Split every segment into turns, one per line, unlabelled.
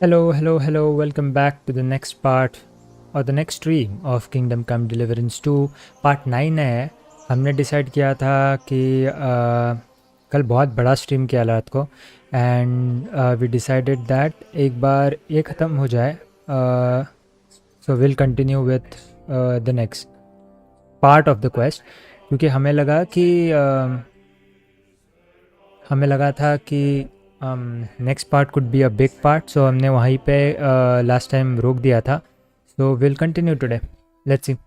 Hello, welcome back to the next part और the next stream of kingdom come deliverance 2 part 9 है। हमने decide किया था कि कल बहुत बड़ा स्ट्रीम किया रात को एंड वी डिसाइडेड दैट एक बार ये ख़त्म हो जाए so we'll continue with the next part of the quest, क्योंकि हमें लगा था कि next part could be a big part, so हमने वहीं पे लास्ट टाइम रोक दिया था। So we'll continue today, let's see.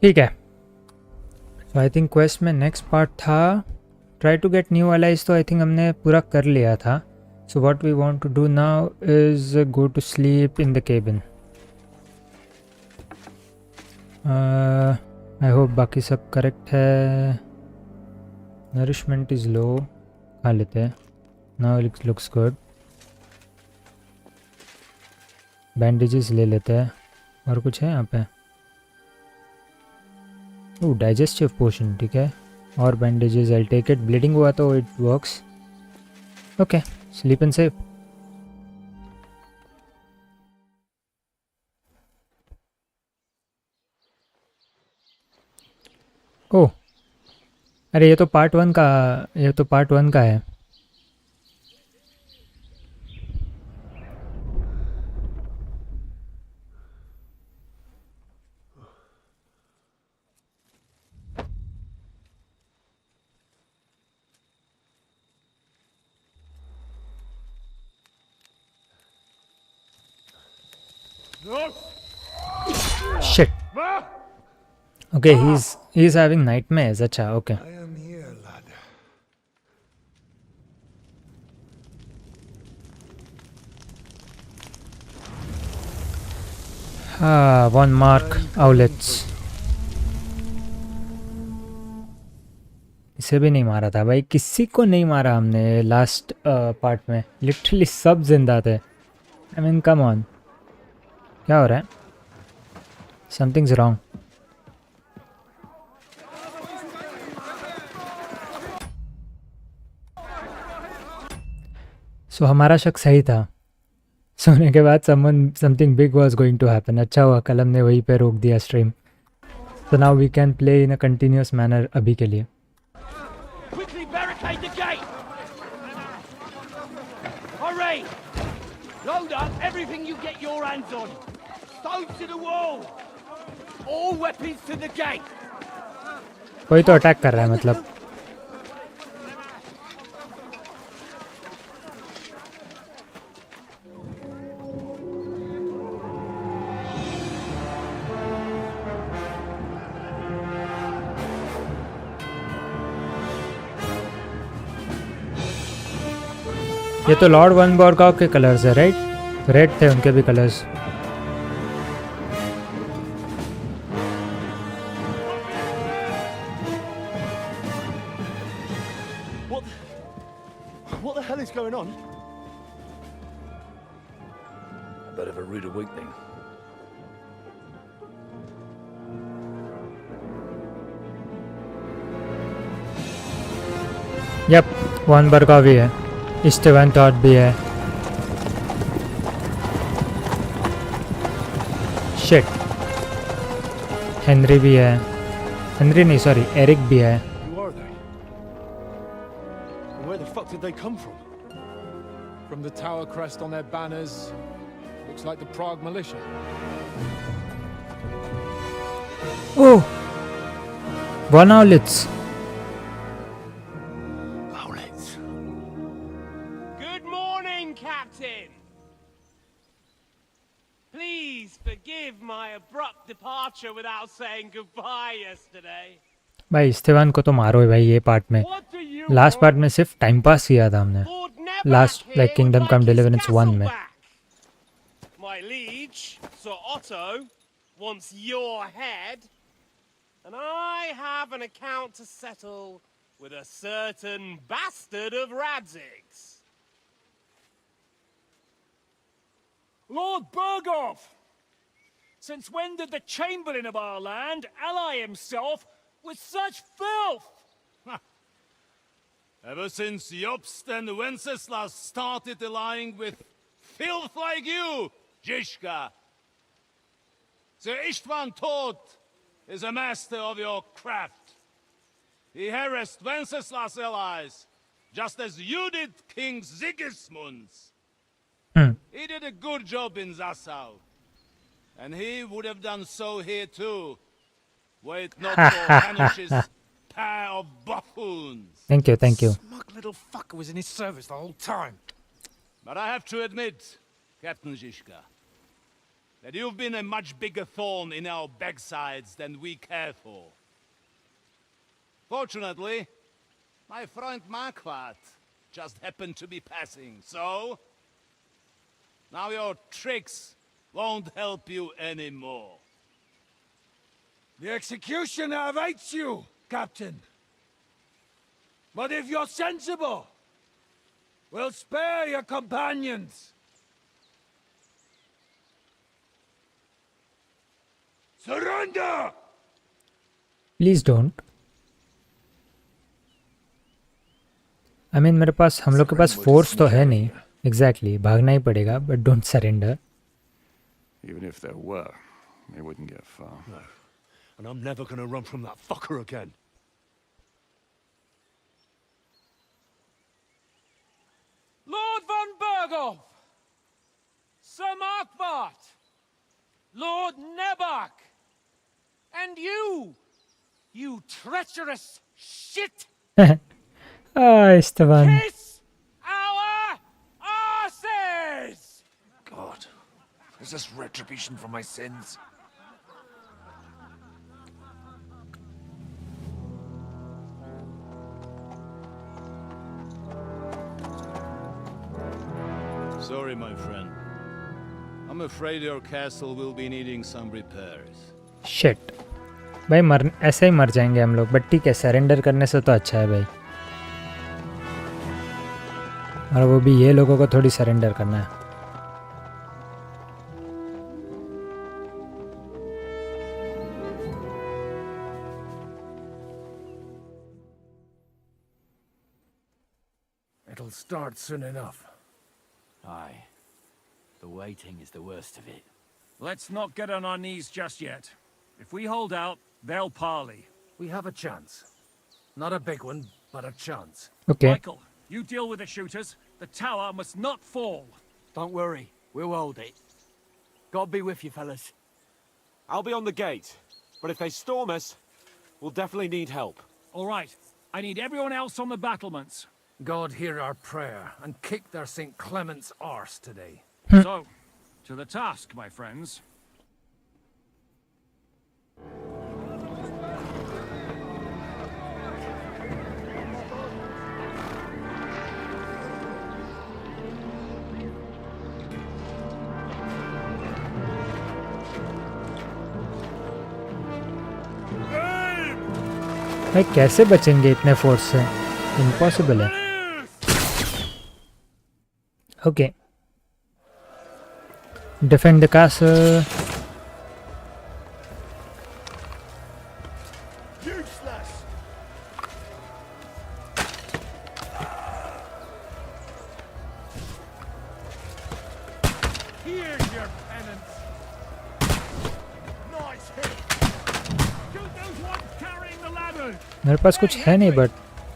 ठीक है, सो आई थिंक क्वेस्ट में नेक्स्ट पार्ट था try to get new allies, तो आई थिंक हमने पूरा कर लिया था। So what we want to do now is go to sleep in the cabin. I hope बाकी सब करेक्ट है। नरिशमेंट इज़ लो, खा लेते हैं। Now it looks good. Bandages ले लेते हैं। और कुछ है यहाँ पे? ओह, डाइजेस्टिव पोशन, ठीक है। और bandages I take it. Bleeding हुआ तो it works. Okay, sleep and save. Oh, अरे ये तो पार्ट 1 का है। Shit. Okay, he's having nightmares. Acha, okay.
I am here, lad.
One mark outlets. इसे भी नहीं मारा था भाई, किसी को नहीं मारा हमने लास्ट पार्ट में। लिटरली सब जिंदा थे। आई मीन कम ऑन, क्या हो रहा है? Somethings wrong. सो हमारा शक सही था। सोने के बाद something big was going to happen. अच्छा हुआ कल हमने वहीं पे रोक दिया स्ट्रीम। तो now we can play in a continuous manner अभी के लिए।
Quickly barricade the gate! Hurry! Load up everything you get your hands on. Stones to the wall! All weapons to the gate!
कोई तो attack कर रहा है मतलब। ये तो लॉर्ड वन बॉरकॉक के कलर्स है, राइट? रेड थे उनके भी colours.
What the hell is going on?
A bit of a rude awakening.
Yup, one बॉरकॉक भी है, स्टीवन टॉड भी है। शिट, हेनरी भी है। हेनरी नहीं, सॉरी, एरिक भी है।
Who are they? And where the fuck did they come from?
From the tower crest on their banners. Looks like the Prague militia.
Oh, one outlets.
Owlets.
Good morning, Captain! Please forgive my abrupt departure without saying goodbye yesterday.
भाई Steven को तो मारो भाई ये part में।
What do
last part में सिर्फ time pass किया था हमने लास्ट लाइक किंगडम कम डिलीवरेंस 1 में.
My liege, Sir Otto, wants your head, and I have an account to settle with a certain bastard of Radzig's.
Lord Berghoff! Since when did the Chamberlain of our land ally himself with such filth?
Ever since Jobst and Wenceslas started allying with filth like you, Zizka. Sir Istvan Todt is a master of your craft. He harassed Wenceslas' allies, just as you did King Sigismund's. He did a good job in Zassau. And he would have done so here too, were it not for Hanush's pair of buffoons.
Thank you, thank you.
Smug little fucker was in his service the whole time.
But I have to admit, Captain Zizka, that you've been a much bigger thorn in our backsides than we care for. Fortunately, my friend Marquardt just happened to be passing, so now your tricks won't help you anymore.
The executioner awaits you, Captain. But if you're sensible, we'll spare your companions. Surrender!
Please don't. I mean मेरे पास हम लोग के पास force तो है नहीं. Exactly, भागना ही पड़ेगा, but don't surrender.
Even if there were, they wouldn't get far.
No. And I'm never gonna run from that fucker again.
Lord von Berghoff! Sir Markvart! Lord Nebach! And you! You treacherous shit!
Esteban.
Kiss our asses!
God, is this retribution for my sins?
Sorry, my friend. I'm afraid your castle will be needing some repairs.
Shit. भाई मर ऐसे ही मर जाएंगे हम लोग, but ठीक है, surrender करने से तो अच्छा है भाई. और वो भी ये लोगों को थोड़ी सरेंडर करना है.
It'll start soon enough.
Aye. The waiting is the worst of it.
Let's not get on our knees just yet. If we hold out, they'll parley.
We have a chance. Not a big one, but a chance.
Okay.
Michael, you deal with the shooters. The tower must not fall.
Don't worry, we'll hold it. God be with you, fellas. I'll be on the gate, but if they storm us, we'll definitely need help.
All right, I need everyone else on the battlements.
God hear our prayer and kick their St. Clement's arse today.
So, to the task, my friends.
भाई कैसे बचेंगे इतने force से? Impossible है. Okay. Defend the castle.
Useless!
Here's your penance.
Nice hit!
Shoot those ones carrying the ladders.
मेरे पास कुछ है नहीं, but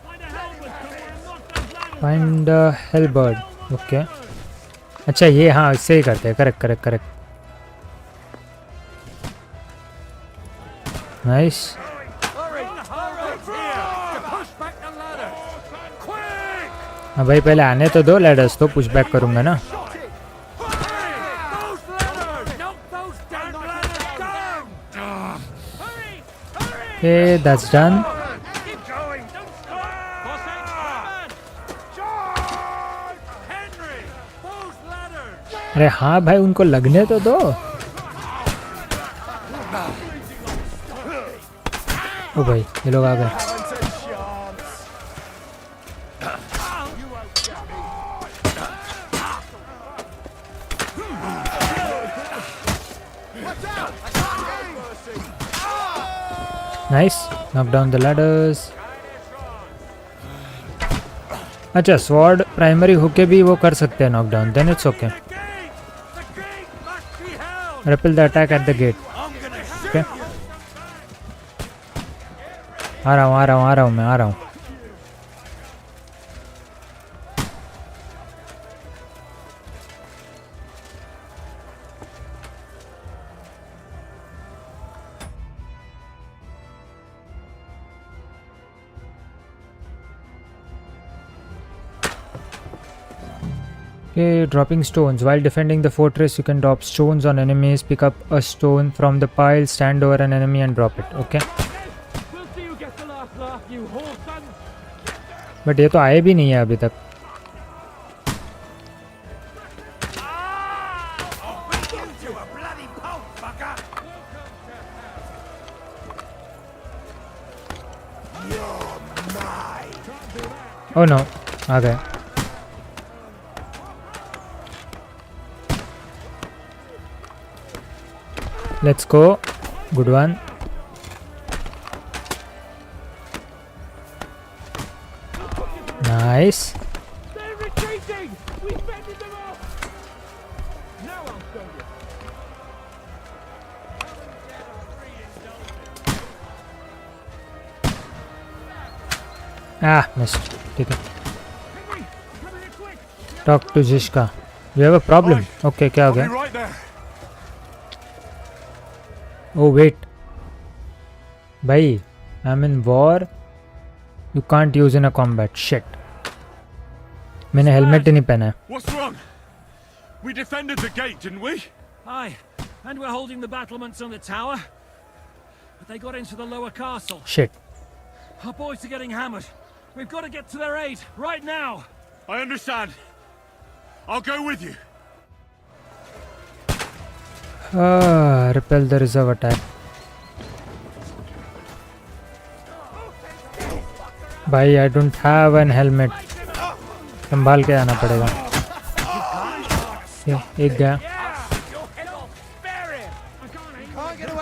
Find a helmet somewhere and knock those ladders.
Find halberd. Okay. अच्छा ये हाँ इससे ही करते हैं. Correct correct correct. नाइस. हाँ भाई पहले आने तो दो लैडर्स, तो पुश बैक करूँगा ना. Okay, that's done. अरे हाँ भाई उनको लगने तो दो. ओ भाई ये लोग आ गए. Nice, knock down the ladders. अच्छा स्वॉर्ड प्राइमरी होके भी वो कर सकते हैं knock down. Then it's okay. Repel the attack at the gate. Okay आ रहा हूँ मैं आ रहा हूँ. Okay, dropping stones. While defending the fortress, you can drop stones on enemies. Pick up a stone from the pile, stand over an enemy and drop it. Okay.
We'll see who gets the last laugh, you whore son.
But ये तो आए भी नहीं है अभी तक. Oh no, आ गए. Let's go. Good one. Nice.
They're retreating. We fended them off. Now I'll show you.
Ah, missed. ठीक है. Talk to Zishka. You have a problem? Okay, क्या हो गया? Oh wait, भाई, I'm in war. You can't use in a combat. Shit. मैंने helmet ही नहीं पहना है.
What's wrong? We defended the gate, didn't we?
Aye, and we're holding the battlements on the tower. But they got into the lower castle.
Shit.
Our boys are getting hammered. We've got to get to their aid, right now.
I understand. I'll go with you.
Repel the reserve attack. भाई I don't have an helmet. संभाल के आना पड़ेगा. ये एक गया.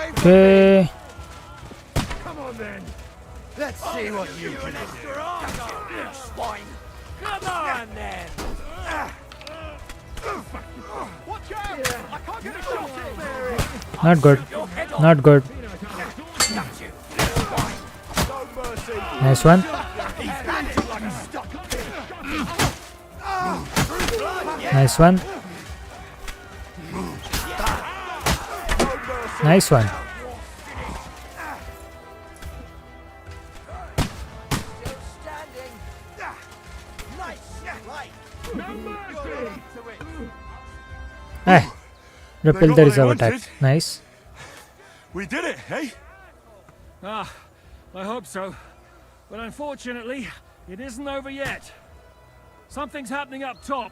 Okay.
Come on then. Let's see what you can do. Come on then. Watch out! I can't get a shot in.
Not good. Not good. Nice one. Nice one. Nice one. Hey, repel the reserve attack. Nice.
We did it, hey?
Ah, I hope so. But unfortunately, it isn't over yet. Something's happening up top.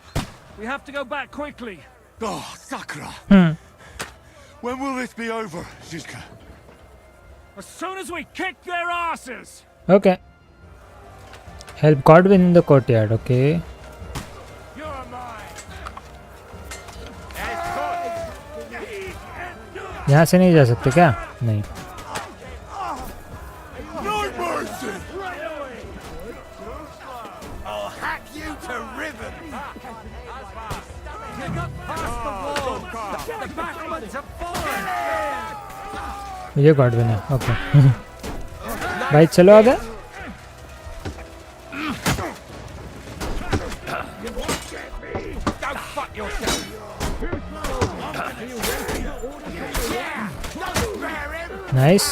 We have to go back quickly.
Oh, Sakura. When will this be over, Zishka?
As soon as we kick their asses!
Okay. Help Godwin in the courtyard. Okay.
You're mine.
यहाँ से नहीं जा सकते क्या? नहीं.
No mercy!
I'll hack you to ribbons.
You got past the wall! The battlements have fallen!
ये Godwin है. Okay. भाई चलो आगे.
Go fuck yourself.
Nice.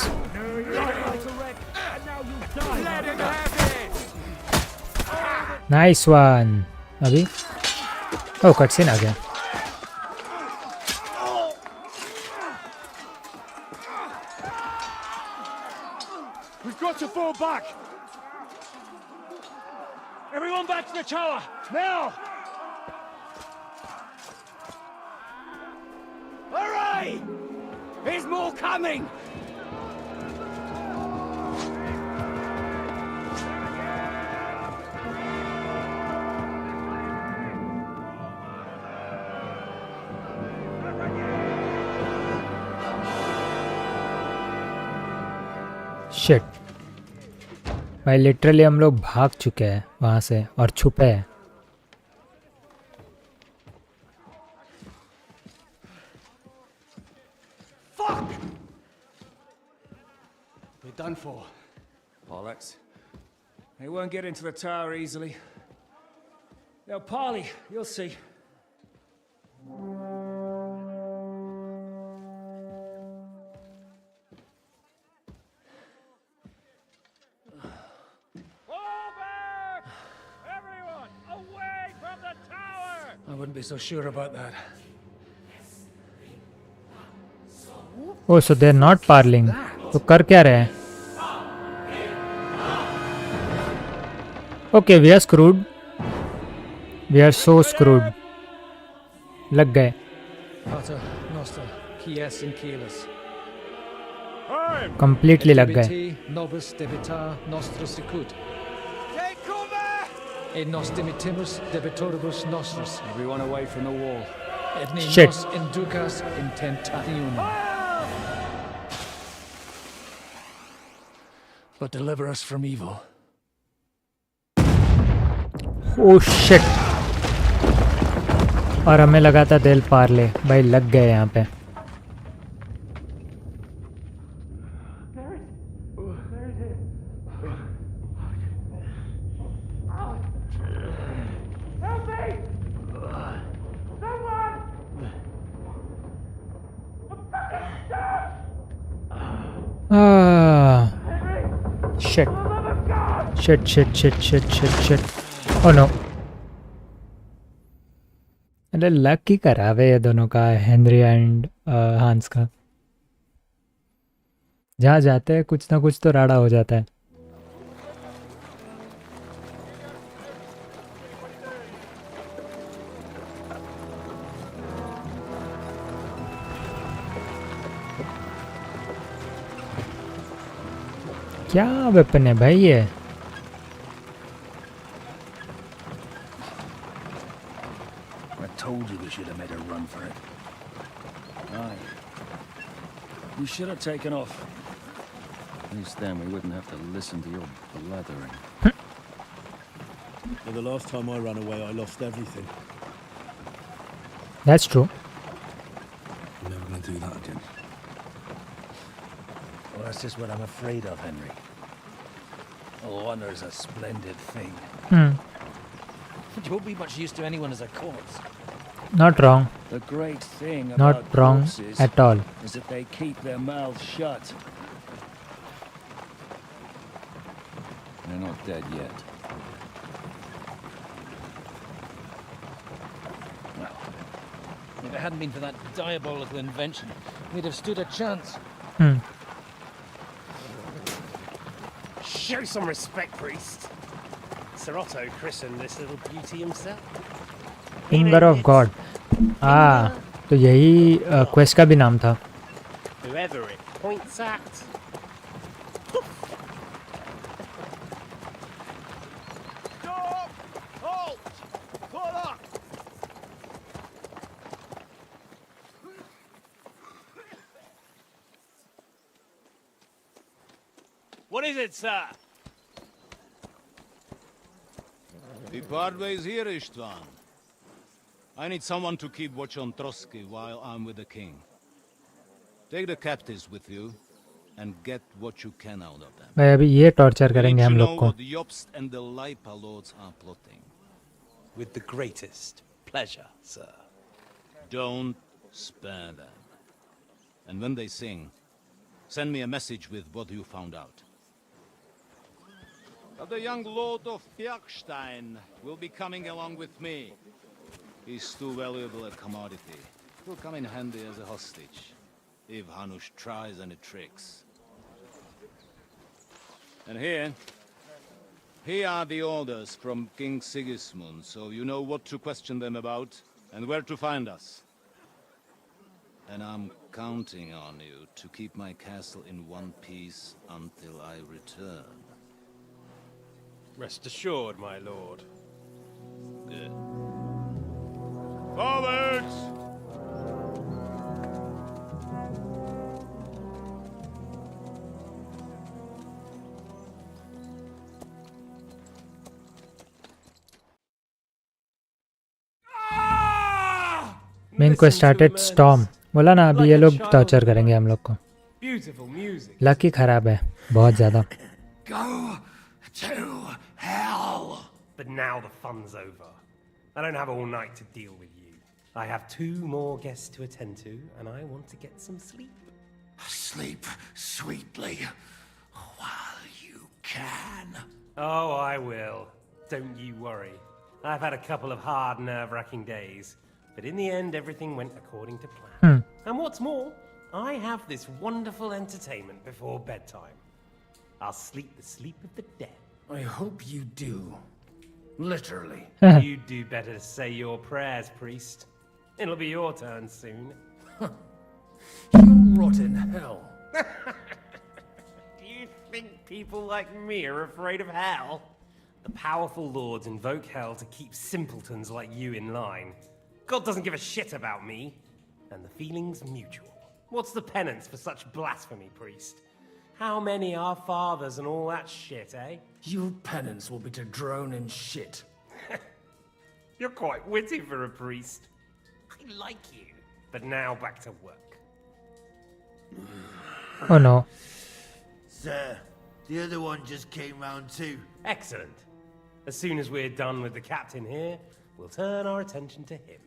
Nice one. अभी. Oh, cutscene आ गया.
We've got to fall back! Everyone back to the tower! Now!
way! There's more coming!
Shit भाई, literally हम लोग भाग चुके हैं वहाँ से और छुपे हैं.
Fuck! We're done for.
Bollocks. They won't get into the tower easily. Now, Polly, you'll see.
I wouldn't be so sure about that.
Oh, so they're not parling. तो कर क्या रहे हैं? Okay, we are screwed. We are so screwed. लग गए.
Pater, Noster, Kies and Keyless.
Completely लग गए.
Debiti, Nobis, Debita, Nostra Sicut.
Take cover!
E nos dimitimus debitoribus nostris.
Everyone away from the wall.
Et ne
Shit.
nos inducas in tentationem. But deliver us from evil.
Oh shit. और हमें लगा था दिल पार ले. भाई लग गए यहाँ पे. Shit. Shit. Oh no. अरे लक ही करावे ये दोनों का, हेनरी एंड हांस का. जहाँ जाते हैं कुछ ना कुछ तो राड़ा हो जाता है. क्या वेपन है भाई ये?
I told you we should have made a run for it.
Aye. We should have taken off. At least then we wouldn't have to listen to your blathering.
Well, the last time I ran away, I lost everything.
That's true.
I'm never going to do that again.
Well, that's just what I'm afraid of, Henry. Honor's a splendid thing. You won't be much use to anyone as a corpse.
Not wrong.
The great thing
Not
about
wrong
corpses
at all.
is that they keep their mouths shut. They're not dead yet.
Well, if it hadn't been for that diabolical invention, we'd have stood a chance.
Show some respect, priest. Sir Otto christened this little beauty himself.
Finger of God. तो यही quest का भी नाम था.
Whoever it points at.
Stop! Halt! Pull up!
What is it, sir?
We part ways here, Istvan. I need someone to keep watch on Trotsky while I'm with the king. Take the captives with you and get what you can out of them.
भाई अभी ये torture
We
करेंगे
need to
हम
know
लोग को.
what the Jobst and the Leipa lords are plotting.
With the greatest pleasure, sir.
Don't spare them. And when they sing, send me a message with what you found out. But the young lord of Bjergstein will be coming along with me. He's too valuable a commodity. He'll come in handy as a hostage, if Hanush tries any tricks. And here are the orders from King Sigismund, so you know what to question them about and where to find us. And I'm counting on you to keep my castle in one piece until I return.
Rest assured, my lord.
Good.
Forwards!
Main को started storm बोला ना अभी ये लोग torture करेंगे हम लोग को
Beautiful music.
लकी खराब है बहुत ज़्यादा
Go to hell!
But now the fun's over. I don't have all night to deal with you. I have 2 more guests to attend to, and I want to get some sleep.
Sleep sweetly while you can.
Oh, I will. Don't you worry. I've had a couple of hard, nerve-wracking days, but in the end, everything went according to plan. And what's more, I have this wonderful entertainment before bedtime. I'll sleep the sleep of the dead.
I hope you do. Literally.
You'd do better to say your prayers, priest. It'll be your turn soon.
You rot in hell.
Do you think people like me are afraid of hell? The powerful lords invoke hell to keep simpletons like you in line. God doesn't give a shit about me. And the feeling's mutual. What's the penance for such blasphemy, priest? How many are fathers and all that shit, eh?
Your penance will be to drone in shit.
You're quite witty for a priest. I like you. But now back to work.
Oh no
Sir, the other one just came round too.
Excellent. As soon as we're done with the captain here, we'll turn our attention to him.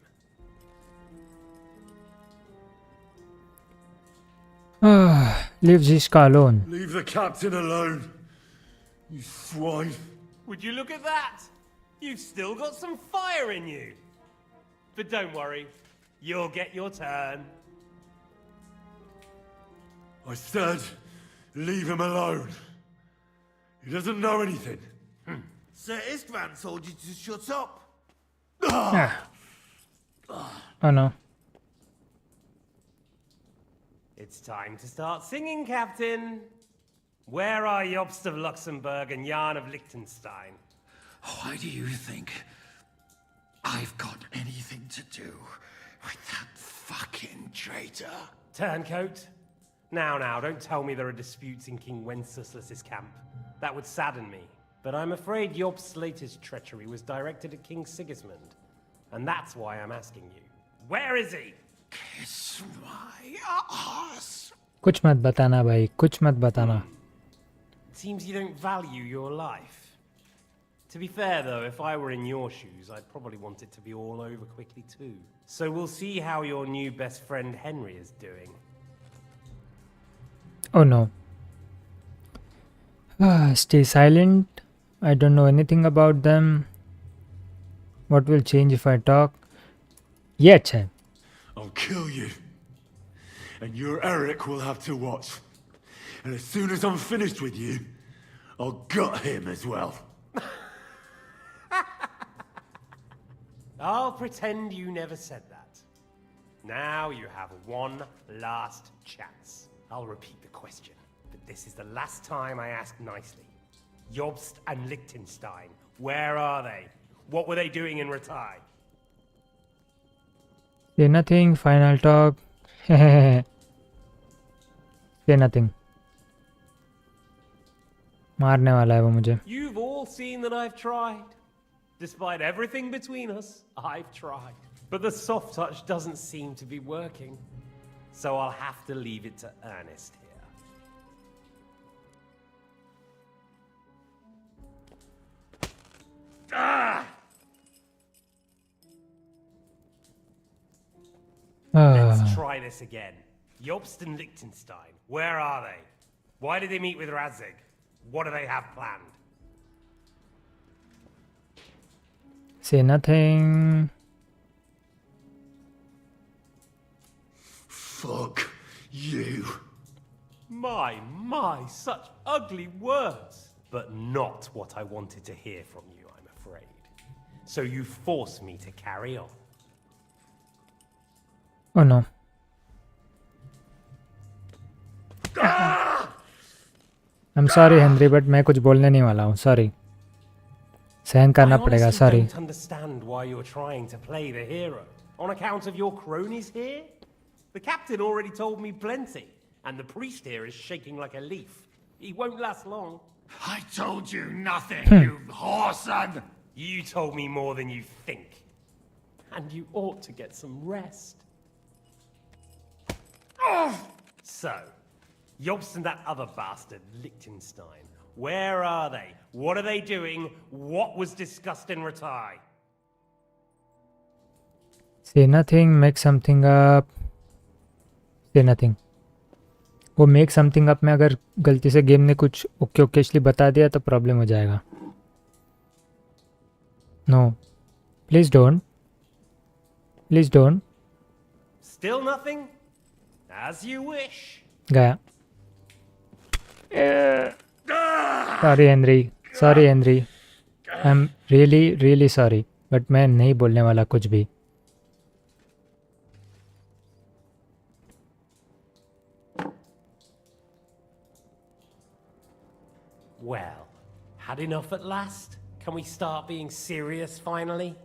leave Zishka alone
Leave the captain alone, you swine.
Would you look at that? You've still got some fire in you. But don't worry, you'll get your turn.
I said, leave him alone. He doesn't know anything.
Sir Istvan told you to shut up.
oh no
It's time to start singing, Captain. Where are Jobst of Luxembourg and Jan of Liechtenstein?
Why do you think I've got anything to do with that fucking traitor?
Turncoat? Now, don't tell me there are disputes in King Wenceslas's camp. That would sadden me. But I'm afraid Jobst's latest treachery was directed at King Sigismund. And that's why I'm asking you. Where is he?
Kiss my ass.
कुछ मत बताना भाई कुछ मत बताना
Seems you don't value your life. To be fair though, if I were in your shoes, I'd probably want it to be all over quickly too. So we'll see how your new best friend Henry is doing.
oh no stay silent I don't know anything about them what will change if I talk ये अच्छा है
I'll kill you. And your Eric will have to watch. And as soon as I'm finished with you, I'll gut him as well.
I'll pretend you never said that. Now you have one last chance. I'll repeat the question, but this is the last time I ask nicely. Jobst and Liechtenstein, where are they? What were they doing in Ratai?
say nothing final talk say nothing मारने वाला है वो मुझे
You've all seen that I've tried. Despite everything between us, I've tried. But the soft touch doesn't seem to be working. So I'll have to leave it to Ernest here. Let's try this again. Jobst and Liechtenstein, where are they? Why did they meet with Radzig? What do they have planned?
say nothing
Fuck you.
My, such ugly words. But not what I wanted to hear from you, I'm afraid. So you force me to carry on.
oh no I'm sorry Henry but मैं कुछ बोलने नहीं वाला हूँ sorry सहन करना पड़ेगा
I
sorry
don't understand why you're trying to play the hero. On account of your cronies here? The captain already told me plenty, and the priest here is shaking like a leaf. He won't last long.
I told you nothing, you whoreson!
You told me more than you think. And you ought to get some rest. So, Jobst and that other bastard, Liechtenstein. Where are they? What are they doing? What was discussed in Ratai?
say nothing make something up say nothing वो make something up में अगर गलती से game ने कुछ okay ओकेशली बता दिया तो प्रॉब्लम हो जाएगा no please don't
Still nothing? As you wish.
गया sorry Henry I am really sorry but मैं नहीं बोलने वाला कुछ भी
Well, had enough at last? Can we start being serious finally?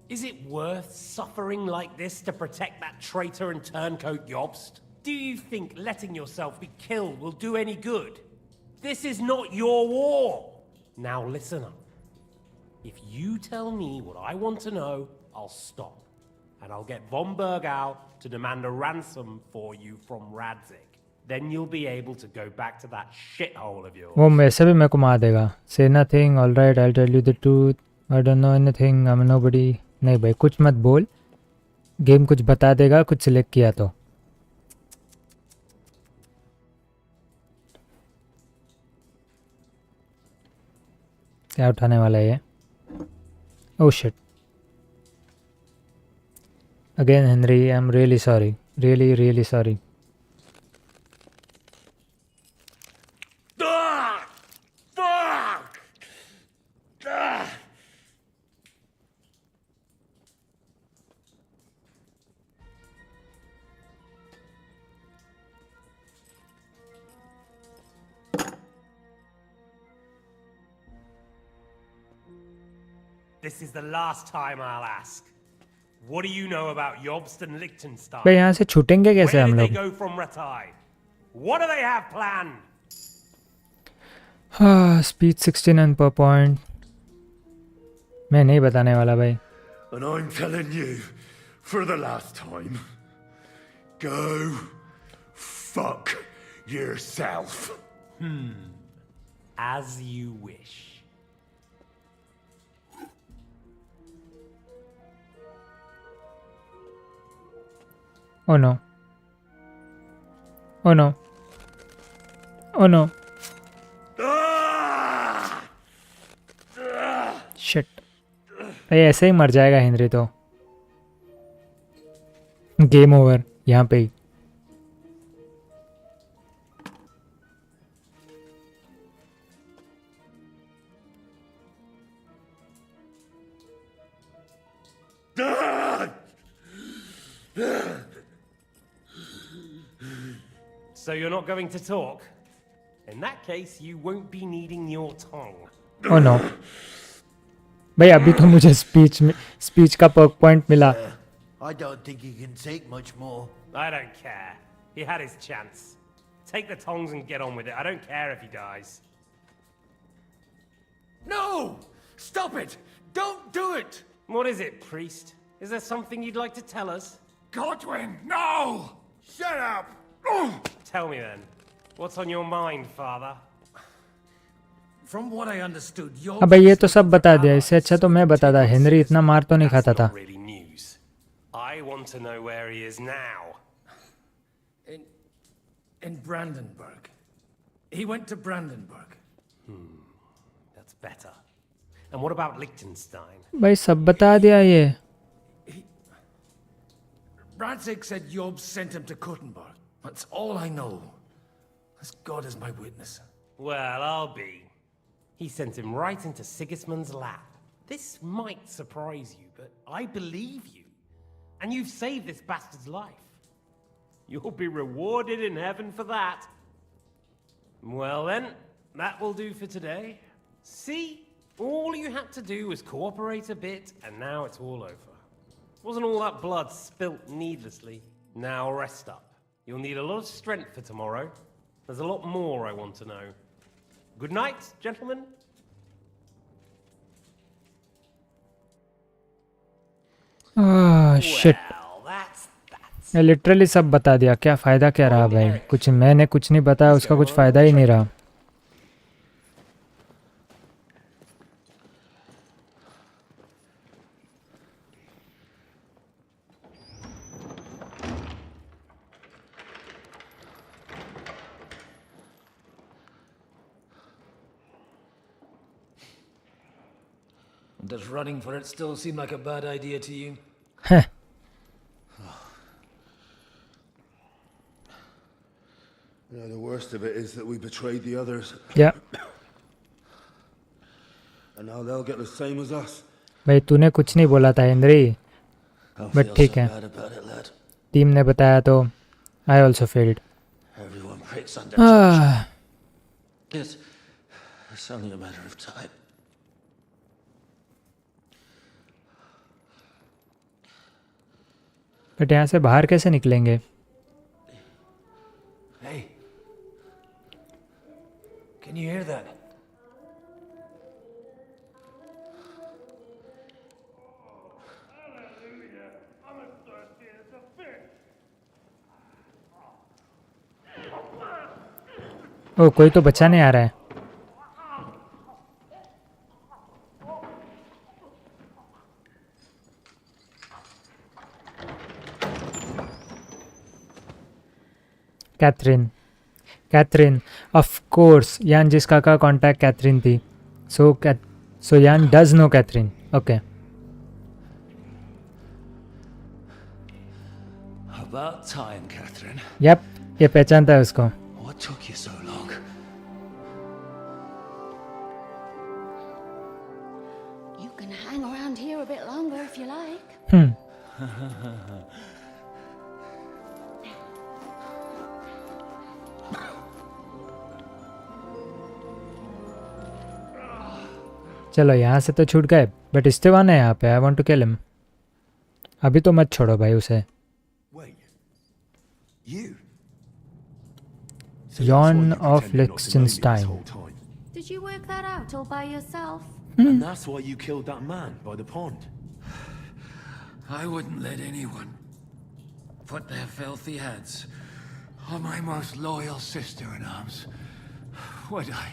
Is it worth suffering like this to protect that traitor and turncoat Jobst? Do you think letting yourself be killed will do any good? This is not your war. Now listen up. If you tell me what I want to know, I'll stop. And I'll get von Bergau to demand a ransom for you from Radzig. Then you'll be able to go back to that shithole of yours.
वो वैसे भी मेरे को मार देगा say nothing all right I'll tell you the truth I don't know anything I'm nobody नहीं भाई कुछ मत बोल गेम कुछ बता देगा कुछ सिलेक्ट किया तो क्या उठाने वाला है ये oh shit again Henry I'm really sorry really sorry
This is the last time I'll ask. What do you know about Jobst and Liechtenstein?
भाई यहाँ से छूटेंगे कैसे
Where
हम
did they
लोग
go from Ratai? What do they have planned?
speed 69 per point मैं नहीं बताने वाला भाई
And I'm telling you, for the last time, go fuck yourself.
As you wish.
oh no oh no oh no shit भाई ऐसे ही मर जाएगा Henry तो गेम ओवर यहाँ पे ही
So you're not going to talk? In that case, you won't be needing your tongue.
oh no भाई अभी तो मुझे स्पीच का पर्क पॉइंट मिला
I don't think he can take much more.
I don't care. He had his chance. Take the tongs and get on with it. I don't care if he dies.
No! Stop it! Don't do it!
What is it, priest? Is there something you'd like to tell us?
Godwin, no! Shut up!
Tell me then. What's on your mind, father?
From what I understood, your
अबे ये तो सब बता दिया इससे अच्छा तो मैं बताता हेनरी इतना मार तो नहीं खाता था
Not really news. I want to know where he is now.
in Brandenburg. He went to Brandenburg.
That's better. And what about Liechtenstein?
भाई सब बता दिया ये
Radzig said Job sent him to Kuttenberg. That's all I know. As God is my witness.
Well, I'll be. He sent him right into Sigismund's lap. This might surprise you, but I believe you. And you've saved this bastard's life. You'll be rewarded in heaven for that. Well then, that will do for today. See? All you had to do was cooperate a bit, and now it's all over. Wasn't all that blood spilt needlessly. Now rest up. You'll need a lot of strength for tomorrow. There's a lot more I want to know. Good night, gentlemen.
Shit ये literally सब बता दिया, क्या फ़ायदा क्या रहा भाई? कुछ मैंने कुछ नहीं बताया, उसका कुछ फ़ायदा ही नहीं रहा.
Does running for it still seem like a bad idea to you?
Heh.
You know, the worst of it is that we betrayed the others.
Yeah.
And now they'll get the same as us.
भाई तूने कुछ नहीं बोला था इंद्री, but ठीक है. Team ने बताया तो I also failed.
Everyone breaks under It's only a matter of time.
But यहाँ से बाहर कैसे निकलेंगे?
Hey. Can you hear that?
ओ कोई तो बचाने आ रहा है. Catherine of course. यान जिसका का कांटेक्ट कैथरीन थी. So Jan does know Catherine. Okay.
About time, Catherine.
Yep, ये पहचानता है उसको.
What took you so long?
You can hang around here a bit longer if you like.
चलो यहाँ से तो छूट गए, बट इस्तेवान है यहाँ पे. I want to kill him. अभी तो मत छोड़ो भाई उसे. Jan of Liechtenstein.
Did you work that out all by yourself?
And that's why you killed that man by the pond.
I wouldn't let anyone put their filthy heads on my most loyal sister-in-arms, would I?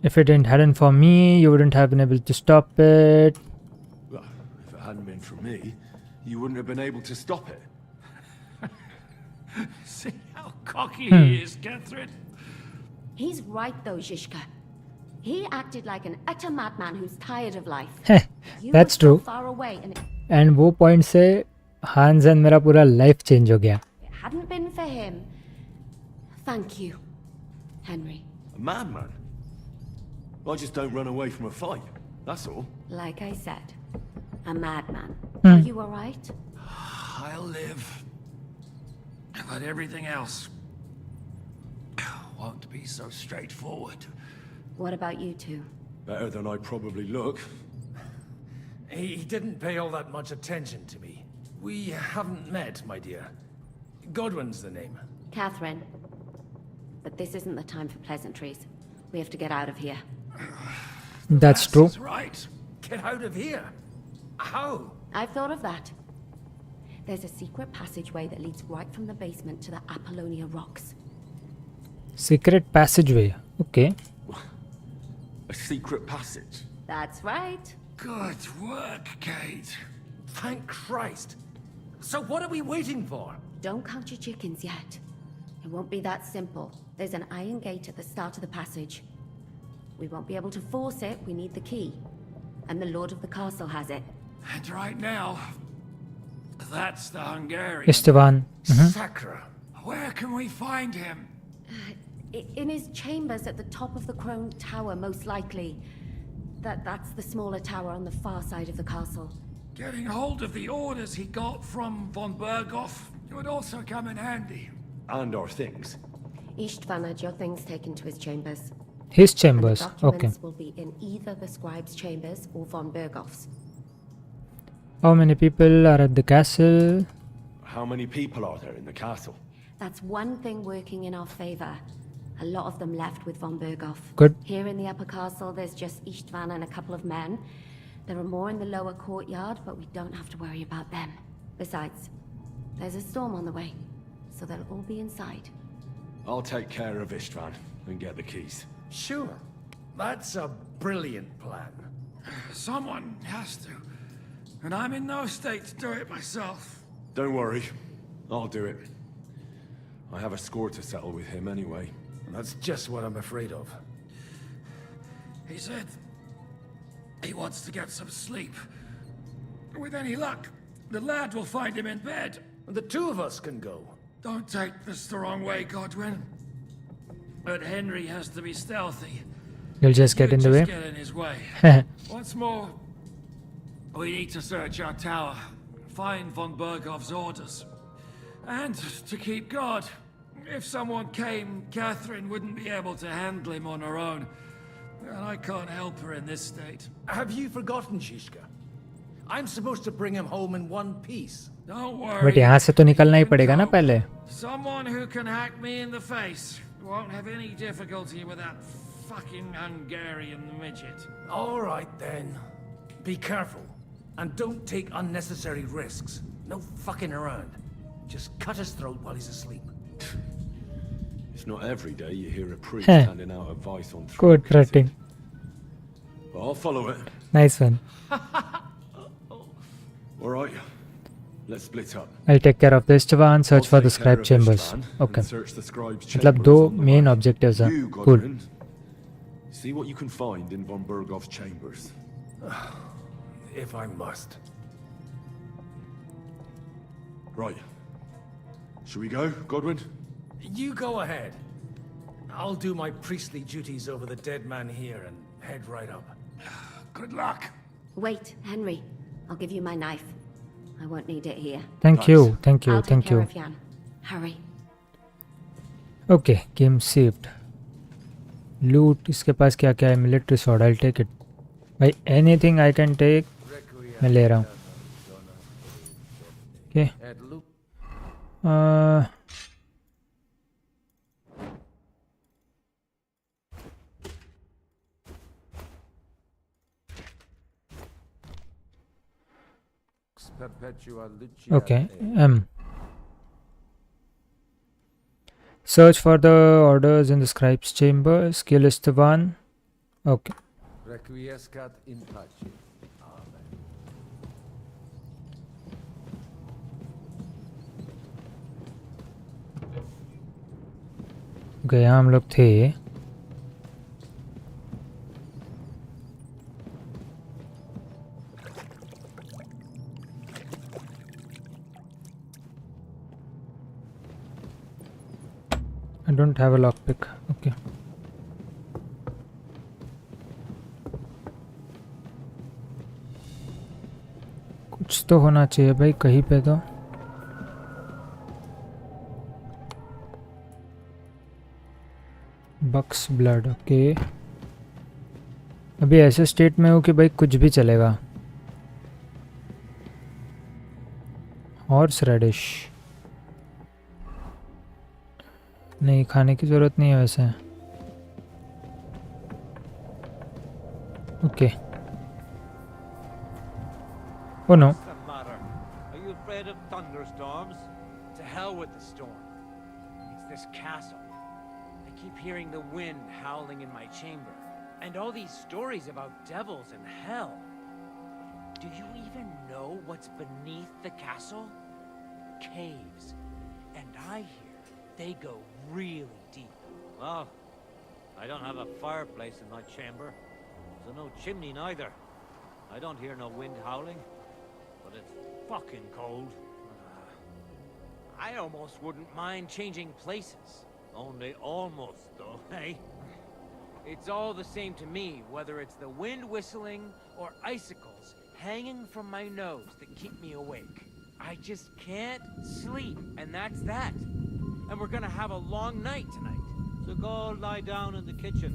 If it hadn't for me, you wouldn't have been able to stop it.
Well, if it hadn't been for me, you wouldn't have been able to stop it.
See how cocky he is, Catherine?
He's right though, Zhishka. He acted like an utter madman who's tired of life.
That's true.
Far away and
And वो point से Hans and मेरा पूरा life change हो गया.
it hadn't been for him. Thank you, Henry.
A madman? I just don't run away from a fight. That's all.
Like I said, a madman. Are you alright?
I'll live. But everything else won't be so straightforward.
What about you two?
Better than I probably look.
He didn't pay all that much attention to me. We haven't met, my dear. Godwin's the name.
Catherine. But this isn't the time for pleasantries. We have to get out of here.
That's true.
That's right. Get out of here. How?
I've thought of that. There's a secret passageway that leads right from the basement to the Apollonia rocks.
Secret passageway. Okay.
A secret passage?
That's right.
Good work, Kate.
Thank Christ. So what are we waiting for?
Don't count your chickens yet. It won't be that simple. There's an iron gate at the start of the passage. We won't be able to force it. We need the key. And the Lord of the Castle has it.
And right now, that's the Hungarian.
Istvan.
Sakra.
Where can we find him?
In his chambers at the top of the Crone Tower, most likely. That's the smaller tower on the far side of the castle.
Getting hold of the orders he got from von Berghoff would also come in handy.
And our things.
Istvan had your things taken to his chambers.
His
And the
chambers. Okay.
documents will be in either the scribe's chambers or von Berghoff's.
How many people are at the castle?
How many people are there in the castle?
That's one thing working in our favor. A lot of them left with von Berghoff.
Good.
Here in the upper castle, there's just Istvan and a couple of men. There are more in the lower courtyard, but we don't have to worry about them. Besides, there's a storm on the way, so they'll all be inside.
I'll take care of Istvan and get the keys.
Sure. That's a brilliant plan.
Someone has to. And I'm in no state to do it myself.
Don't worry. I'll do it. I have a score to settle with him anyway.
That's just what I'm afraid of.
He said he wants to get some sleep. With any luck, the lad will find him in bed.
The two of us can go.
Don't take this the wrong way, Godwin. But Henry has to be stealthy.
You'll just get in the way.
Get in his way. Once more, we need to search our tower, find von Berghoff's orders, and to keep guard. If someone came, Catherine wouldn't be able to handle him on her own, and I can't help her in this state.
Have you forgotten, Zizka? I'm supposed to bring him home in one piece.
Don't worry.
But यहाँ से तो निकलना ही पड़ेगा ना पहले.
Someone who can hack me in the face won't have any difficulty with that fucking Hungarian midget.
All right then. Be careful. And don't take unnecessary risks. No fucking around. Just cut his throat while he's asleep.
It's not every day you hear a priest handing out advice on
Good rating.
But I'll follow it.
Nice one.
Alright. Let's split up.
I'll take care of the Istvan, search for the scribe chambers. Okay. मतलब दो main objectives हैं. Cool.
See what you can find in von Berghoff's chambers.
If I must.
Right. Shall we go, Godwin?
You go ahead. I'll do my priestly duties over the dead man here and head right up.
Good luck.
Wait, Henry. I'll give you my knife. I won't need it here.
Thank you, thank you,
I'll take
thank
care
you.
of Jan. Hurry.
Okay, game saved. Loot, इसके पास क्या क्या है? Military sword, I'll take it. भाई anything I can take, मैं ले रहा हूँ. Okay. Okay. Search for the orders in the scribe's chamber. Skill is the one. Okay.
Requiescat in pace. Amen.
Okay, यहाँ हम लोग थे. I don't have a lockpick. Okay. कुछ तो होना चाहिए भाई कहीं पे तो. बक्स ब्लड. ओके. अभी ऐसे स्टेट में हूँ कि भाई कुछ भी चलेगा. Horseradish. नहीं, खाने की ज़रूरत नहीं है वैसे. Okay. Oh no.
What's the matter? Are you afraid of thunderstorms? To hell with the storm. It's this castle. I keep hearing the wind howling in my chamber. And all these stories about devils and hell. Do you even know what's beneath the castle? Caves. And I hear they go really deep. Well, I don't have a fireplace in my chamber. So no chimney neither. I don't hear no wind howling. But it's fucking cold. I almost wouldn't mind changing places. Only almost, though, eh? It's all the same to me, whether it's the wind whistling or icicles hanging from my nose that keep me awake. I just can't sleep, and that's that. And we're gonna have a long night tonight.
So go lie down in the kitchen.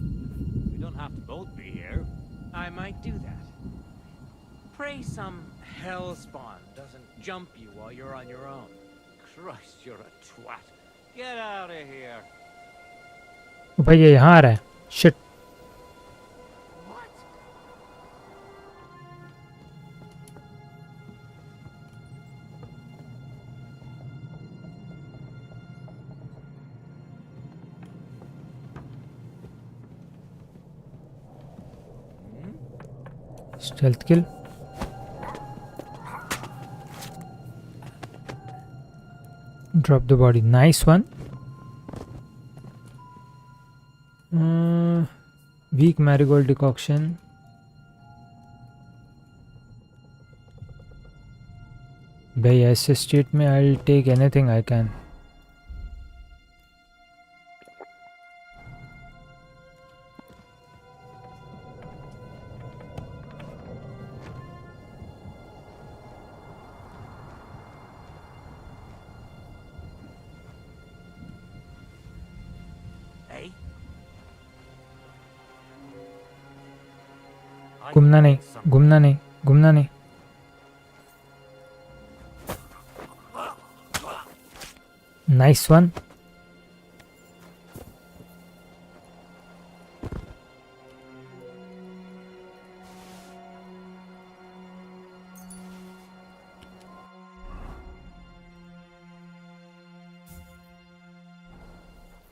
We don't have to both be here.
I might do that. Pray some hellspawn doesn't jump you while you're on your own.
Christ, you're a twat. Get out of here.
भाई ये यहाँ आ रहा है shit stealth kill drop the body nice one weak marigold decoction भाई ऐसे state में I'll take anything I can घूमना नहीं घूमना नहीं घूमना नहीं नाइस वन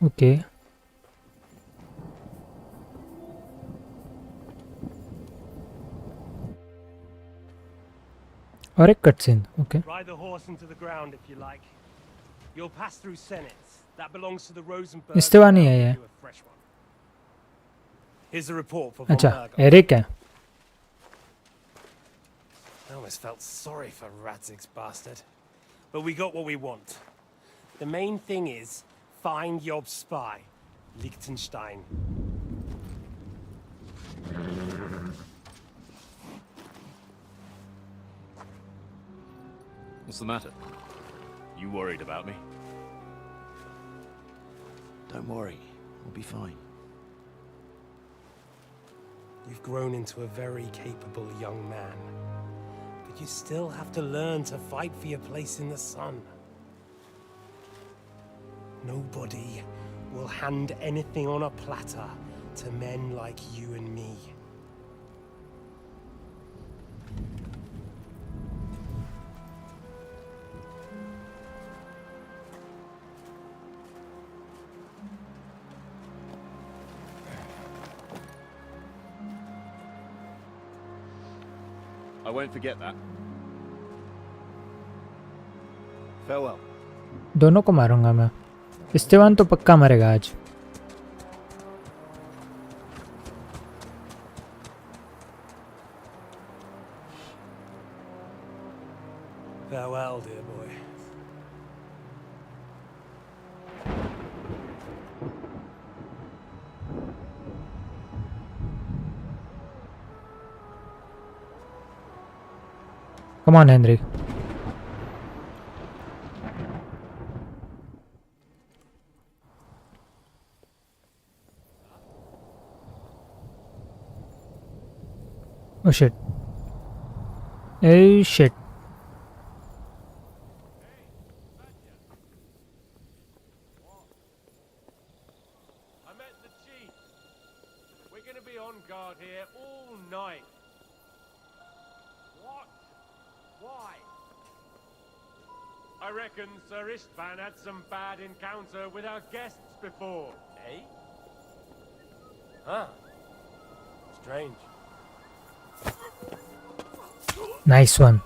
ओके और एक cutscene okay
Ride the horse into the ground if you like. You'll pass through Senates. That belongs to the Rosenberg.
इस्तेवा नहीं है ये
Here's a report for
अच्छा
Von
एरिक है
I almost felt sorry for Radzig's bastard. But we got what we want. The main thing is, find Job's spy, Liechtenstein.
What's the matter? You worried about me?
Don't worry, we'll be fine.
You've grown into a very capable young man. But you still have to learn to fight for your place in the sun. Nobody will hand anything on a platter to men like you and me.
I won't forget that. Farewell.
दोनों को मारूंगा मैं इस्तेवान तो पक्का मरेगा आज
Farewell, dear boy.
Come on, Henry. Oh shit. Oh shit.
I met the chief. We're gonna be on guard here all night. What? Why? I reckon Sir Istvan had some bad encounter with our guests before, eh? Huh. Strange.
Nice one.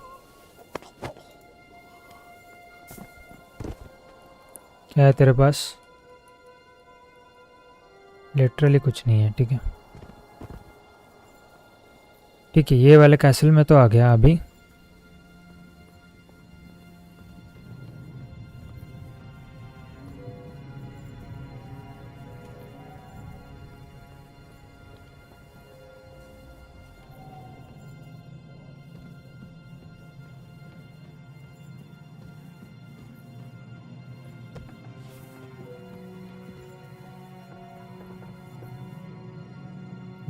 क्या है तेरे पास? Literally कुछ नहीं है, ठीक है। ठीक है, ये वाले कैसल में तो आ गया अभी।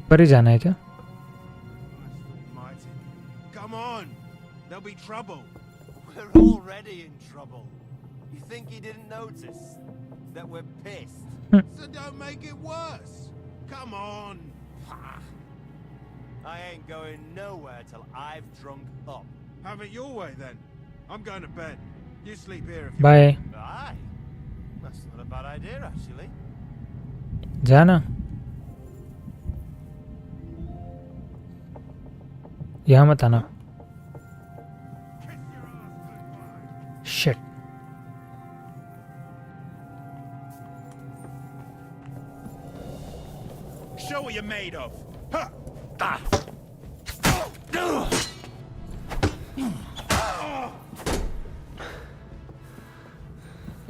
ऊपर ही जाना है क्या?
Come on! There'll be trouble. We're already in trouble. You think he didn't notice that we're pissed? So don't make it worse. Come on. I ain't going nowhere till I've drunk up. Have it your way then. I'm going to bed. You sleep here if you
Bye.
Aye. That's not a bad idea actually.
जाना यहाँ मत आना. Shit.
Show what you're made of. Ha!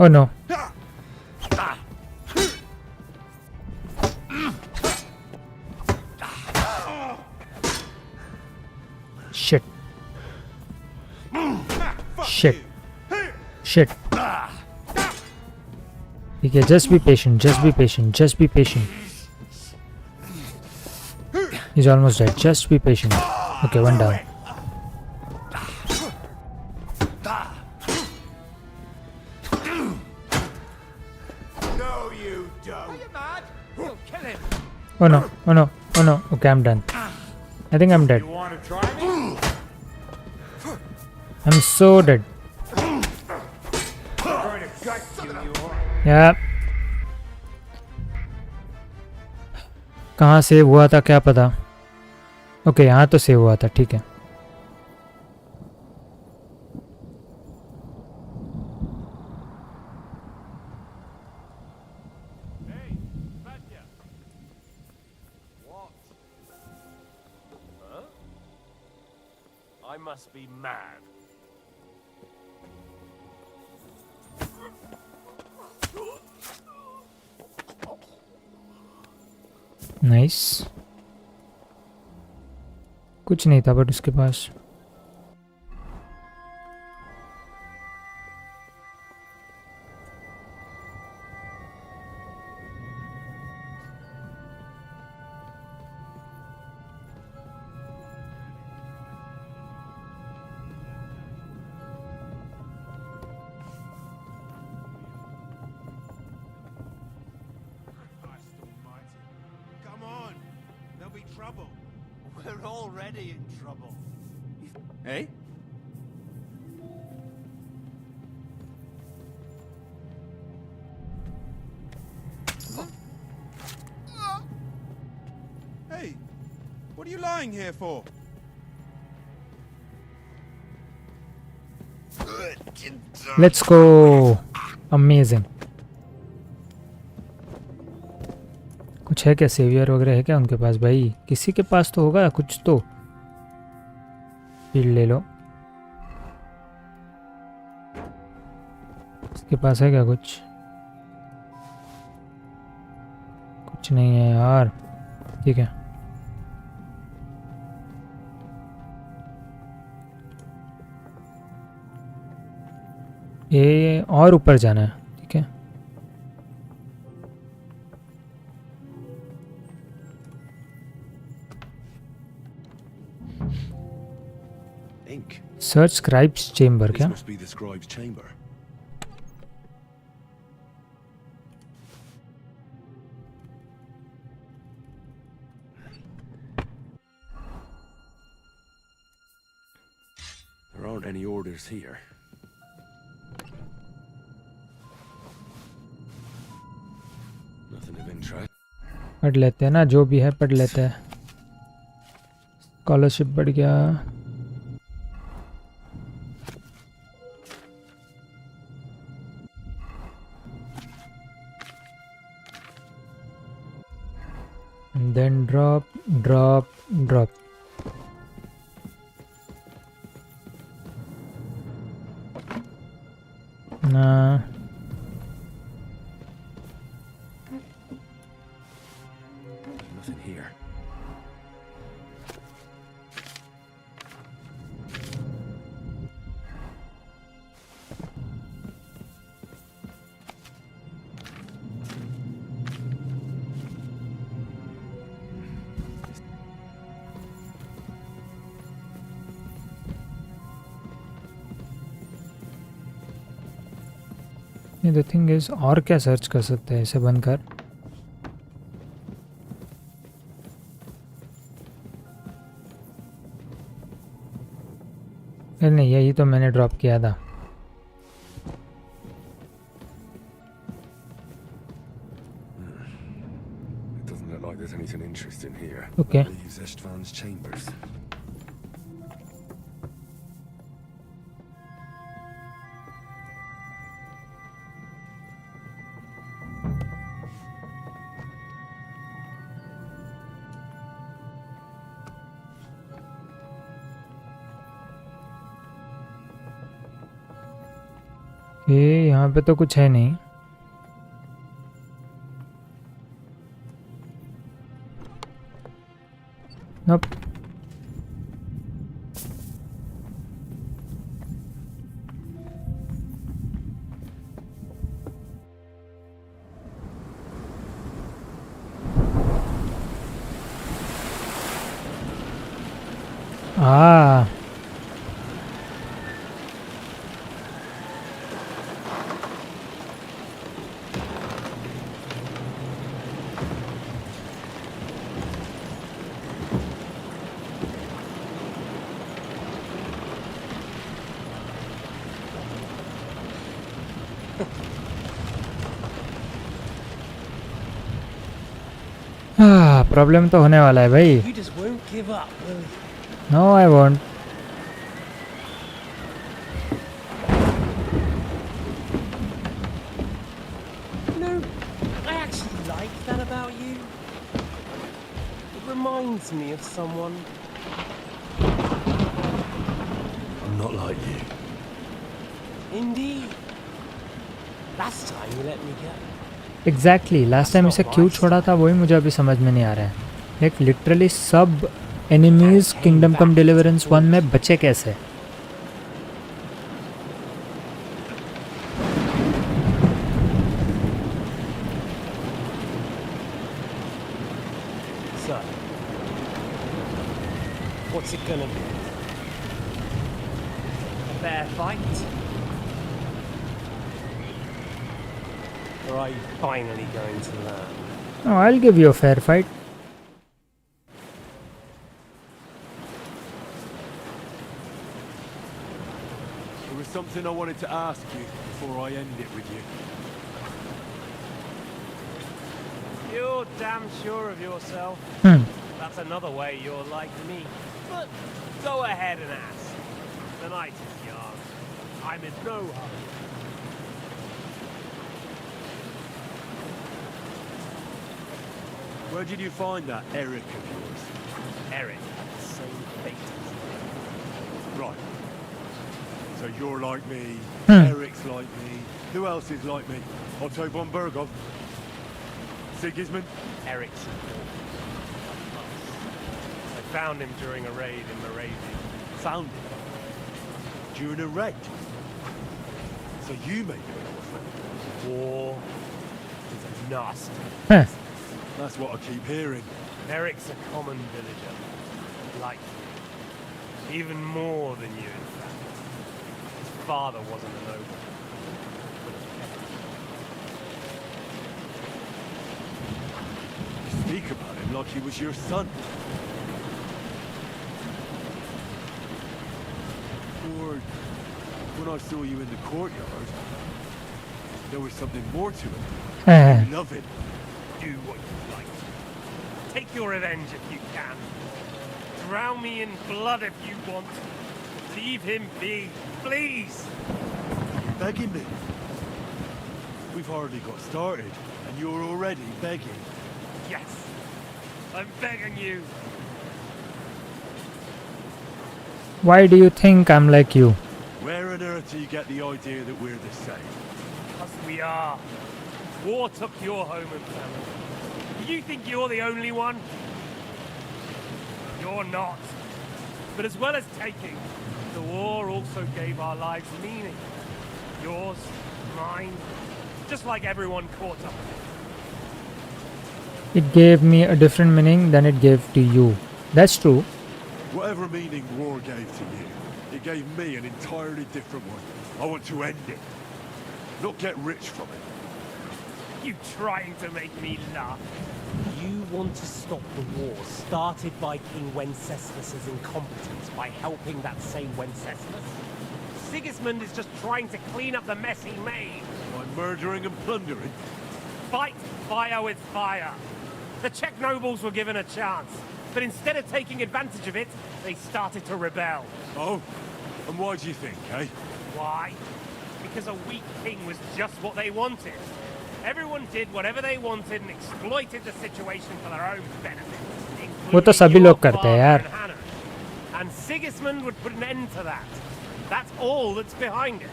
Oh no. Shit. Shit. Shit. Okay, just be patient, just be patient, just be patient. He's almost dead, just be patient. Okay, one down.
No, you don't. Are you mad? You'll kill him.
Oh no, oh no, oh no. Okay, I'm done. I think I'm dead.
You want to try me?
I'm so dead.
I'm going to gut you, you are.
Yeah. कहाँ save हुआ था क्या पता. Okay यहाँ तो save हुआ था, ठीक है.
I must be mad.
Nice. कुछ नहीं था बट उसके पास.
Come on, there'll be trouble. We're already in trouble. Hey? Hey, what are you lying here for?
Let's go. Amazing. कुछ है क्या? सेवियर वगैरह है क्या उनके पास? भाई किसी के पास तो होगा कुछ तो. फील्ड ले लो. इसके पास है क्या कुछ? कुछ नहीं है यार. ठीक है. ये और ऊपर जाना है. ठीक है.
Ink.
सर्च स्क्राइब्स चेम्बर क्या?
This must be the scribe's chamber. There aren't any orders here. Nothing of interest.
पढ़ लेते हैं ना, जो भी है पढ़ लेते हैं. स्कॉलरशिप बढ़ गया. And then drop, drop, drop. Nah.
Nothing here.
ये द थिंग इज और क्या सर्च कर सकते हैं इसे बंद कर. नहीं, यही तो मैंने ड्रॉप किया था.
It doesn't look like there's anything interesting here.
Okay.
These Istvan's chambers.
ये यहाँ पे तो कुछ है नहीं. Nope. Ah. प्रॉब्लम तो होने वाला है भाई.
You just won't give up, will you?
No, I won't.
No, I actually like that about you. It reminds me of someone.
I'm not like you.
Indeed. Last time you let me go.
Exactly last time इसे क्यों छोड़ा था वही मुझे अभी समझ में नहीं आ रहा है. लाइक लिटरली सब एनिमीज किंगडम कम डिलीवरेंस 1 में बचे कैसे.
So, what's it gonna be? A fair fight? Or are you finally going to learn?
Oh, I'll give you a fair fight.
There was something I wanted to ask you before I end it with you.
You're damn sure of yourself. That's another way you're like me. But go ahead and ask. The night is young. I'm in no hurry.
Where did you find that Eric of yours?
Eric, same fate.
Right. So you're like me, Eric's like me. Who else is like me? Otto von Bergov? Sigismund?
Eric's I found him during a raid in Moravia.
Found him? During a raid? So you made him an orphan?
War is a nasty.
That's what I keep hearing.
Eric's a common villager. Like you. Even more than you, in fact. His father wasn't a noble.
You speak about him like he was your son. Or when I saw you in the courtyard, there was something more to it. You love it.
Do what you like. Take your revenge if you can. Drown me in blood if you want. Leave him be, please.
You're begging me. We've hardly got started, and you're already begging.
Yes, I'm begging you.
Why do you think I'm like you?
Where on earth do you get the idea that we're the same?
Because we are. War took your home and family. You think you're the only one? You're not. But as well as taking, the war also gave our lives meaning. Yours, mine, just like everyone caught up.
It gave me a different meaning than it gave to you. That's true.
Whatever meaning war gave to you, it gave me an entirely different one. I want to end it. not get rich from it.
You trying to make me laugh? You want to stop the war started by King Wenceslas's incompetence by helping that same Wenceslas? Sigismund is just trying to clean up the mess he made.
By murdering and plundering?
Fight fire with fire. The Czech nobles were given a chance, but instead of taking advantage of it, they started to rebel.
Oh? And why do you think, eh?
Why? Because a weak king was just what they wanted. Everyone did whatever they wanted and exploited the situation for their own benefit.
वो तो सभी लोग करते हैं यार.
And Sigismund would put an end to that. That's all that's behind it.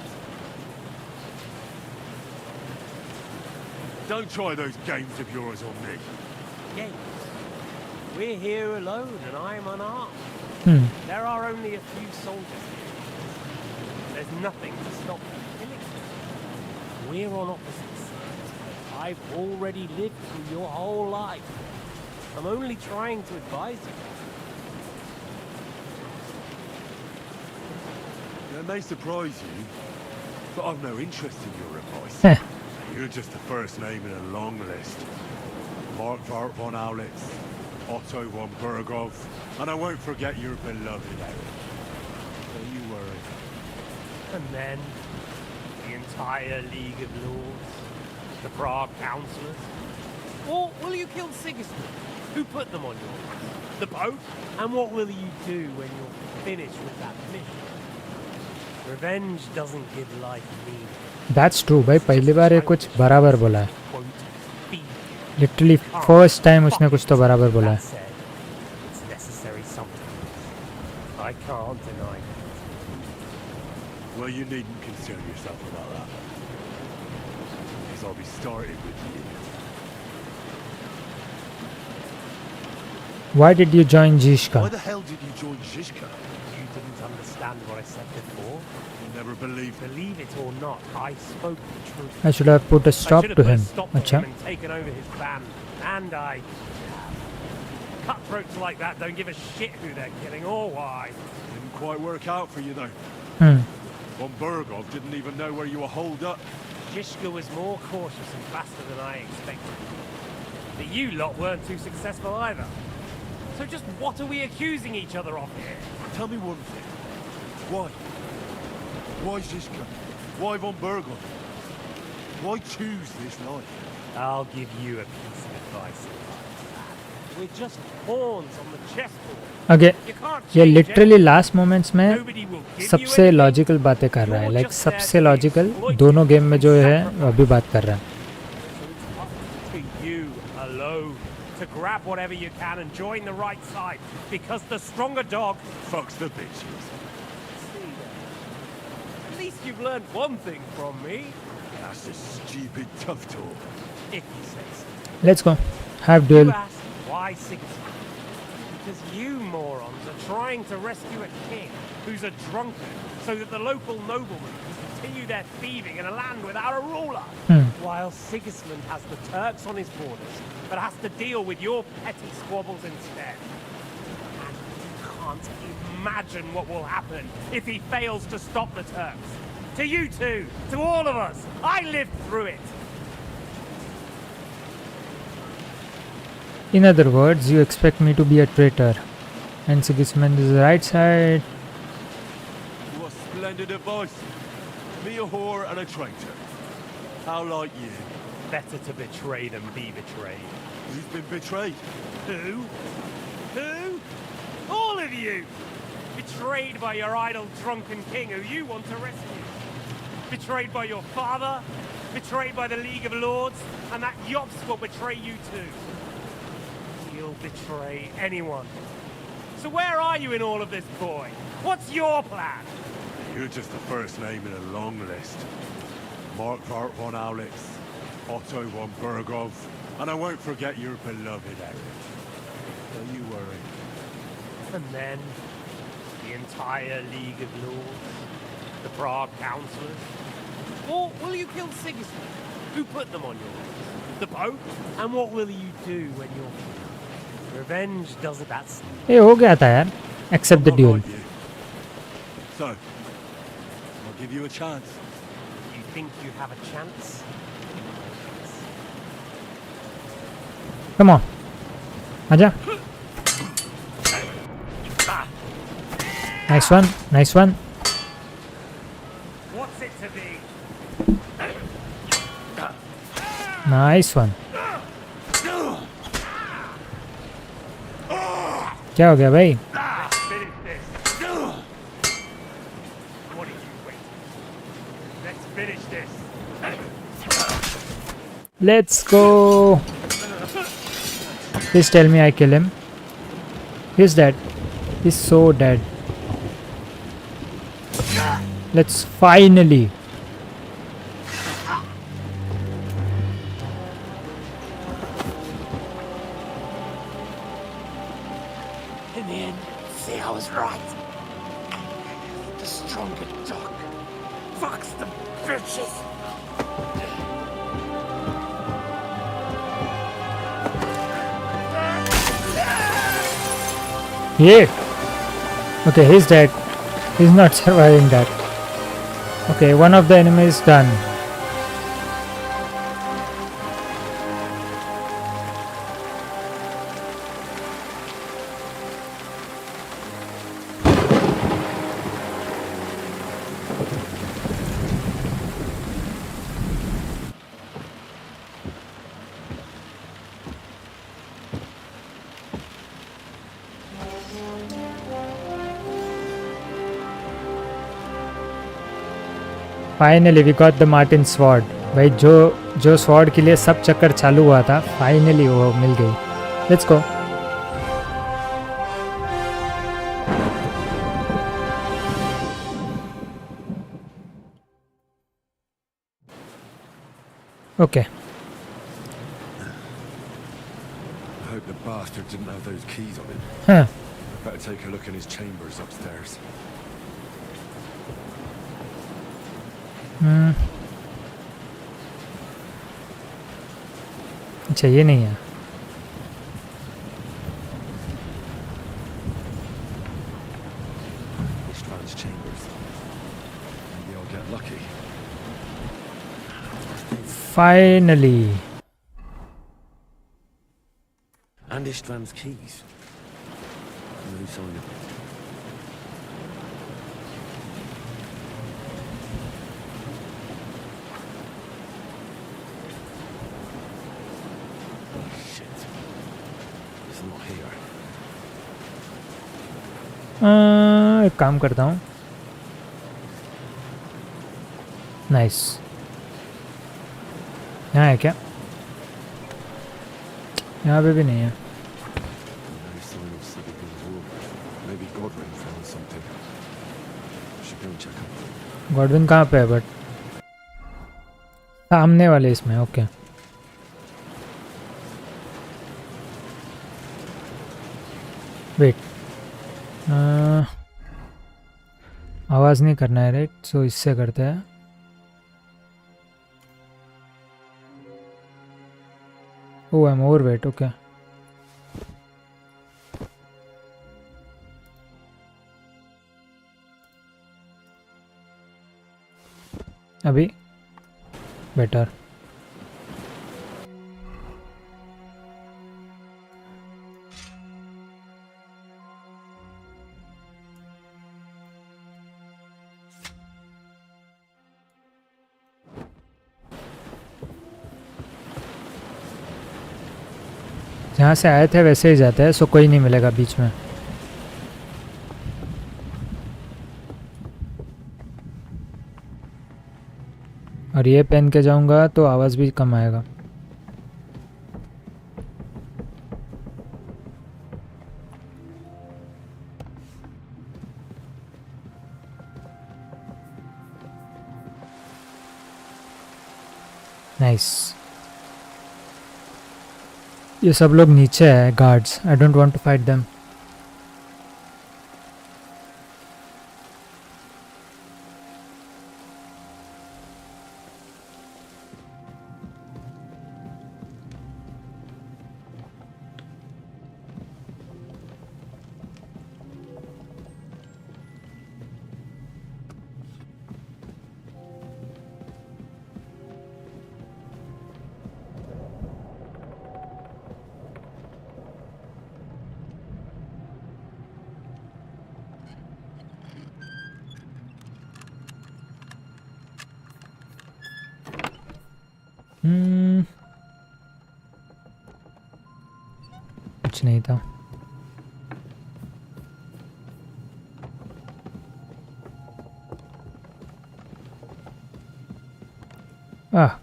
Don't try those games of yours on me.
Games? We're here alone and I'm unarmed. There are only a few soldiers here. There's nothing to stop them killing us. We're on opposite sides. I've already lived through your whole life. I'm only trying to advise you.
That may surprise you, but I've no interest in your advice. You're just the first name in a long list. Mark von Aulitz, Otto von Burgov, and I won't forget your beloved Eric. Don't you worry.
And then, the entire League of Lords, the Prague Councillors. Or will you kill Sigismund? Who put them on your list? The Pope? And what will you do when you're finished with that mission? Revenge doesn't give life meaning.
That's true भाई. पहली बार ये कुछ बराबर बोला है. Literally first time उसने कुछ तो बराबर बोला है.
It's necessary sometimes. I can't deny it.
Well, you needn't concern yourself about that. Because I'll be starting with you.
Why did you join Zizka?
Why the hell did you join Zizka?
You didn't understand what I said before.
You never believed it.
Believe it or not, I spoke the truth.
I should have put a stop to him.
अच्छा. And taken over his band, and I. Cutthroats like that don't give a shit who they're killing or why.
Didn't quite work out for you though. Von Burgov didn't even know where you were holed up.
Zizka was more cautious and faster than I expected. But you lot weren't too successful either. So just what are we accusing each other of here?
Tell me one thing. Why? Why Zizka? Why von Burgov? Why choose this life?
I'll give you a piece of advice. We're just pawns on the chessboard.
Okay. ये literally last moments में सबसे logical बातें कर रहा है. Like सबसे logical दोनों game में जो है अभी बात कर रहा है.
To you alone to grab whatever you can and join the right side, because the stronger dog
fucks the bitches.
At least you've learned one thing from me.
That's just stupid tough talk.
If you say so.
Let's go. Have duel.
You asked why Sigismund? Because you morons are trying to rescue a king who's a drunkard so that the local noblemen can continue their thieving in a land without a ruler. While Sigismund has the Turks on his borders, but has to deal with your petty squabbles instead. And you can't imagine what will happen if he fails to stop the Turks. To you two, to all of us, I lived through it.
In other words, you expect me to be a traitor, and Sigismund is the right side.
What splendid advice. Me a whore and a traitor. How like you?
Better to betray than be betrayed.
Who's been betrayed?
Who? Who? All of you! Betrayed by your idle drunken king who you want to rescue. Betrayed by your father. Betrayed by the League of Lords. And that Yops will betray you too. He'll betray anyone. So where are you in all of this, boy? What's your plan?
You're just the first name in a long list. Mark von Aulitz, Otto von Burgov, and I won't forget your beloved Eric. Don't you worry.
And then, the entire League of Lords, the Prague Councillors. Or will you kill Sigismund? Who put them on your list? The Pope? And what will you do when you're killed? Revenge doesn't. That's.
ये हो गया था यार. Accept the duel.
So, I'll give you a chance.
You think you have a chance?
Come on. Aja. Nice one. Nice one.
What's it to be?
Nice one. क्या हो गया भाई?
Let's finish this. What are you waiting? Let's finish this.
Let's go. Please tell me I kill him. He's dead. He's so dead. Let's finally.
In the end, see, I was right. The stronger dog. Fucks the bitches.
Yeah. Okay, he's dead. He's not surviving that. Okay, one of the enemies done. Finally we got the Martin sword. भाई जो sword के लिए सब चक्कर चालू हुआ था, finally वो मिल गई. Let's go. Okay.
I hope the bastard didn't have those keys on him.
Huh.
Better take a look in his chambers upstairs.
अच्छा ये नहीं है.
Istvan's chambers. Maybe I'll get lucky.
Finally.
And Istvan's keys. No sign of it.
एक काम करता हूँ. Nice. यहाँ है क्या? यहाँ पे भी नहीं है. गॉडविन कहाँ पे है? बट सामने वाले इसमें. ओके. वेट. आवाज़ नहीं करना है, राइट? सो इससे करते हैं. ओह, आई एम ओवरवेट. ओके. अभी बेटर. जहाँ से आए थे वैसे ही जाते हैं, सो कोई नहीं मिलेगा बीच में. और ये पहन के जाऊंगा तो आवाज़ भी कम आएगा. नाइस. ये सब लोग नीचे है, guards. I don't want to fight them. कुछ नहीं था.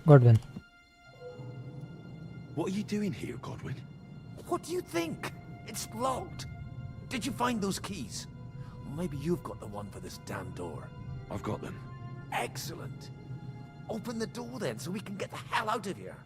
Godwin.
What are you doing here, Godwin?
What do you think? It's locked. Did you find those keys? Maybe you've got the one for this damn door.
I've got them.
Excellent. Open the door then so we can get the hell out of here.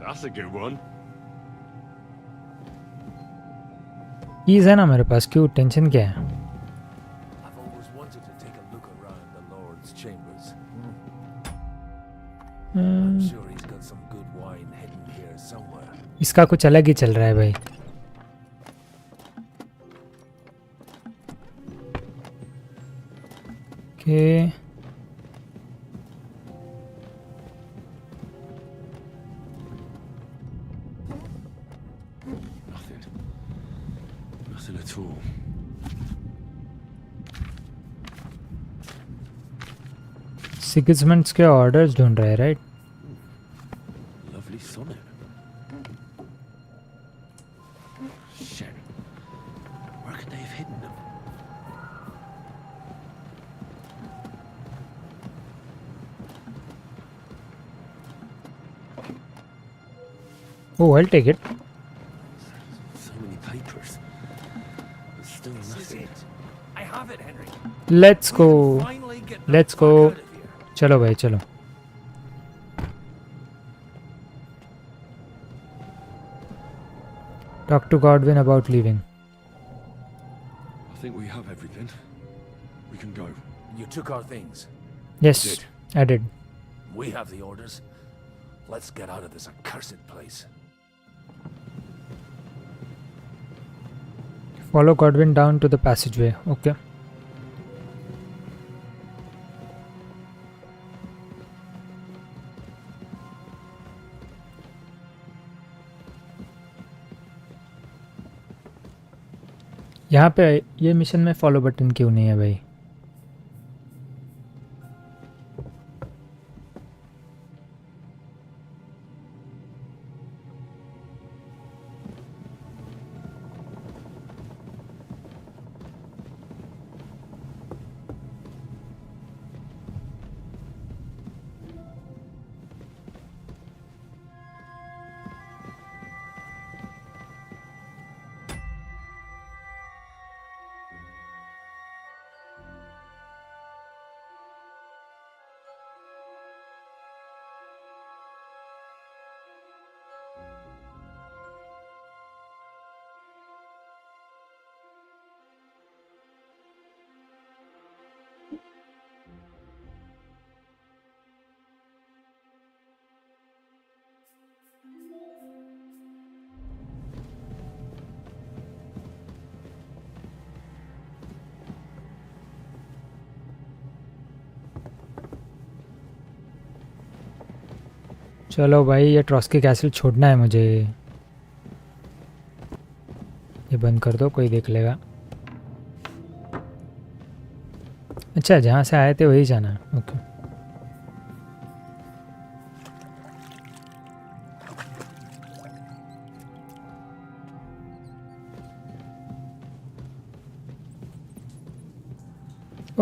That's a good one.
Keys है ना मेरे पास, क्यों tension क्या है?
I've always wanted to take a look around the Lord's chambers. I'm sure he's got some good wine hidden here somewhere.
इसका कुछ अलग ही चल रहा है भाई. Okay.
Nothing at all.
सिग्समेंट्स के ऑर्डर्स ढूंढ रहे हैं, right?
Lovely sonnet. Shit. Where could they have hidden them?
Oh, I'll take it.
So many papers. There's still nothing.
I have it, Henry.
Let's go. Let's go. चलो भाई चलो. Talk to Godwin about leaving.
I think we have everything. We can go.
You took our things.
Yes, I did.
We have the orders. Let's get out of this accursed place.
Follow Godwin down to the passageway. Okay. यहाँ पे ये mission में follow button क्यों नहीं है भाई? चलो भाई, ये ट्रॉस्की कैसल छोड़ना है मुझे. ये बंद कर दो, कोई देख लेगा. अच्छा, जहाँ से आए थे वही जाना है. Okay.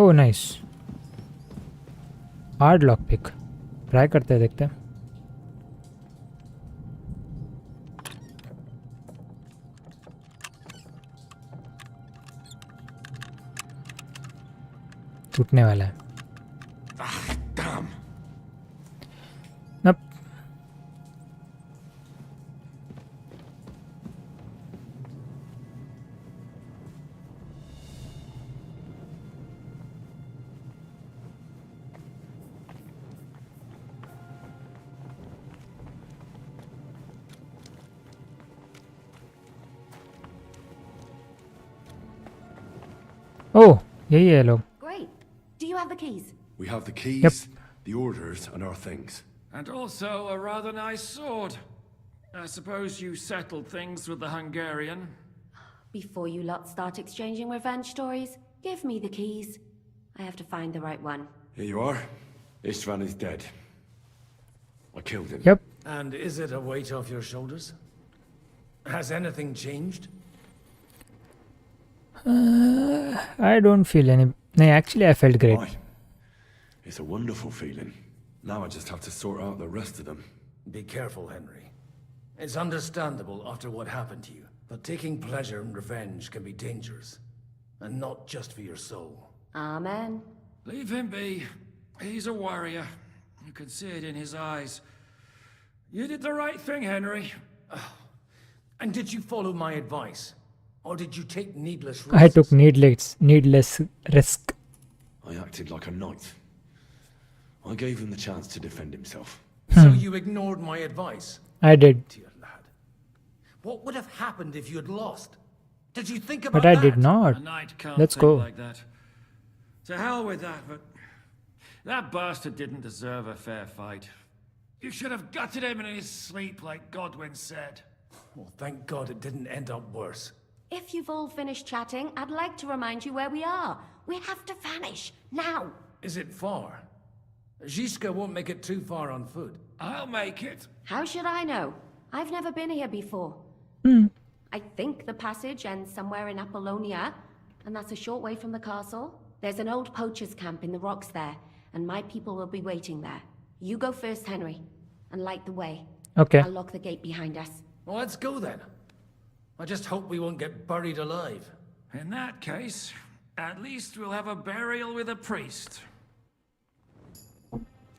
Oh nice, hard lock pick, try करते हैं, देखते हैं। टूटने वाला है। नप। ओह यही है लोग।
Great. Do you have the keys?
We have the keys,
Yep.
the orders, and our things.
And also a rather nice sword. I suppose you settled things with the Hungarian.
Before you lot start exchanging revenge stories, give me the keys. I have to find the right one.
Here you are. Istvan is dead. I killed him.
Yep.
And is it a weight off your shoulders? Has anything changed?
I don't feel any. No, actually, I felt great.
Right. It's a wonderful feeling. Now I just have to sort out the rest of them.
Be careful, Henry. It's understandable after what happened to you, but taking pleasure in revenge can be dangerous. And not just for your soul.
Amen.
Leave him be. He's a warrior. You can see it in his eyes. You did the right thing, Henry.
And did you follow my advice? Or did you take needless risks?
I took needless risk.
I acted like a knight. I gave him the chance to defend himself.
So you ignored my advice?
I did.
Dear lad. What would have happened if you had lost? Did you think about
But I
that?
did not.
A knight can't
Let's
think
go.
like that. To hell with that, but that bastard didn't deserve a fair fight. You should have gutted him in his sleep, like Godwin said.
Well, thank God it didn't end up worse.
If you've all finished chatting, I'd like to remind you where we are. We have to vanish, now.
Is it far? Zizka won't make it too far on foot.
I'll make it.
How should I know? I've never been here before. I think the passage ends somewhere in Apollonia, and that's a short way from the castle. There's an old poacher's camp in the rocks there, and my people will be waiting there. You go first, Henry, and light the way.
Okay.
I'll lock the gate behind us.
Well, let's go then. I just hope we won't get buried alive.
In that case, at least we'll have a burial with a priest.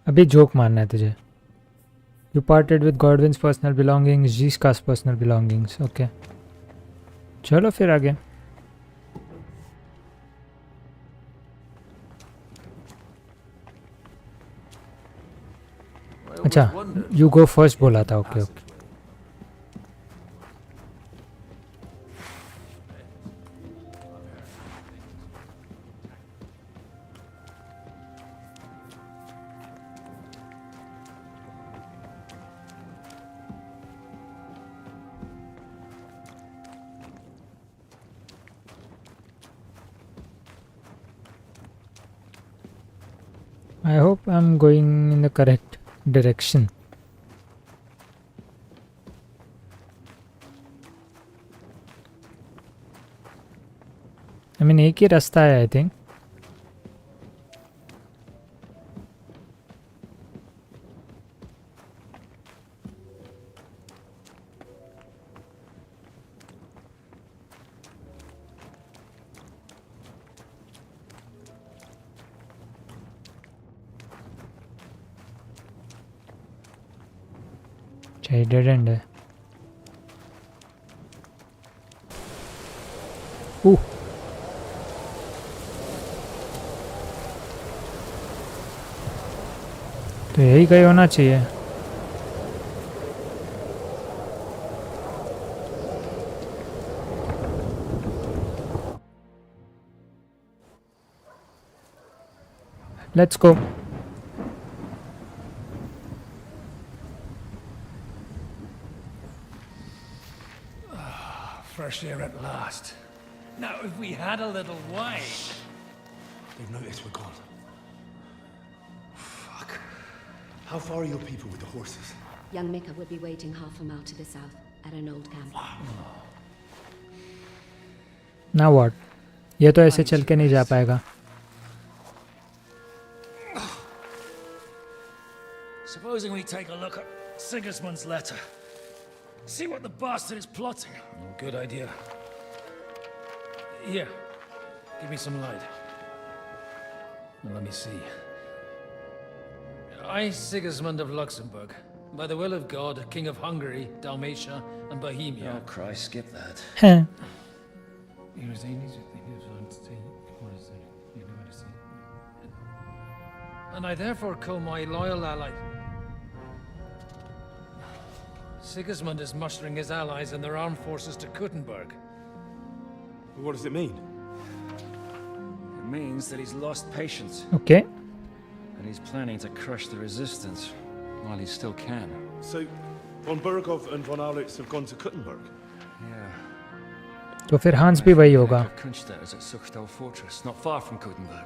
अभी joke मारना है तुझे. You parted with Godwin's personal belongings, Zizka's personal belongings. Okay. चलो फिर आगे. अच्छा, you go first बोला था. Okay, okay. I hope I'm going in the correct direction. I mean, एक ही रास्ता है, I think. चाहिए डेड एंड है. तो यही कहीं होना चाहिए. Let's go.
Fresh air at last. Now, if we had a little wine...
They've noticed we're gone. Fuck. How far are your people with the horses?
Young Mika will be waiting half a mile to the south, at an old camp.
Now what? ये तो ऐसे चल के नहीं जा पाएगा.
Supposing we take a look at Sigismund's letter. See what the bastard is plotting. Good idea. Here, give me some light. Now, let me see. I, Sigismund of Luxembourg, by the will of God, King of Hungary, Dalmatia, and Bohemia.
Oh, Christ, skip that.
And I therefore call my loyal ally. Sigismund is mustering his allies and their armed forces to Kuttenberg.
What does it mean?
It means that he's lost patience.
Okay.
And he's planning to crush the resistance while he still can.
So, von Burgov and von Aulitz have gone to Kuttenberg?
Yeah.
तो फिर हांस भी वही होगा.
Kunstedt is at Suchdal Fortress, not far from Kuttenberg.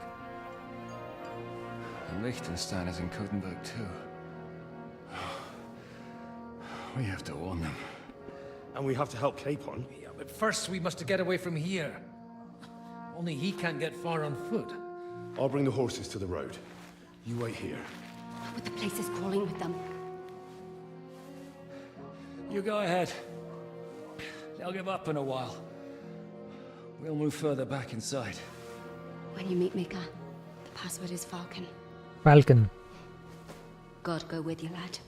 And Liechtenstein is in Kuttenberg too. We have to warn them.
And we have to help Capon?
Yeah, but first we must get away from here. Only he can't get far on foot.
I'll bring the horses to the road. You wait here.
But the place is crawling with them.
You go ahead. They'll give up in a while. We'll move further back inside.
When you meet Mika, the password is Falcon.
Falcon.
God go with you, lad.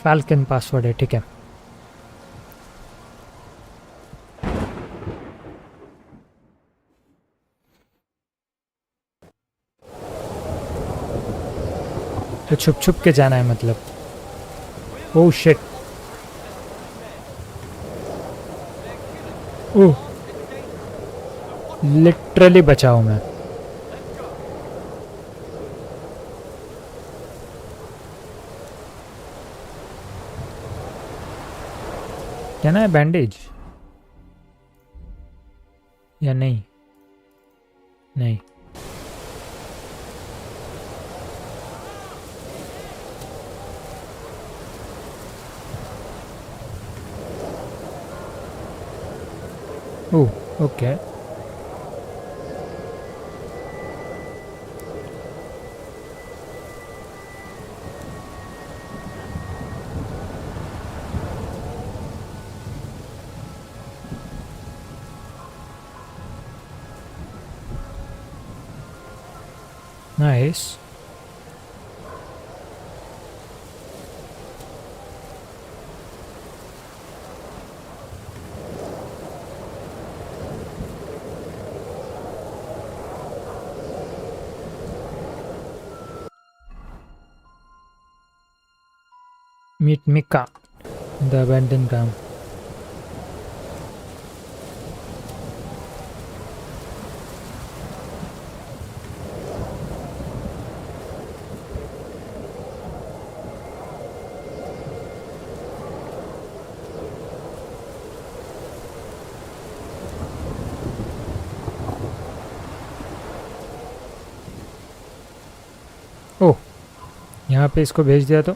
Falcon password है, ठीक है. तो छुप छुप के जाना है मतलब. Oh shit. ओह लिटरली बचाओ मैं. क्या ना है बैंडेज या नहीं? नहीं. Oh okay. Nice. Meet Mika, the abandoned camp. ओह, यहाँ पे इसको भेज दिया तो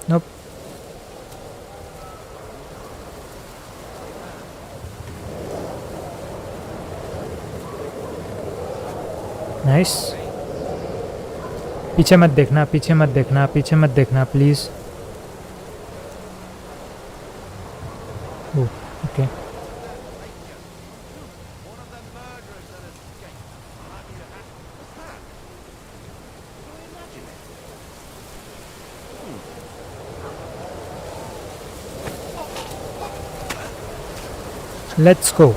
नोप. नाइस. पीछे मत देखना, पीछे मत देखना, पीछे मत देखना please. Oh okay. Let's go.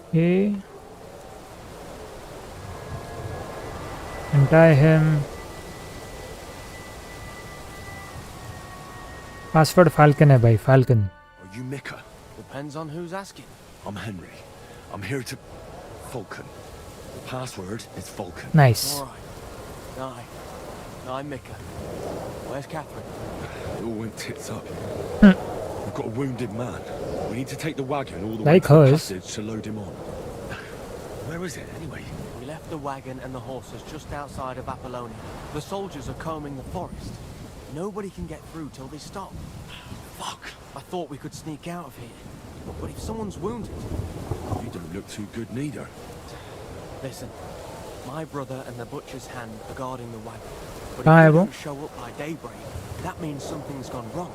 Okay. Untie him. Password Falcon है भाई, Falcon.
Are you Mika?
Depends on who's asking.
I'm Henry. I'm here to... Falcon. The password is Falcon.
Nice.
All right. I'm Mika. Where's Catherine?
It all went tits up.
Hmm.
The
got a wounded man. We need to take the wagon all the way
Like
to the
hers.
passage to load him on. Where is it, anyway?
We left the wagon and the horses just outside of Apollonia. The soldiers are combing the forest. Nobody can get through till they stop. Fuck! I thought we could sneak out of here. But if someone's wounded...
You don't look too good neither.
Listen, my brother and the butcher's hand are guarding the wagon. But
कहाँ है
if they
वो?
don't show up by daybreak, that means something's gone wrong.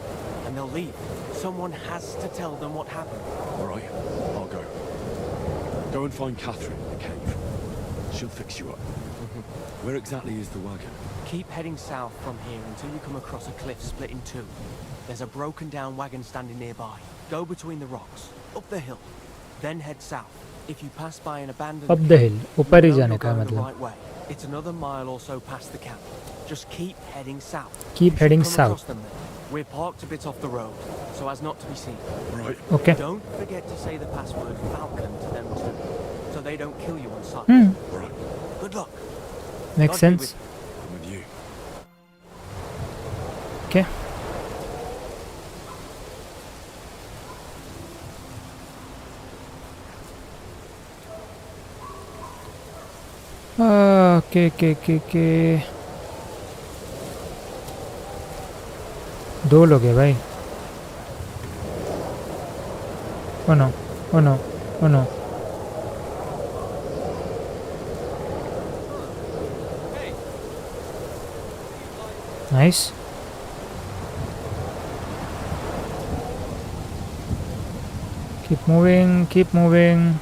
And they'll leave. Someone has to tell them what happened.
All right, I'll go. Go and find Catherine in the cave. She'll fix you up. Where exactly is the wagon?
Keep heading south from here until you come across a cliff split in two. There's a broken down wagon standing nearby. Go between the rocks, up the hill, then head south. If you pass by an abandoned
Up the hill, ऊपर ही
you know
जाने
you're
का
going the
मतलब.
right way. It's another mile or so past the camp. Just keep heading south.
Keep
You should
heading
come across
south.
them then. We're parked a bit off the road, so as not to be seen.
Right.
Okay.
Don't forget to say the password Falcon to them too, so they don't kill you on sight.
Right.
Good luck.
Makes
God be
sense.
I'm with you.
Okay. के दो लोग हैं भाई. Oh no, oh no, oh no. Nice. Keep moving, keep moving.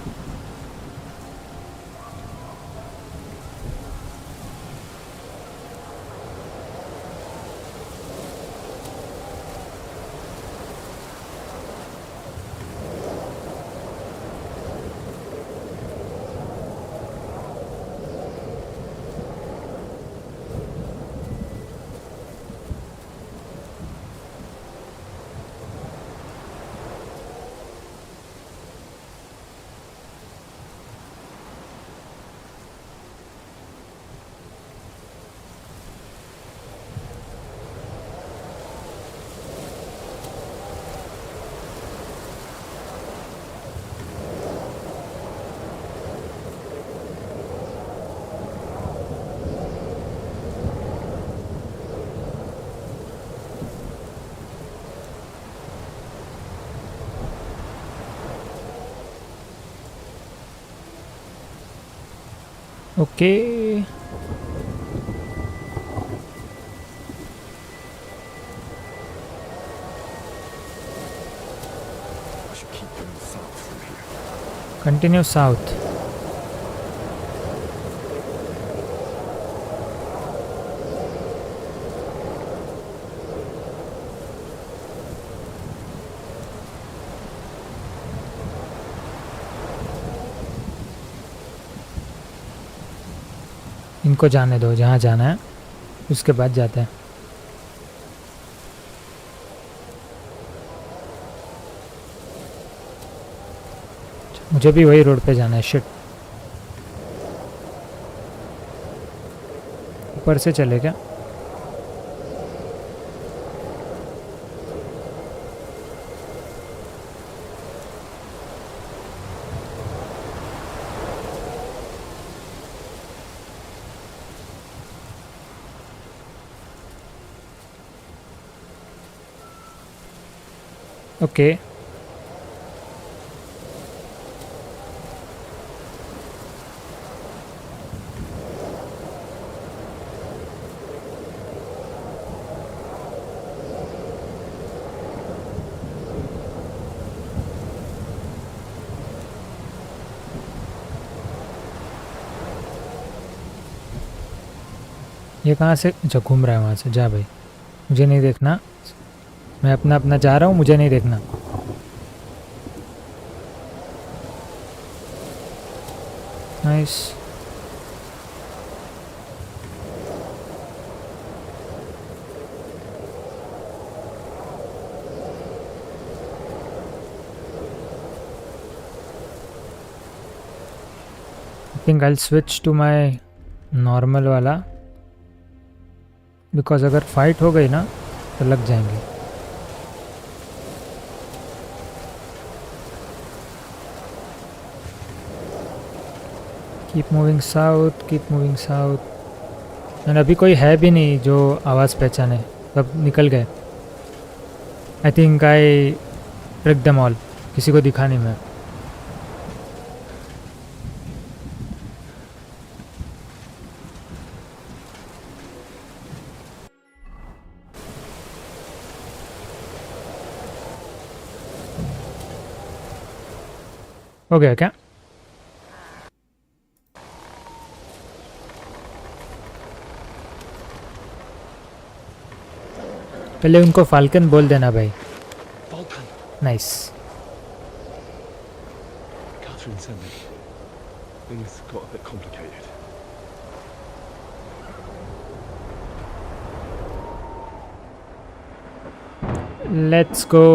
Okay.
I should keep going south from here.
Continue south. इनको जाने दो जहाँ जाना है उसके बाद जाते हैं. मुझे भी वही रोड पे जाना है. शिट. ऊपर से चले क्या? ओके. ये कहाँ से? अच्छा घूम रहा है वहाँ से. जा भाई, मुझे नहीं देखना. मैं अपना अपना जा रहा हूँ, मुझे नहीं देखना. Nice. I think I switch to my normal वाला, बिकॉज अगर फाइट हो गई ना तो लग जाएंगे. कीप मूविंग साउथ एंड अभी कोई है भी नहीं जो आवाज़ पहचाने, सब निकल गए। आई थिंक आई ट्रिक देम ऑल, किसी को दिखा नहीं मैं। हो गया क्या? पहले उनको फाल्कन बोल देना भाई। Nice.
Catherine sent me. Things got a bit complicated.
Let's go.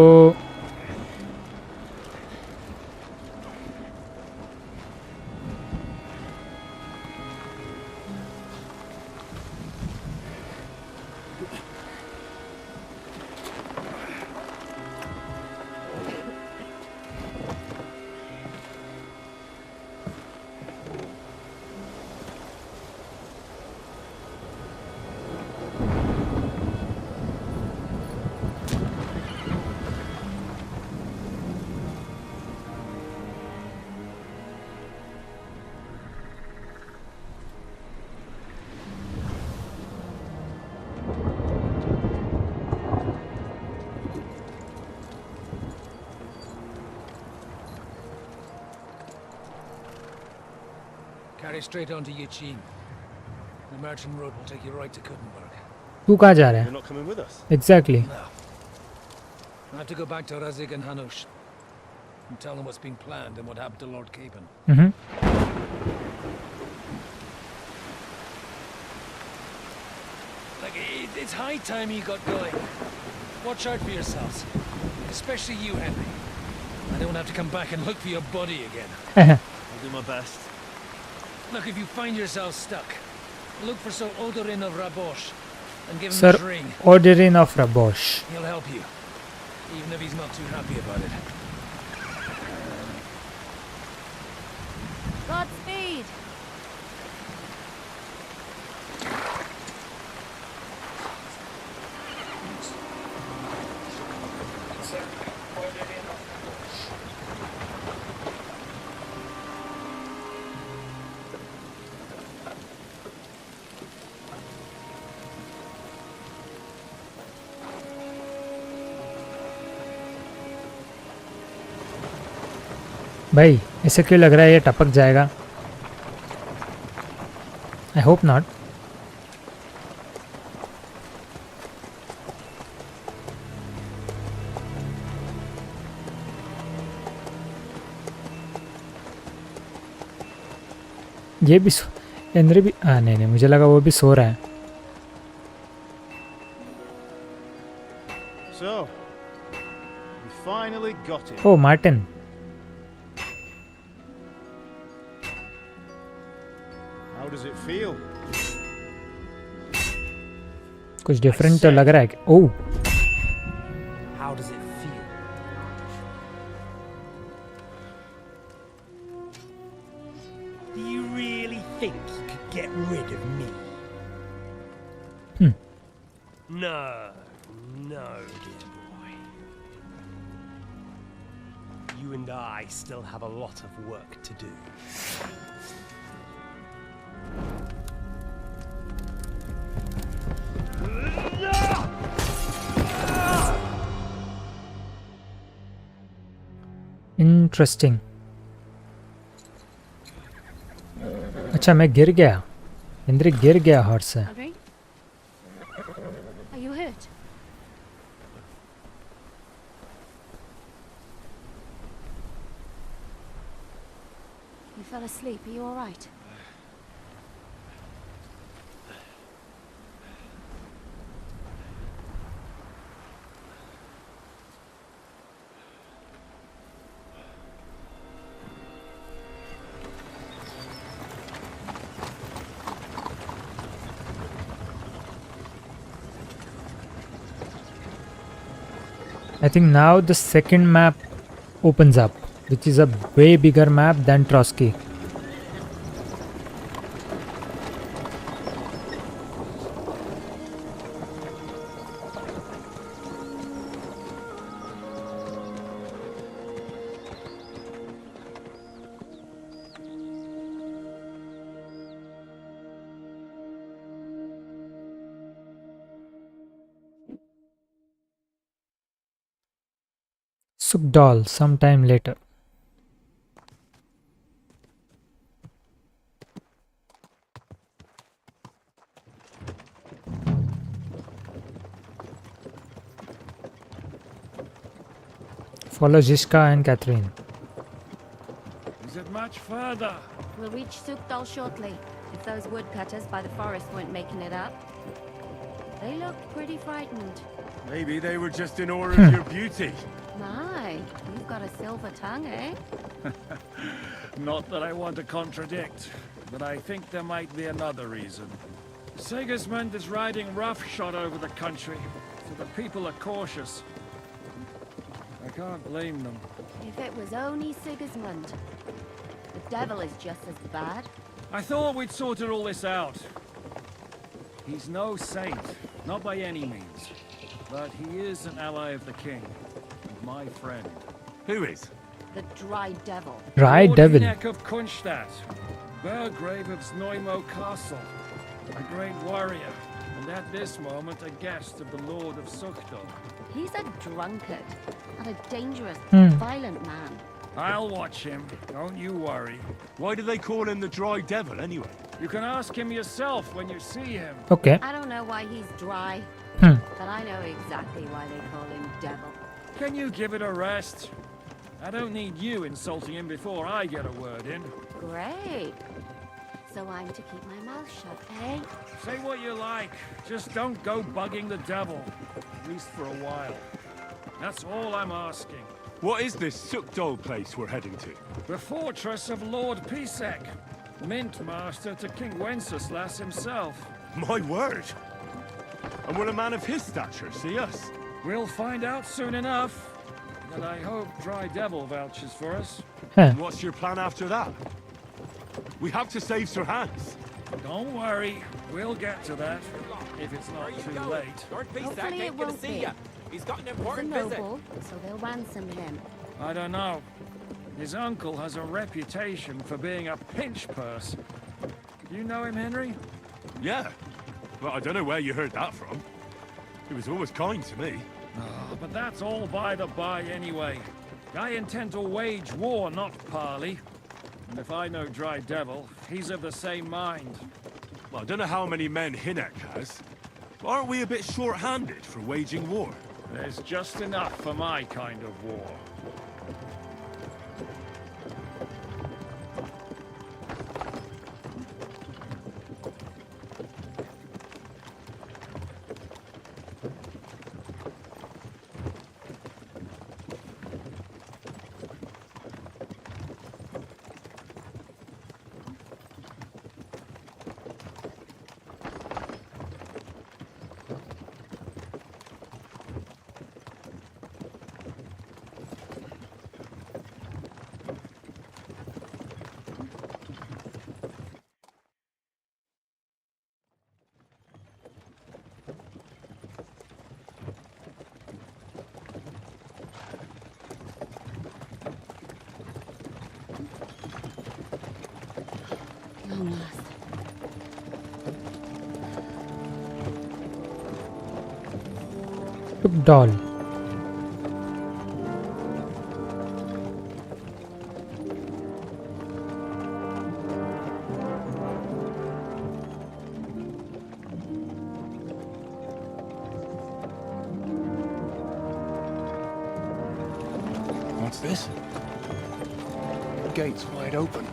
Carry straight on to Eugene. The Merchant Road will take you right to Kuttenberg.
तू कहाँ जा रहा है?
You're not coming with us?
Exactly.
No. I have to go back to Razig and Hanush and tell them what's been planned and what happened to Lord Capen. Like, it's high time you got going. Watch out for yourselves. Especially you, Henry. I don't have to come back and look for your body again.
I'll do my best.
Look, if you find yourself stuck, look for Sir Odorin of Rabosh and give him
Sir
a ring.
Odorin of Rabosh.
He'll help you, even if he's not too happy about it.
Godspeed.
भाई ऐसे क्यों लग रहा है ये टपक जाएगा? I hope not. ये भी इंद्र भी नहीं मुझे लगा वो भी सो रहा है।
So, we finally got it.
Oh Martin.
How does it feel?
कुछ डिफरेंट तो लग रहा है कि oh.
How does it feel? Do you really think you could get rid of me? No, dear boy. You and I still have a lot of work to do.
Interesting. अच्छा मैं गिर गया, इंद्र गिर गया हॉर्स से।
Are you hurt? You fell asleep. Are you all right?
I think now the second map opens up, which is a way bigger map than Trotsky. Sukdal sometime later. Follow Zizka and Catherine.
Is it much further?
We'll reach Sukdal shortly, if those woodcutters by the forest weren't making it up. They looked pretty frightened.
Maybe they were just in awe of your beauty.
My, you've got a silver tongue, eh?
Not that I want to contradict, but I think there might be another reason. Sigismund is riding roughshod over the country, so the people are cautious. I can't blame them.
If it was only Sigismund. The devil is just as bad.
I thought we'd sorted all this out. He's no saint, not by any means. But he is an ally of the king, and my friend.
Who is?
The Dry Devil.
Dry Devil.
Lord of Kunstadt, Burgrave of Znojmo Castle, a great warrior, and at this moment a guest of the Lord of Sukdal.
He's a drunkard, and a dangerous,
Hmm.
violent man.
I'll watch him, don't you worry.
Why do they call him the Dry Devil anyway?
You can ask him yourself when you see him.
Okay.
I don't know why he's dry,
Hmm.
but I know exactly why they call him Devil.
Can you give it a rest? I don't need you insulting him before I get a word in.
Great. So I'm to keep my mouth shut, eh?
Say what you like, just don't go bugging the devil. At least for a while. That's all I'm asking.
What is this Sukdal place we're heading to?
The fortress of Lord Pisek, Mint Master to King Wenceslas himself.
My word! And will a man of his stature see us?
We'll find out soon enough. And I hope Dry Devil vouches for us.
And what's your plan after that? We have to save Sir Hans.
Don't worry, we'll get to that. If it's not too late.
Hopefully it won't be.
He's got an
He's a
important visit.
noble, so they'll ransom him.
I don't know. His uncle has a reputation for being a pinch purse. You know him, Henry?
Yeah. Well, I don't know where you heard that from. He was always kind to me.
Oh, but that's all by the by anyway. I intend to wage war, not parley. And if I know Dry Devil, he's of the same mind.
Well, I don't know how many men Hinek has, but aren't we a bit short-handed for waging war?
There's just enough for my kind of war.
Long last.
Doll.
What's this? The gate's wide open.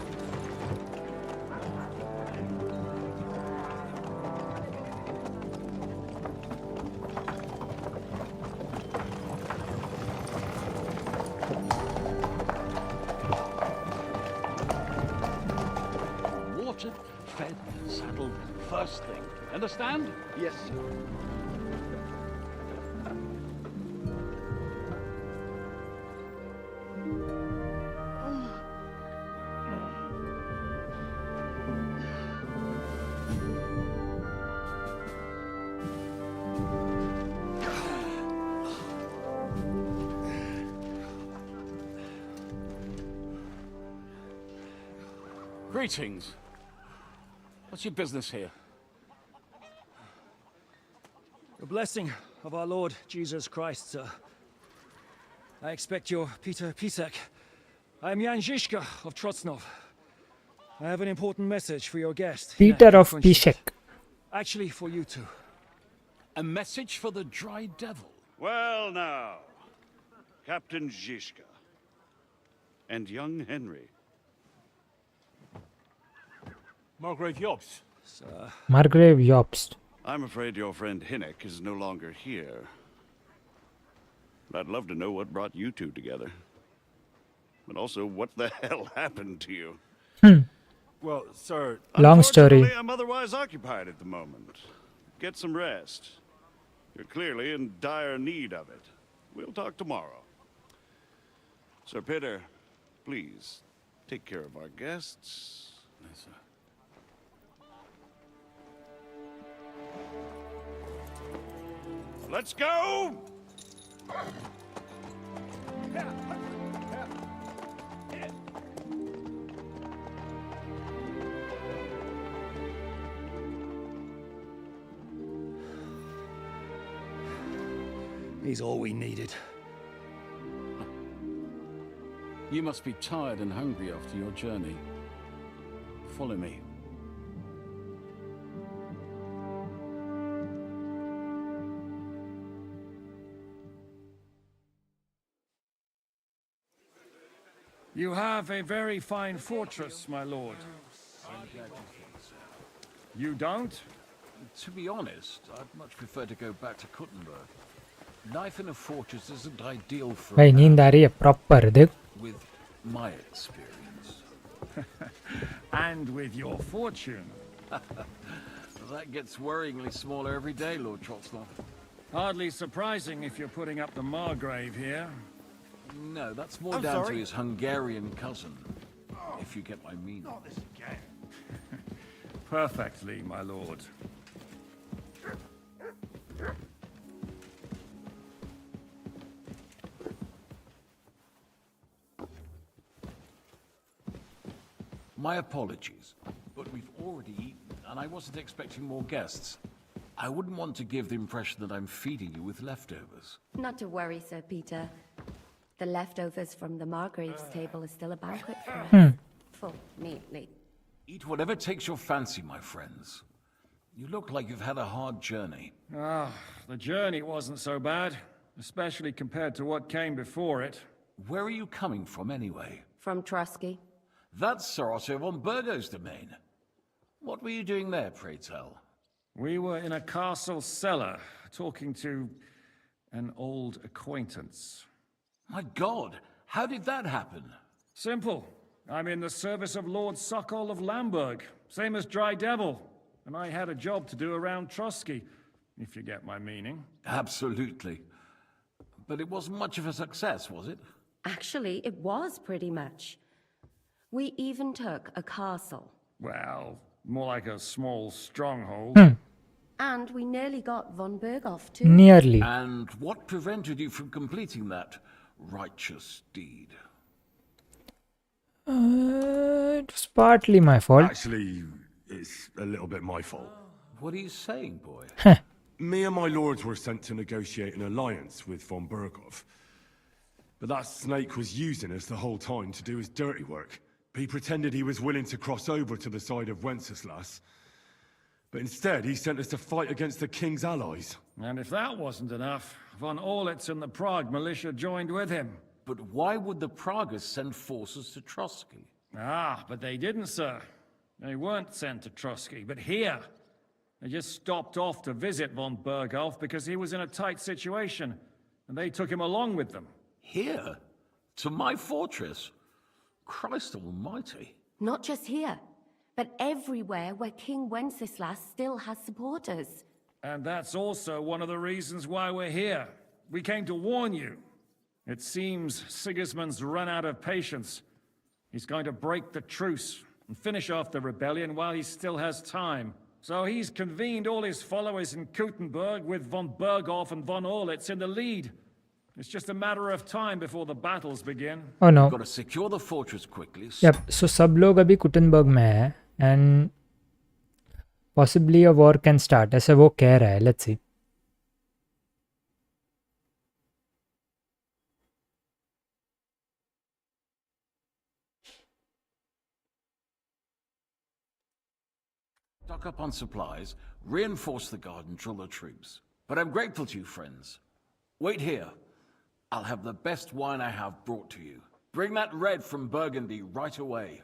Watered, fed, saddled, first thing. Understand?
Yes, sir.
Greetings. What's your business here?
The blessing of our Lord Jesus Christ, sir. I expect you're Peter Pisek. I'm Jan Zizka of Trosnov. I have an important message for your guest.
Peter
Hina
of
Konchit.
Pisek.
Actually, for you two.
A message for the Dry Devil.
Well now, Captain Zizka and young Henry.
Margrave Jobst.
Margrave Jobst.
I'm afraid your friend Hinnick is no longer here. But I'd love to know what brought you two together. But also, what the hell happened to you?
Well, sir...
Long story.
Unfortunately, I'm otherwise occupied at the moment. Get some rest. You're clearly in dire need of it. We'll talk tomorrow. Sir Peter, please, take care of our guests. Yes, sir. Let's go!
He's all we needed.
You must be tired and hungry after your journey. Follow me.
You have a very fine fortress, my lord. You don't?
To be honest, I'd much prefer to go back to Kuttenberg. Life in a fortress isn't ideal for
भाई
a
नींद आ
man
रही है proper देख.
with my experience.
And with your fortune.
That gets worryingly smaller every day, Lord Trotslov.
Hardly surprising if you're putting up the Margrave here.
No, that's more
I'm
down
sorry?
to his Hungarian cousin, if you get my meaning.
Not this again. Perfectly, my lord.
My apologies, but we've already eaten, and I wasn't expecting more guests. I wouldn't want to give the impression that I'm feeding you with leftovers.
Not to worry, Sir Peter. The leftovers from the Margrave's table are still a banquet for us. Full, neatly.
Eat whatever takes your fancy, my friends. You look like you've had a hard journey.
Ah, the journey wasn't so bad, especially compared to what came before it.
Where are you coming from, anyway?
From Trusky.
That's Sir Otto von Burgo's domain. What were you doing there, pray tell?
We were in a castle cellar, talking to an old acquaintance.
My God, how did that happen?
Simple. I'm in the service of Lord Sokol of Lamberg, same as Dry Devil, and I had a job to do around Trusky, if you get my meaning.
Absolutely. But it wasn't much of a success, was it?
Actually, it was pretty much. We even took a castle.
Well, more like a small stronghold.
And we nearly got von Berghoff too.
Nearly.
And what prevented you from completing that righteous deed?
It was partly my fault.
Actually, it's a little bit my fault.
What are you saying, boy?
Me and my lords were sent to negotiate an alliance with von Berghoff. But that snake was using us the whole time to do his dirty work. He pretended he was willing to cross over to the side of Wenceslas. But instead, he sent us to fight against the king's allies.
And if that wasn't enough, von Orlitz and the Prague militia joined with him.
But why would the Praguers send forces to Trotsky?
Ah, but they didn't, sir. They weren't sent to Trotsky, but here. They just stopped off to visit von Berghoff because he was in a tight situation, and they took him along with them.
Here? To my fortress? Christ almighty.
Not just here, but everywhere where King Wenceslas still has supporters.
And that's also one of the reasons why we're here. We came to warn you. It seems Sigismund's run out of patience. He's going to break the truce and finish off the rebellion while he still has time. So he's convened all his followers in Kuttenberg with von Berghoff and von Orlitz in the lead. It's just a matter of time before the battles begin.
Oh no.
Got to secure the fortress quickly.
Yep. So सब लोग अभी कुटनबर्ग में हैं and possibly a war can start. ऐसे वो कह रहा है. Let's see.
Stock up on supplies, reinforce the guard and drill the troops. But I'm grateful to you, friends. Wait here. I'll have the best wine I have brought to you. Bring that red from Burgundy right away.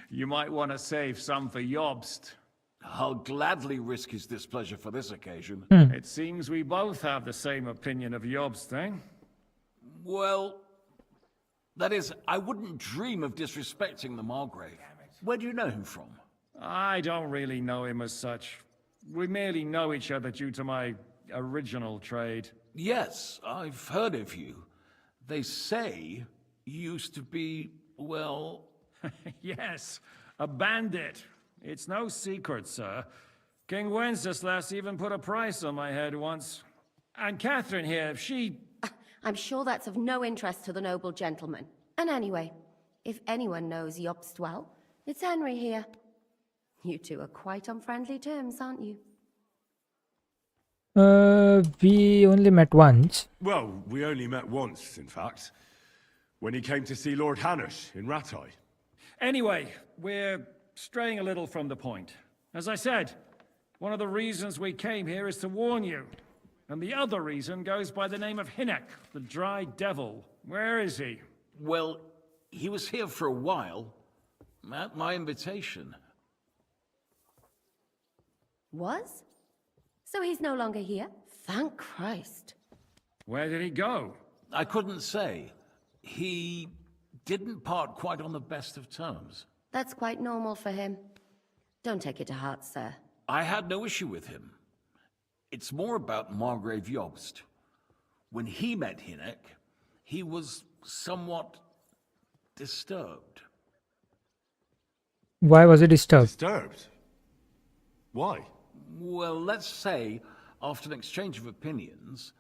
You might want to save some for Jobst.
I'll gladly risk his displeasure for this occasion.
It seems we both have the same opinion of Jobst, eh?
Well, that is, I wouldn't dream of disrespecting the Margrave. Where do you know him from?
I don't really know him as such. We merely know each other due to my original trade.
Yes, I've heard of you. They say you used to be, well...
Yes, a bandit. It's no secret, sir. King Wenceslas even put a price on my head once. And Catherine here, she...
I'm sure that's of no interest to the noble gentleman. And anyway, if anyone knows Jobst well, it's Henry here. You two are quite on friendly terms, aren't you?
We only met once.
Well, we only met once, in fact. When he came to see Lord Hanush in Ratai.
Anyway, we're straying a little from the point. As I said, one of the reasons we came here is to warn you. And the other reason goes by the name of Hinek, the Dry Devil. Where is he?
Well, he was here for a while, at my invitation.
Was? So he's no longer here? Thank Christ.
Where did he go?
I couldn't say. He didn't part quite on the best of terms.
That's quite normal for him. Don't take it to heart, sir.
I had no issue with him. It's more about Margrave Jobst. When he met Hinek, he was somewhat disturbed.
Why was he disturbed?
Disturbed? Why?
Well, let's say, after an exchange of opinions,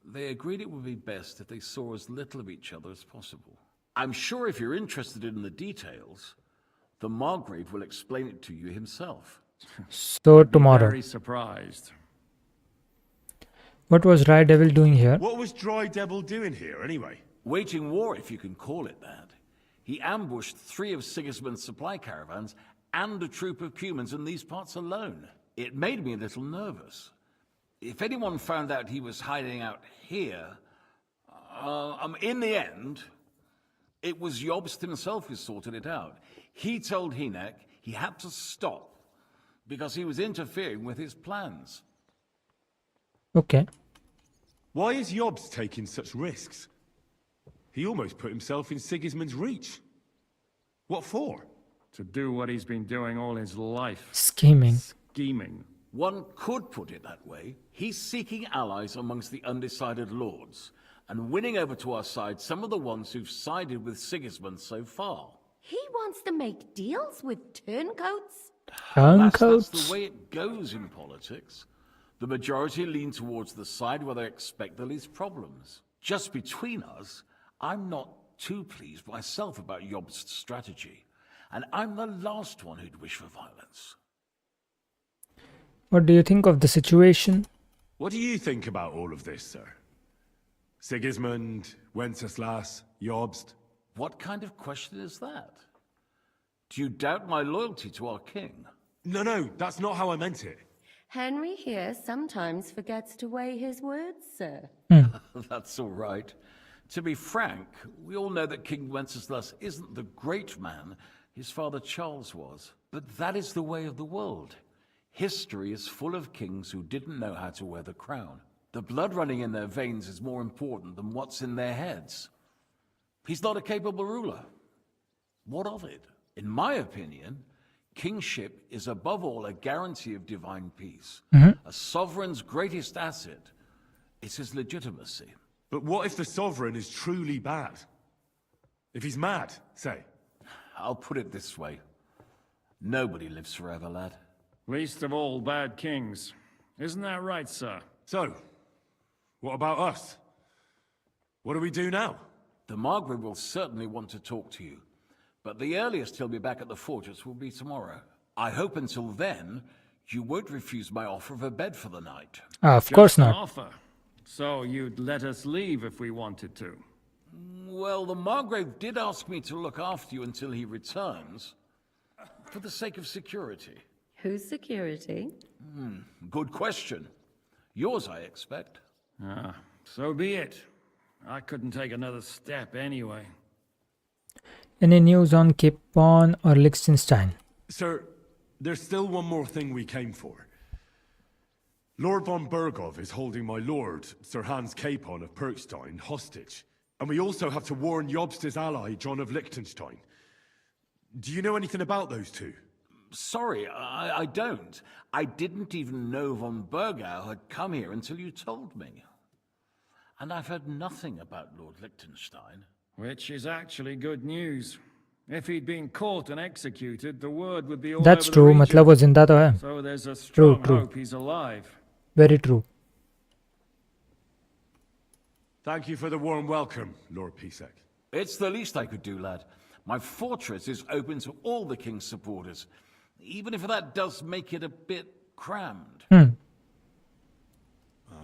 they agreed it would be best if they saw as little of each other as possible. I'm sure if you're interested in the details, the Margrave will explain it to you himself.
So tomorrow.
Very surprised.
What was Dry Devil doing here?
What was Dry Devil doing here, anyway?
Waging war, if you can call it that. He ambushed 3 of Sigismund's supply caravans and a troop of humans in these parts alone. It made me a little nervous. If anyone found out he was hiding out here, in the end, it was Jobst himself who sorted it out. He told Hinek he had to stop because he was interfering with his plans.
Okay.
Why is Jobst taking such risks? He almost put himself in Sigismund's reach. What for?
To do what he's been doing all his life.
Scheming.
Scheming.
One could put it that way. He's seeking allies amongst the undecided lords, and winning over to our side some of the ones who've sided with Sigismund so far.
He wants to make deals with turncoats?
Turncoats?
That's the way it goes in politics. The majority lean towards the side where they expect the least problems. Just between us, I'm not too pleased myself about Jobst's strategy, and I'm the last one who'd wish for violence.
What do you think of the situation?
What do you think about all of this, sir? Sigismund, Wenceslas, Jobst?
What kind of question is that? Do you doubt my loyalty to our king?
No, that's not how I meant it.
Henry here sometimes forgets to weigh his words, sir.
That's all right. To be frank, we all know that King Wenceslas isn't the great man his father Charles was. But that is the way of the world. History is full of kings who didn't know how to wear the crown. The blood running in their veins is more important than what's in their heads. He's not a capable ruler. What of it? In my opinion, kingship is above all a guarantee of divine peace. A sovereign's greatest asset is his legitimacy.
But what if the sovereign is truly bad? If he's mad, say?
I'll put it this way. Nobody lives forever, lad.
Least of all bad kings. Isn't that right, sir?
So, what about us? What do we do now?
The Margrave will certainly want to talk to you, but the earliest he'll be back at the fortress will be tomorrow. I hope until then, you won't refuse my offer of a bed for the night.
Of course not.
Offer. So you'd let us leave if we wanted to?
Well, the Margrave did ask me to look after you until he returns, for the sake of security.
Who's security?
Good question. Yours, I expect.
Ah, so be it. I couldn't take another step anyway.
Any news on Capon or Liechtenstein?
Sir, there's still one more thing we came for. Lord von Bergov is holding my lord, Sir Hans Capon of Perkstein, hostage. And we also have to warn Jobst's ally, John of Liechtenstein. Do you know anything about those two?
Sorry, I don't. I didn't even know von Bergau had come here until you told me. And I've heard nothing about Lord Liechtenstein.
Which is actually good news. If he'd been caught and executed, the word would be all
That's
over
true.
the region.
मतलब वो जिंदा तो है.
So there's a
True,
strong
true.
hope he's alive.
Very true.
Thank you for the warm welcome, Lord Pisek.
It's the least I could do, lad. My fortress is open to all the king's supporters, even if that does make it a bit crammed.
I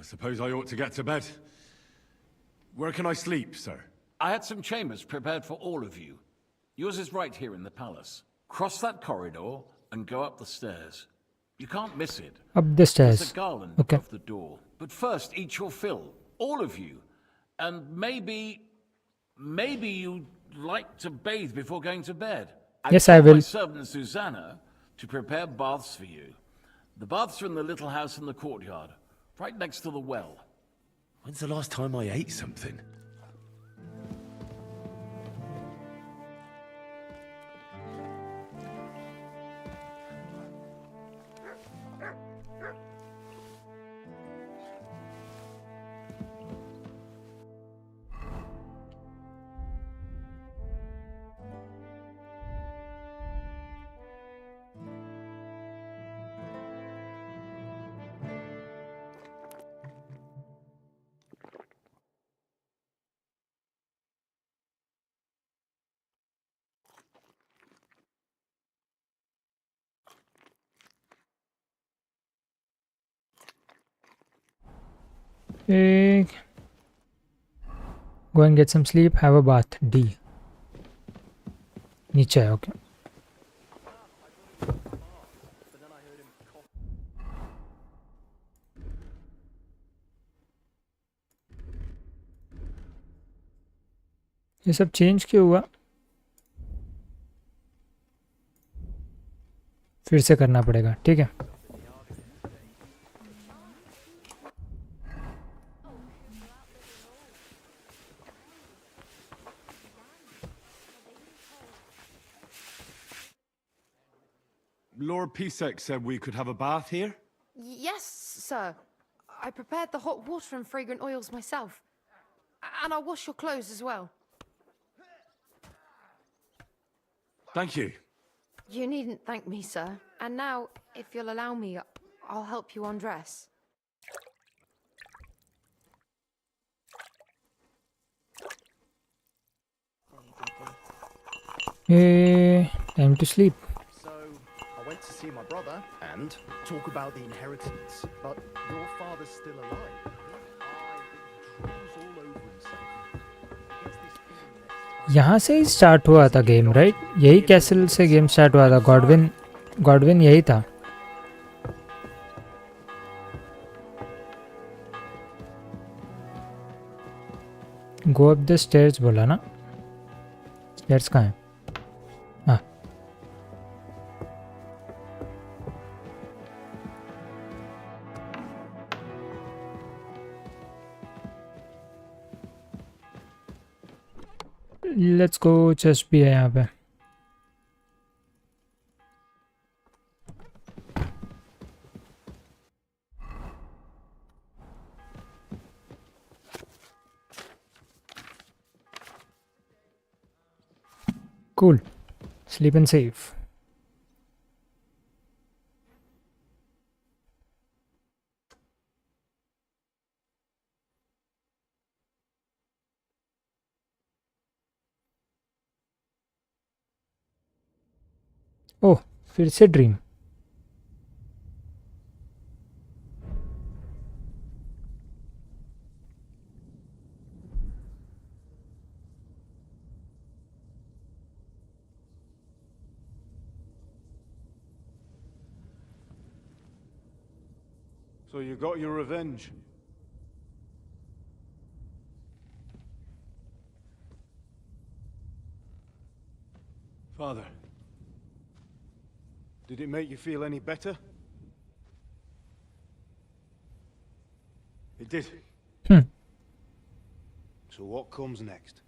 suppose I ought to get to bed. Where can I sleep, sir?
I had some chambers prepared for all of you. Yours is right here in the palace. Cross that corridor and go up the stairs. You can't miss it.
Up the stairs.
There's a garland
Okay.
above the door. But first, eat your fill. All of you. And maybe you'd like to bathe before going to bed.
Yes,
told
I will.
my servant Susanna to prepare baths for you. The baths are in the little house in the courtyard, right next to the well.
When's the last time I ate something?
Okay. Go and get some sleep. Have a bath. D. नीचे है. Okay. ये सब change क्यों हुआ? फिर से करना पड़ेगा. ठीक है.
Lord Pisek said we could have a bath here?
Yes, sir. I prepared the hot water and fragrant oils myself. And I'll wash your clothes as well.
Thank you.
You needn't thank me, sir. And now, if you'll allow me, I'll help you undress.
Hey, time to sleep.
So, I went to see my brother and talk about the inheritance. But your father's still alive. Drools all over himself. Gets this feeling that
यहाँ से ही start हुआ था game, right? यही castle से game start हुआ था. Godwin यही था. गो अप द स्टेयर्स बोला ना? स्टेयर्स कहाँ है? हाँ. Let's go. चेस्ट भी है यहाँ पे. Cool. Sleep and save. ओह, फिर से dream.
So you got your revenge. Father, did it make you feel any better? It did. So what comes next?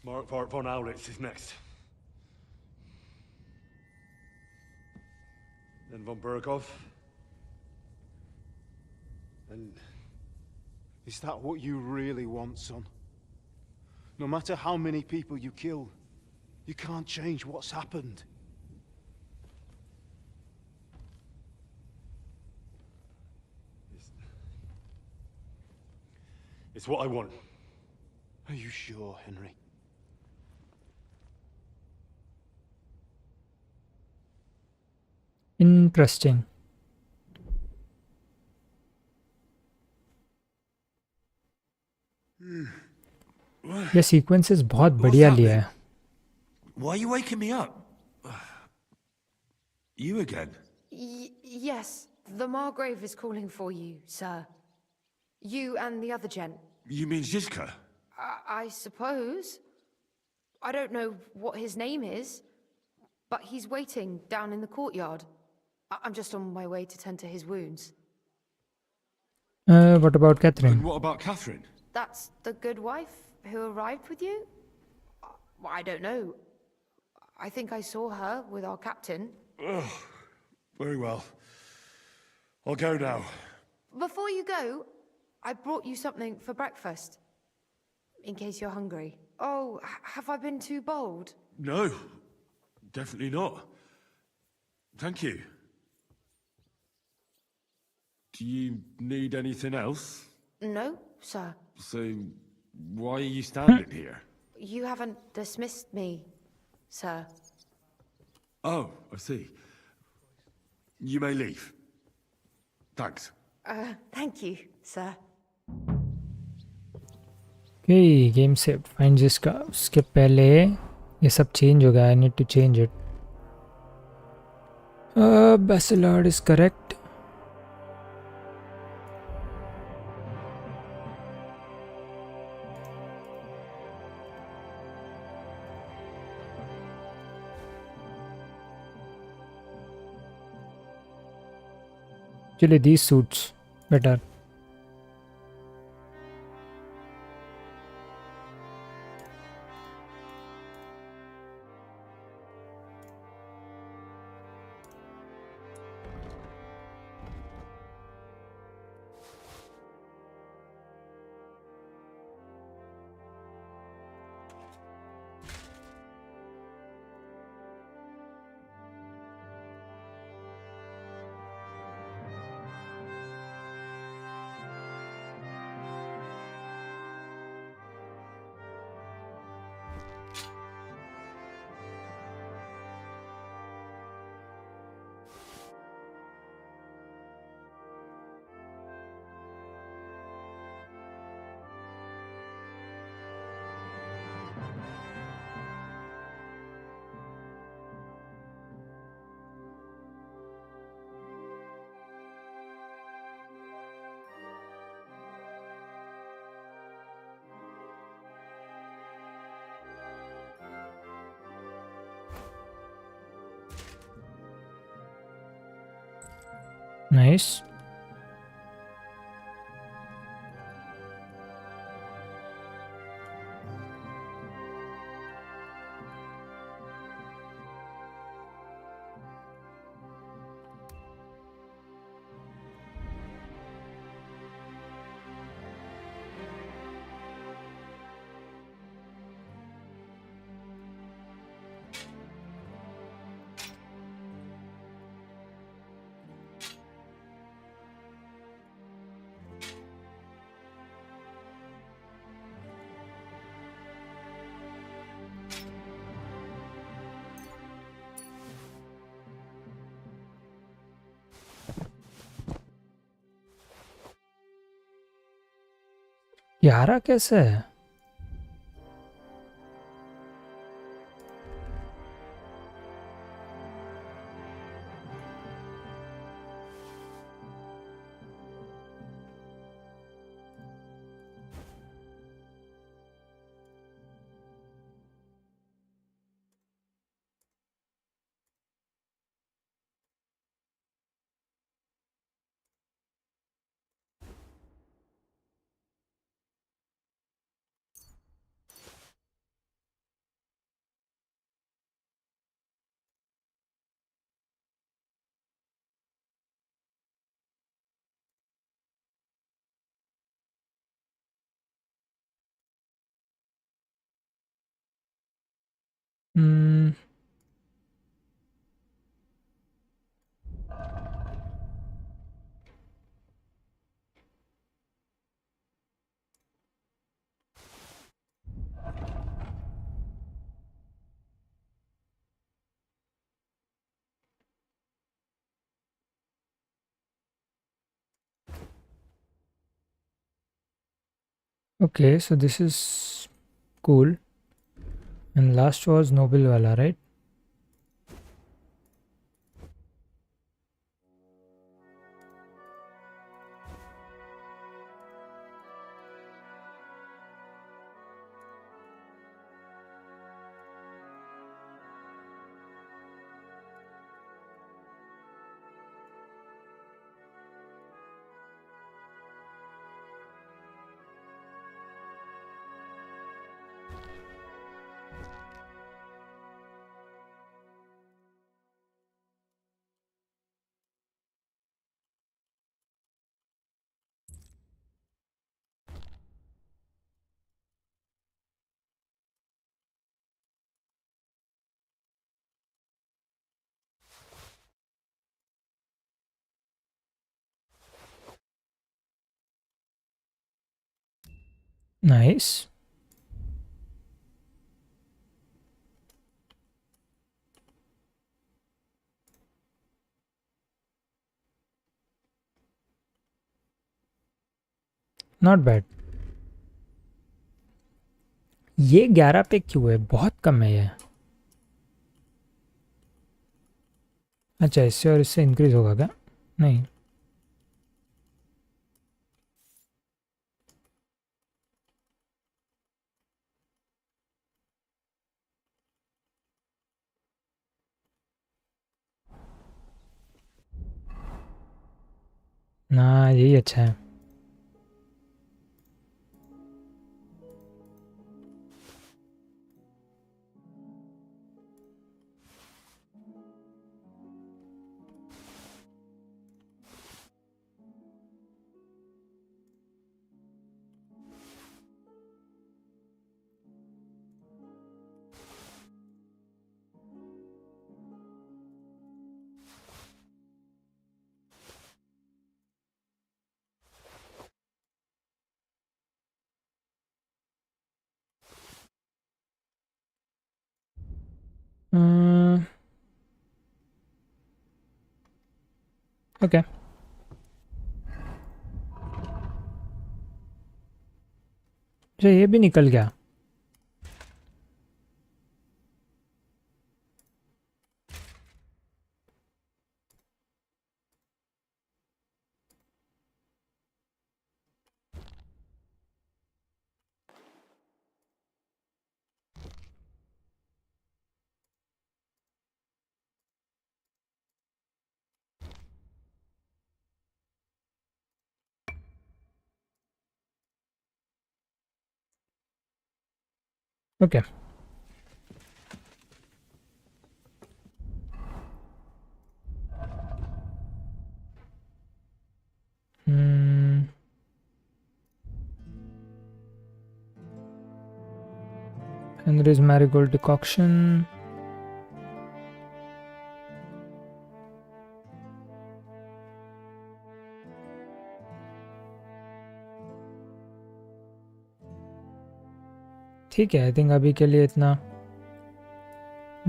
Mark von AORUS is next. Then von Burgov. And is that what you really want, son? No matter how many people you kill, you can't change what's happened. It's what I want. Are you sure, Henry?
Interesting. ये sequences बहुत बढ़िया लिया है.
Why are you waking me up? You again?
Yes, the Margrave is calling for you, sir. You and the other gent.
You mean Zizka?
I suppose. I don't know what his name is, but he's waiting down in the courtyard. I'm just on my way to tend to his wounds.
What about Catherine?
And what about Catherine?
That's the good wife who arrived with you? I don't know. I think I saw her with our captain.
Oh, very well. I'll go now.
Before you go, I brought you something for breakfast. In case you're hungry. Oh, have I been too bold?
No, definitely not. Thank you. Do you need anything else?
No, sir.
So, why are you standing here?
You haven't dismissed me, sir.
Oh, I see. You may leave. Thanks.
Thank you, sir.
Okay, game saved. Find जिसका उसके पहले ये सब change हो गया. I need to change it. Basilard is correct. Actually, these suits better. Nice. यारा कैसे है? Hmm. Okay, so this is cool. And last was Noble wala, right? Nice. Not bad. ये 11 पे क्यों है? बहुत कम है ये. अच्छा, इससे और इससे इंक्रीज होगा क्या? नहीं. ना, यही अच्छा है. ओके. अच्छा, ये भी निकल गया. Okay. And there is marigold decoction. ठीक है, आई थिंक अभी के लिए इतना.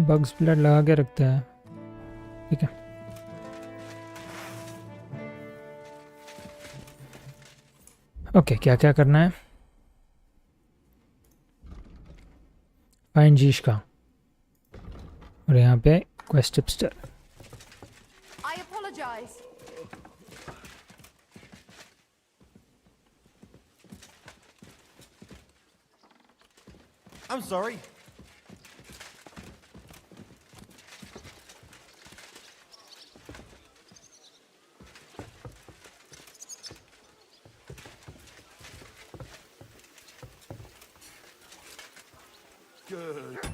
बग्स ब्लड लगा के रखते हैं. ठीक है. ओके, क्या क्या करना है? फाइंड जीश का. और यहाँ पे quest tipster.
I apologize.
I'm sorry.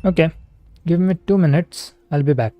Okay, give me 2 minutes. I'll be back.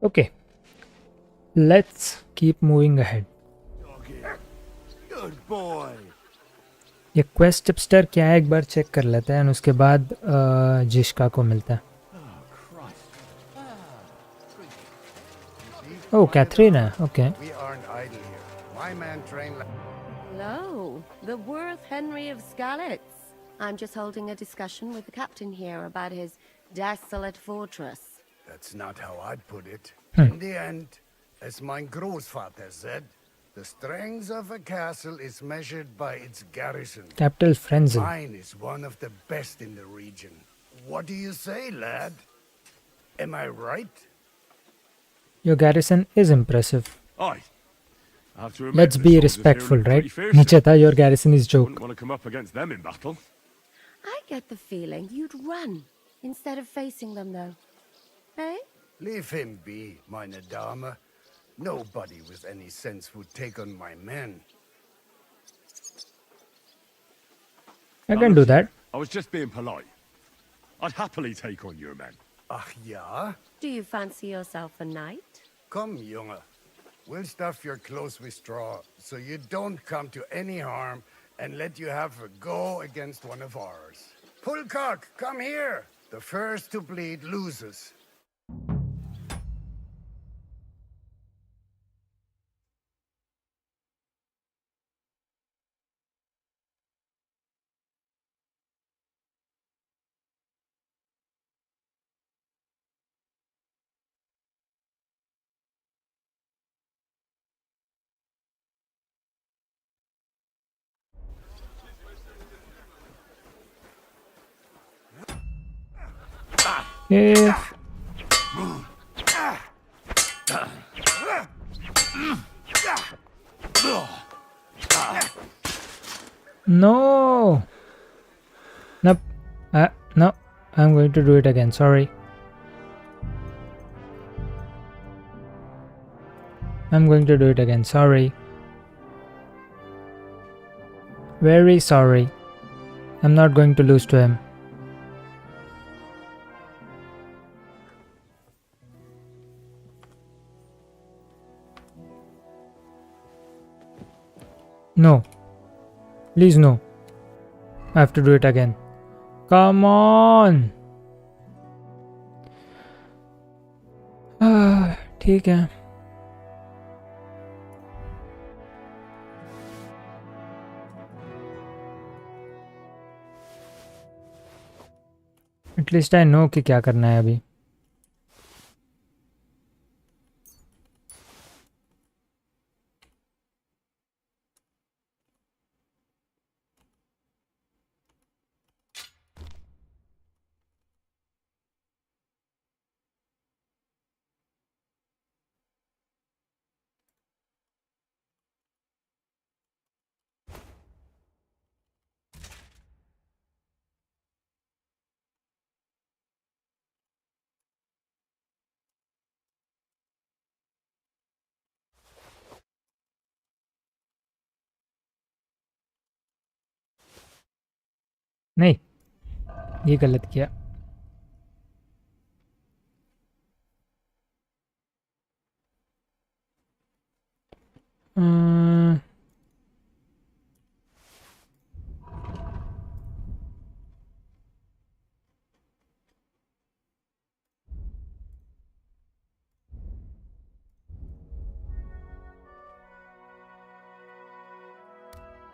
Okay, let's keep moving ahead.
Good boy.
ये क्वेस्ट टिपस्टर क्या है एक बार चेक कर लेते हैं और उसके बाद जिश्का को मिलता है. Oh, Catherine. Okay.
We aren't idle here. My man trained.
Hello, the worth Henry of Skalitz. I'm just holding a discussion with the captain here about his desolate fortress.
That's not how I'd put it.
Hmm.
In the end, as my Großvater said, the strength of a castle is measured by its garrison.
Capital Frenzy.
Mine is one of the best in the region. What do you say, lad? Am I right?
Your garrison is impressive.
Aye. I have to admit,
Let's
the
be
soldiers here
respectful,
look
right?
pretty fierce.
नीचे था your garrison is joke.
Wouldn't want to come up against them in battle.
I get the feeling you'd run instead of facing them, though. Hey?
Leave him be, meine Dame. Nobody with any sense would take on my men.
I can do that.
I was just being polite. I'd happily take on your men.
Ach ja?
Do you fancy yourself a knight?
Come, Junge. We'll stuff your clothes with straw, so you don't come to any harm, and let you have a go against one of ours. Pulcock, come here! The first to bleed loses.
Yeah. No. Nope. No. I'm going to do it again. Sorry. I'm going to do it again. Sorry. Very sorry. I'm not going to lose to him. No. Please no. I have to do it again. Come on. ठीक है. At least I know कि क्या करना है अभी. नहीं, ये गलत किया.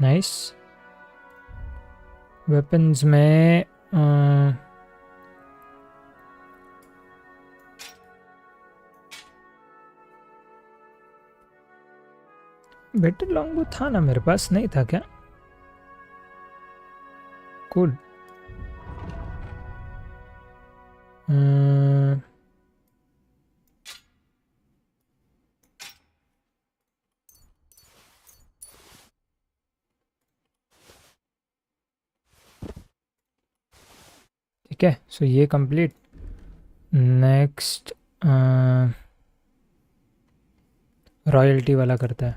नाइस. वेपन्स में बेटर लॉन्गबो था ना मेरे पास, नहीं था क्या? कूल. ठीक है, सो ये कंप्लीट. नेक्स्ट रॉयल्टी वाला करता है.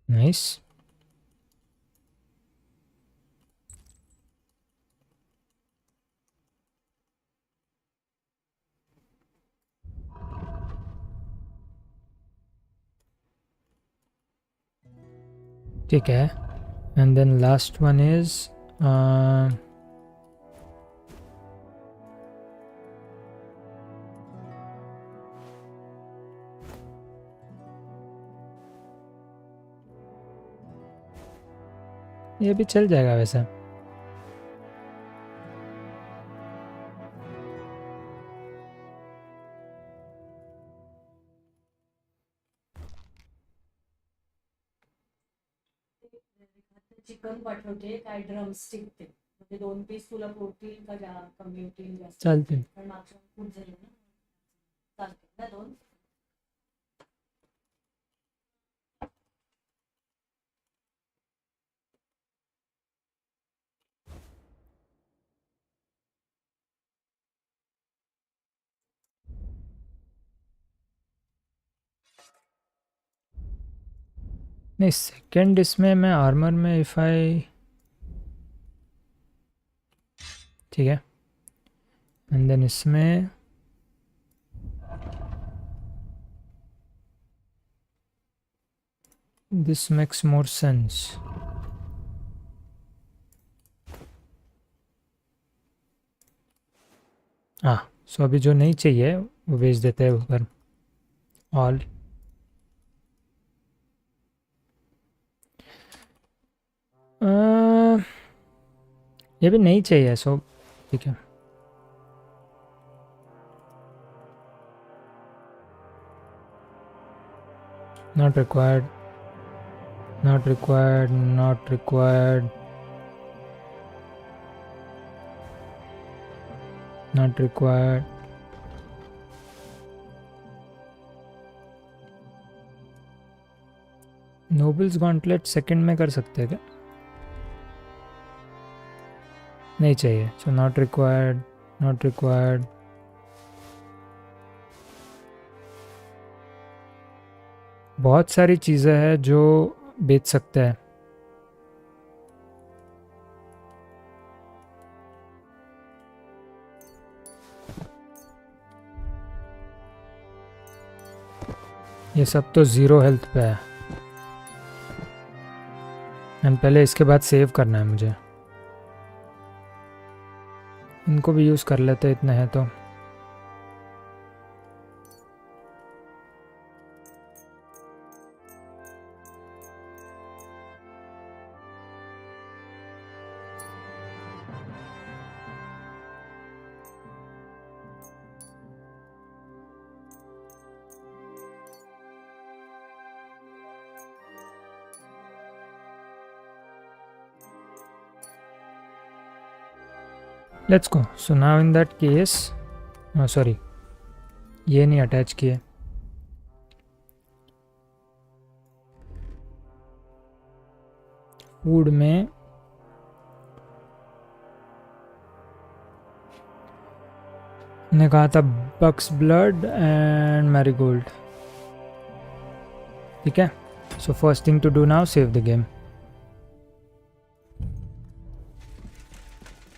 Nice. ठीक है. And then last one is ये भी चल जाएगा वैसे.
चिकन पाठवते काय ड्रमस्टिक ते म्हणजे 2 पीस तुला प्रोटीन का कमी होतील जास्त
चालते.
पण मागच्या खूप झालं ना चालते ना 2.
नहीं सेकेंड इसमें मैं आर्मर में इफ़ आई ठीक है. एंड देन इसमें दिस मेक्स मोर सेंस. हाँ सो अभी जो नहीं चाहिए वो भेज देते हैं ऊपर. ऑल ये भी नहीं चाहिए सो ठीक है. Not required. Not required. Not required. Not required. Nobles gauntlet second में कर सकते हैं क्या? नहीं चाहिए. So not required. Not required. बहुत सारी चीज़ें हैं जो बेच सकते हैं. ये सब तो ज़ीरो हेल्थ पे है. एंड पहले इसके बाद सेव करना है मुझे. इनको भी यूज़ कर लेते इतने हैं तो. Let's go. So now in that case sorry ये नहीं अटैच किए. फूड में ने कहा था बक्स ब्लड एंड मैरीगोल्ड. ठीक है. So first thing to do now save the game.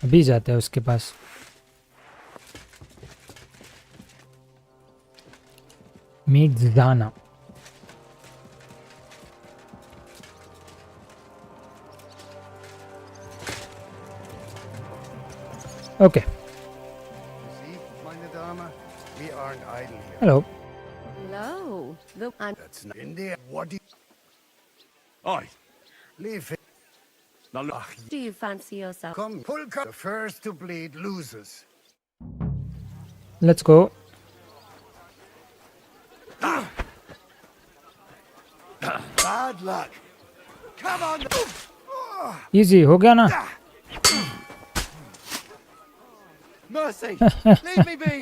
अभी जाते हैं उसके पास. Meet Dana. Okay. Hello.
Hello.
That's not India. What do you...
Oi.
Leave it.
Now look.
Do you fancy yourself?
Come, pull cut. The first to bleed loses.
Let's go.
Bad luck. Come on.
Easy हो गया ना.
Mercy. Leave me be.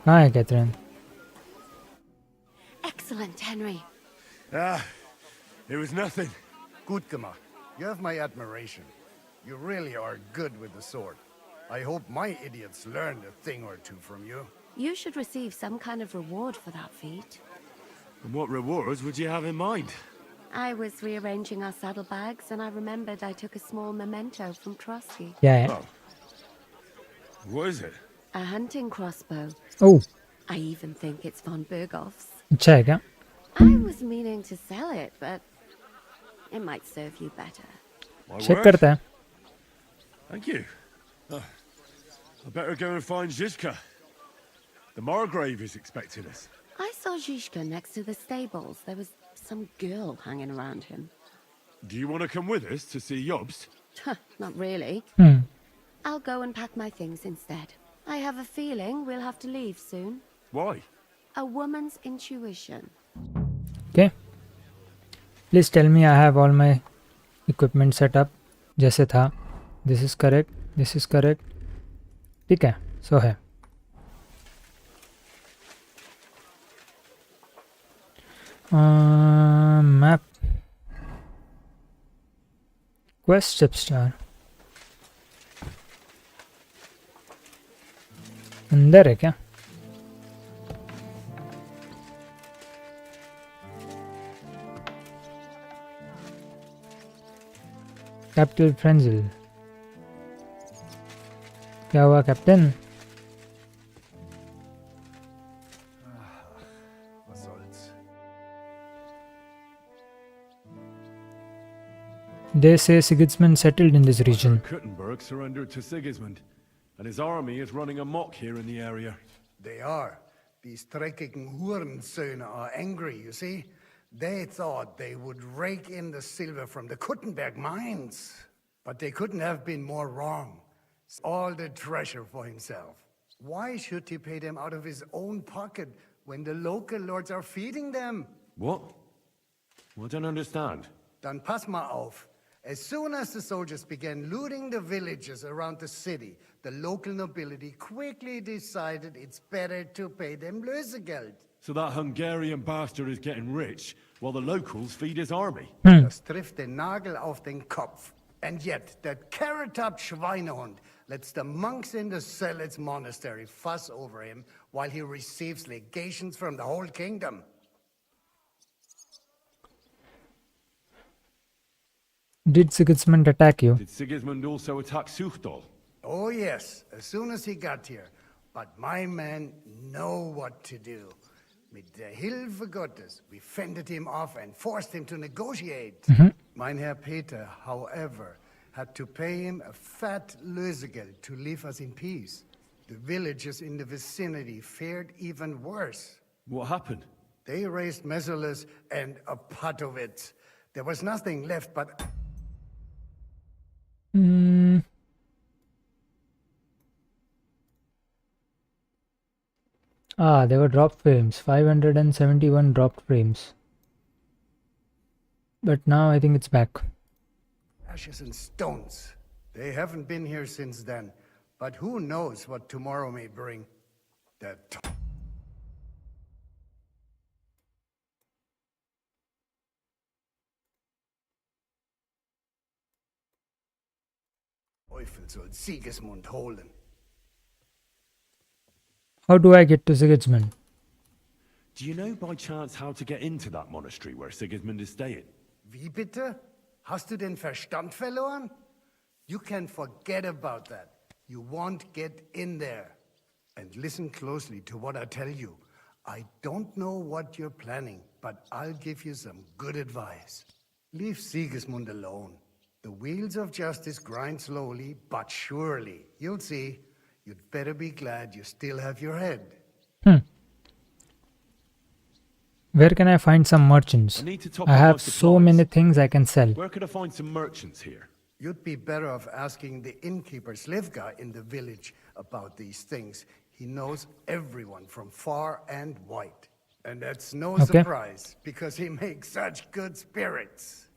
कहाँ है Catherine?
Excellent, Henry.
It was nothing.
Good, Gama. You have my admiration. You really are good with the sword. I hope my idiots learned a thing or two from you.
You should receive some kind of reward for that feat.
And what rewards would you have in mind?
I was rearranging our saddlebags and I remembered I took a small memento from Trotsky.
Yeah.
Oh. What is it?
A hunting crossbow.
Oh.
I even think it's von Berghoff's.
अच्छा है क्या?
I was meaning to sell it, but it might serve you better.
Check करता है.
Thank you. I better go and find Zizka. The Margrave is expecting us.
I saw Zizka next to the stables. There was some girl hanging around him.
Do you want to come with us to see Jobst?
Not really. I'll go and pack my things instead. I have a feeling we'll have to leave soon.
Why?
A woman's intuition.
Okay. Please tell me I have all my equipment set up जैसे था. This is correct. This is correct. ठीक है. So है. Map. Quest Chip Star. अंदर है क्या? Capital फ्रेंजिल. क्या हुआ captain? They say Sigismund settled in this region.
Kuttenberg surrendered to Sigismund, and his army is running amok here in the area.
They are. These dreckigen Hurensöhne are angry, you see? They thought they would rake in the silver from the Kuttenberg mines. But they couldn't have been more wrong. All the treasure for himself. Why should he pay them out of his own pocket when the local lords are feeding them?
What? Well, I don't understand.
Dann pass mal auf. As soon as the soldiers began looting the villages around the city, the local nobility quickly decided it's better to pay them Lösegeld.
So that Hungarian bastard is getting rich, while the locals feed his army?
Das trifft den Nagel auf den Kopf. And yet, that carrot-top Schweinehund lets the monks in the Zealots monastery fuss over him while he receives legations from the whole kingdom.
Did Sigismund attack you?
Did Sigismund also attack Suchdol?
Oh yes, as soon as he got here. But my men know what to do. Mit der Hilfe Gottes, we fended him off and forced him to negotiate. Mein Herr Peter, however, had to pay him a fat Lösegeld to leave us in peace. The villages in the vicinity fared even worse.
What happened?
They raised Messerles and Opatowitz. There was nothing left but...
There were dropped frames. 571 dropped frames. But now I think it's back.
Ashes and stones. They haven't been here since then. But who knows what tomorrow may bring. That Teufel soll Sigismund holen.
How do I get to Sigismund?
Do you know by chance how to get into that monastery where Sigismund is staying?
Wie bitte? Hast du den Verstand verloren? You can forget about that. You won't get in there. And listen closely to what I tell you. I don't know what you're planning, but I'll give you some good advice. Leave Sigismund alone. The wheels of justice grind slowly, but surely. You'll see. You'd better be glad you still have your head.
Where can I find some merchants? I have so many things I can sell.
Where could I find some merchants here?
You'd be better off asking the innkeeper Slivka in the village about these things. He knows everyone from far and wide. And that's no surprise, because he makes such good spirits.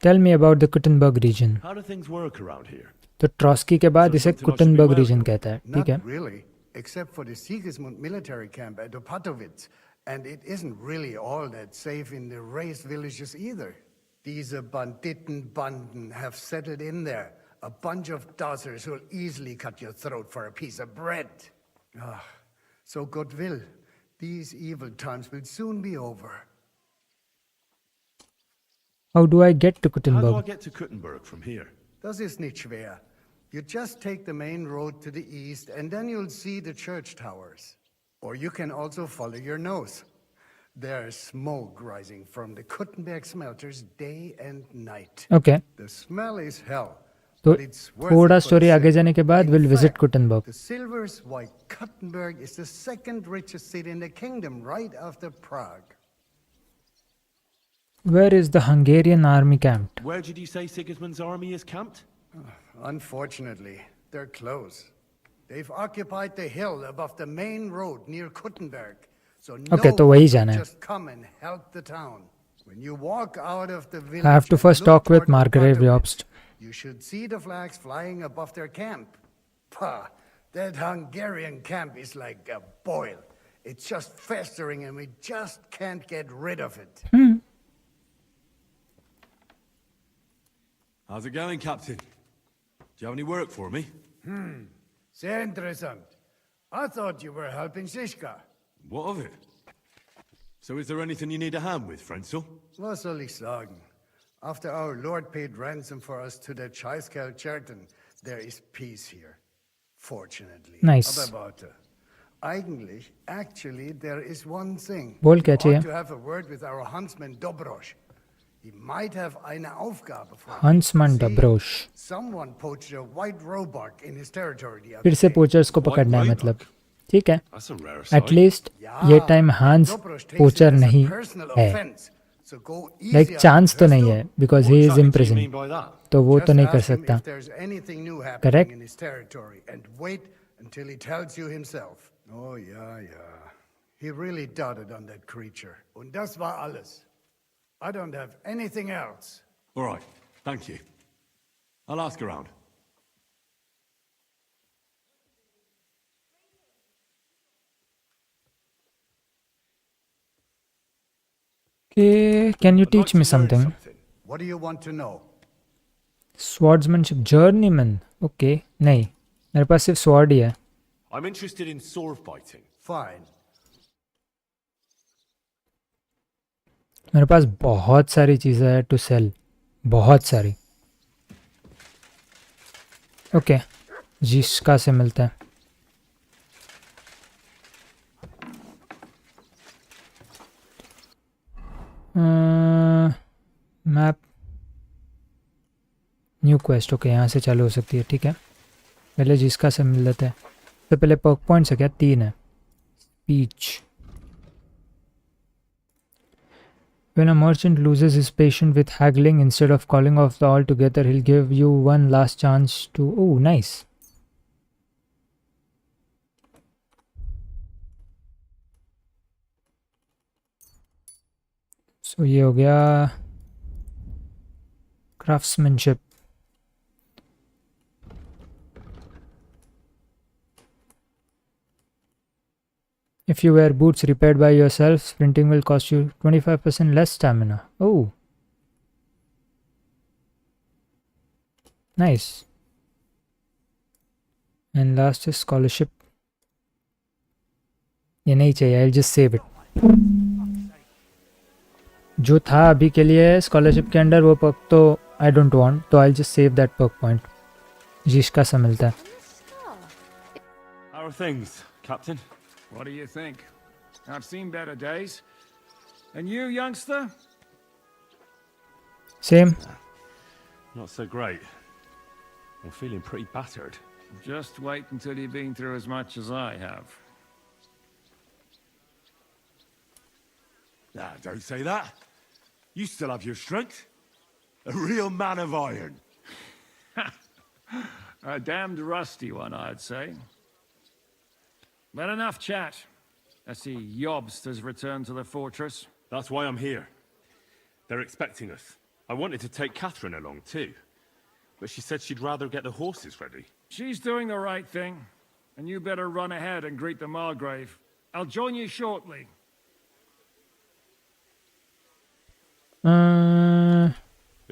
Tell me about the Kuttenberg region.
How do things work around here?
तो ट्रॉस्की के बाद इसे कुटनबर्ग reason कहता है, ठीक है?
Not really, except for the Sigismund military camp at Opatowitz. And it isn't really all that safe in the raised villages either. These Banditenbanden have settled in there, A bunch of dossers who'll easily cut your throat for a piece of bread. Ah, so goodwill. These evil times will soon be over.
How do I get to
How do I
Kuttenberg?
get to Kuttenberg from here?
Das ist nicht schwer. You just take the main road to the east and then you'll see the church towers. Or you can also follow your nose. There's smoke rising from the Kuttenberg smelters day and night.
Okay.
The smell is hell.
तो
But it's worth
थोड़ा
it for
story
the
आगे
city.
जाने के बाद
In
will visit
fact,
कुटनबर्ग.
The silver's why Kuttenberg is the second richest city in the kingdom, right after Prague.
Where is the Hungarian army camped?
Where did you say Sigismund's army is camped?
Unfortunately, they're close. They've occupied the hill above the main road near Kuttenberg, so no
Okay, तो
one
वही
can
जाना है.
just come and help the town. When you walk out of the village,
I have to
and
first
look
talk with
toward the
Margaret
Buttermilk,
Jobst.
you should see the flags flying above their camp. Pah, that Hungarian camp is like a boil. It's just festering and we just can't get rid of it.
How's it going, Captain? Do you have any work for me?
Sehr interessant. I thought you were helping Zizka.
What of it? So is there anything you need a hand with, Frenzel?
Was soll ich sagen? After our Lord paid ransom for us to the Chaiskel Cherton, there is peace here. Fortunately.
Nice.
Aber warte. Actually, there is one thing.
बोल क्या
We
चाहिए?
ought to have a word with our huntsman Dobrosch. He might have eine Aufgabe for you.
Huntsman
See,
Dobrosch.
Someone poached a white roebuck in his territory the other
फिर से
day.
Poachers को पकड़ना है मतलब. ठीक है.
That's a rare sight.
At least ये time हांस पोचर नहीं है. लाइक चांस तो नहीं है because he is in prison. तो वो तो नहीं कर
Just ask him
सकता.
if there's anything new happening
Correct?
in his territory and wait until he tells you himself. Oh, yeah. He really doted on that creature. Und das war alles. I don't have anything else.
All right, thank you. I'll ask around.
Okay, can you teach me something?
What do you want to know?
Swordsmanship journeyman. Okay, नहीं मेरे पास सिर्फ sword ही है.
I'm interested in sword fighting.
Fine.
मेरे पास बहुत सारी चीज़ें हैं to cell. बहुत सारी. ओके जिसका से मिलता है. Map new quest. ओके यहाँ से चालू हो सकती है. ठीक है पहले जिसका से मिल लेते हैं. तो पहले पर्क पॉइंट्स है क्या? 3 है. Speech. When a merchant loses his patience with haggling, instead of calling off the altogether, he'll give you one last chance to... Oh, nice. So ये हो गया craftsmanship. If you wear boots repaired by yourself, sprinting will cost you 25% less stamina. Oh. Nice. And last is scholarship. ये नहीं चाहिए. I'll just save it. जो था अभी के लिए scholarship के अंदर वो perk तो I don't want. तो I'll just save that perk point. जिसका सा मिलता है.
How are things, Captain?
What do you think? I've seen better days. And you, youngster?
Same.
Not so great. I'm feeling pretty battered.
Just wait until you've been through as much as I have.
Nah, don't say that. You still have your strength. A real man of iron.
A damned rusty one, I'd say. But enough chat. I see Jobst has returned to the fortress.
That's why I'm here. They're expecting us. I wanted to take Catherine along too, but she said she'd rather get the horses ready.
She's doing the right thing, and you better run ahead and greet the Margrave. I'll join you shortly.
Are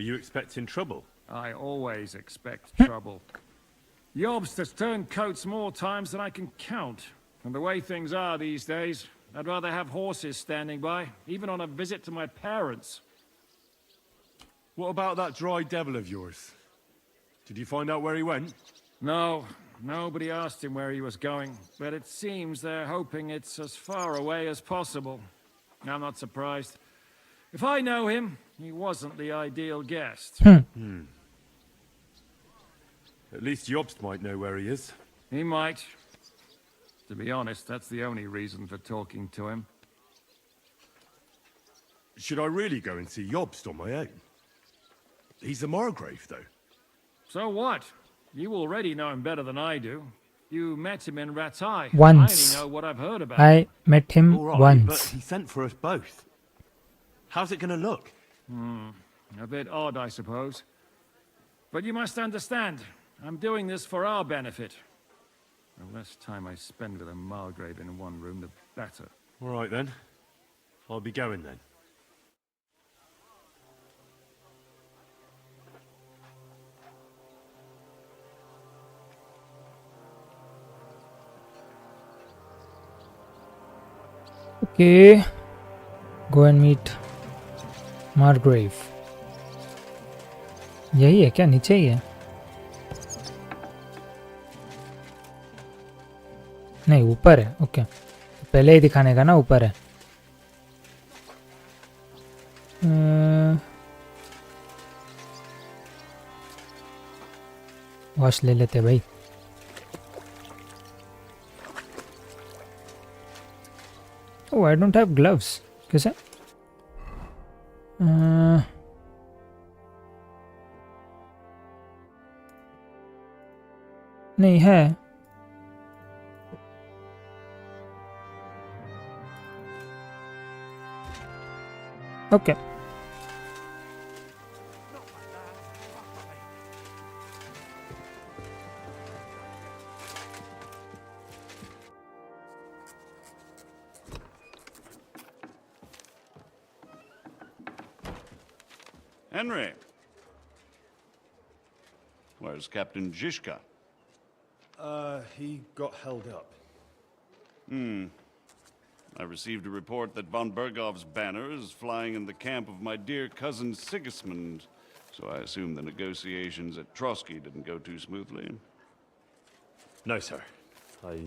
you expecting trouble?
I always expect trouble. Jobst has turned coats more times than I can count. And the way things are these days, I'd rather have horses standing by, even on a visit to my parents.
What about that dry devil of yours? Did you find out where he went?
No, nobody asked him where he was going, but it seems they're hoping it's as far away as possible. I'm not surprised. If I know him, he wasn't the ideal guest.
At least Jobst might know where he is.
He might. To be honest, that's the only reason for talking to him.
Should I really go and see Jobst on my own? He's a Margrave, though.
So what? You already know him better than I do. You met him in Ratai.
Once.
I only know what I've heard about
I met him
All right,
once.
but he sent for us both. How's it gonna look?
A bit odd, I suppose. But you must understand, I'm doing this for our benefit. The less time I spend with a Margrave in one room, the better.
All right, then. I'll be going, then.
Okay. Go and meet Margrave. यही है क्या? नीचे ही है? नहीं, ऊपर है. Okay. पहले ही दिखाने का ना ऊपर है. वॉश ले लेते भाई. Oh, I don't have gloves. कैसे? नहीं है. Okay.
Henry, where's Captain Zizka?
He got held up.
I received a report that von Bergov's banner is flying in the camp of my dear cousin Sigismund, so I assume the negotiations at Trotsky didn't go too smoothly.
No, sir. I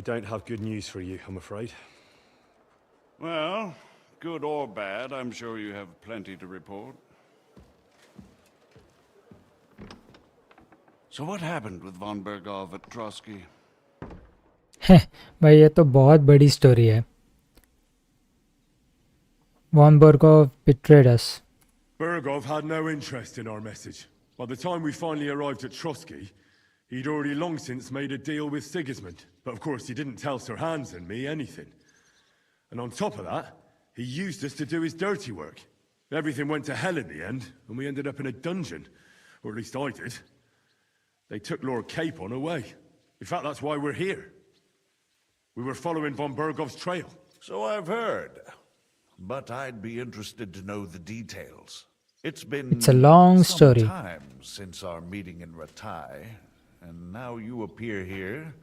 don't have good news for you, I'm afraid.
Well, good or bad, I'm sure you have plenty to report. So what happened with von Bergov at Trotsky?
भाई ये तो बहुत बड़ी story है. Von Bergov betrayed us.
Bergov had no interest in our message. By the time we finally arrived at Trotsky, he'd already long since made a deal with Sigismund. But of course he didn't tell Sir Hans and me anything. And on top of that, he used us to do his dirty work. Everything went to hell in the end, and we ended up in a dungeon. Or at least I did. They took Lord Capon away. In fact, that's why we're here. We were following von Bergov's trail.
So I've heard. But I'd be interested to know the details. It's a
long story.
Some time since our meeting in Ratai, and now you appear here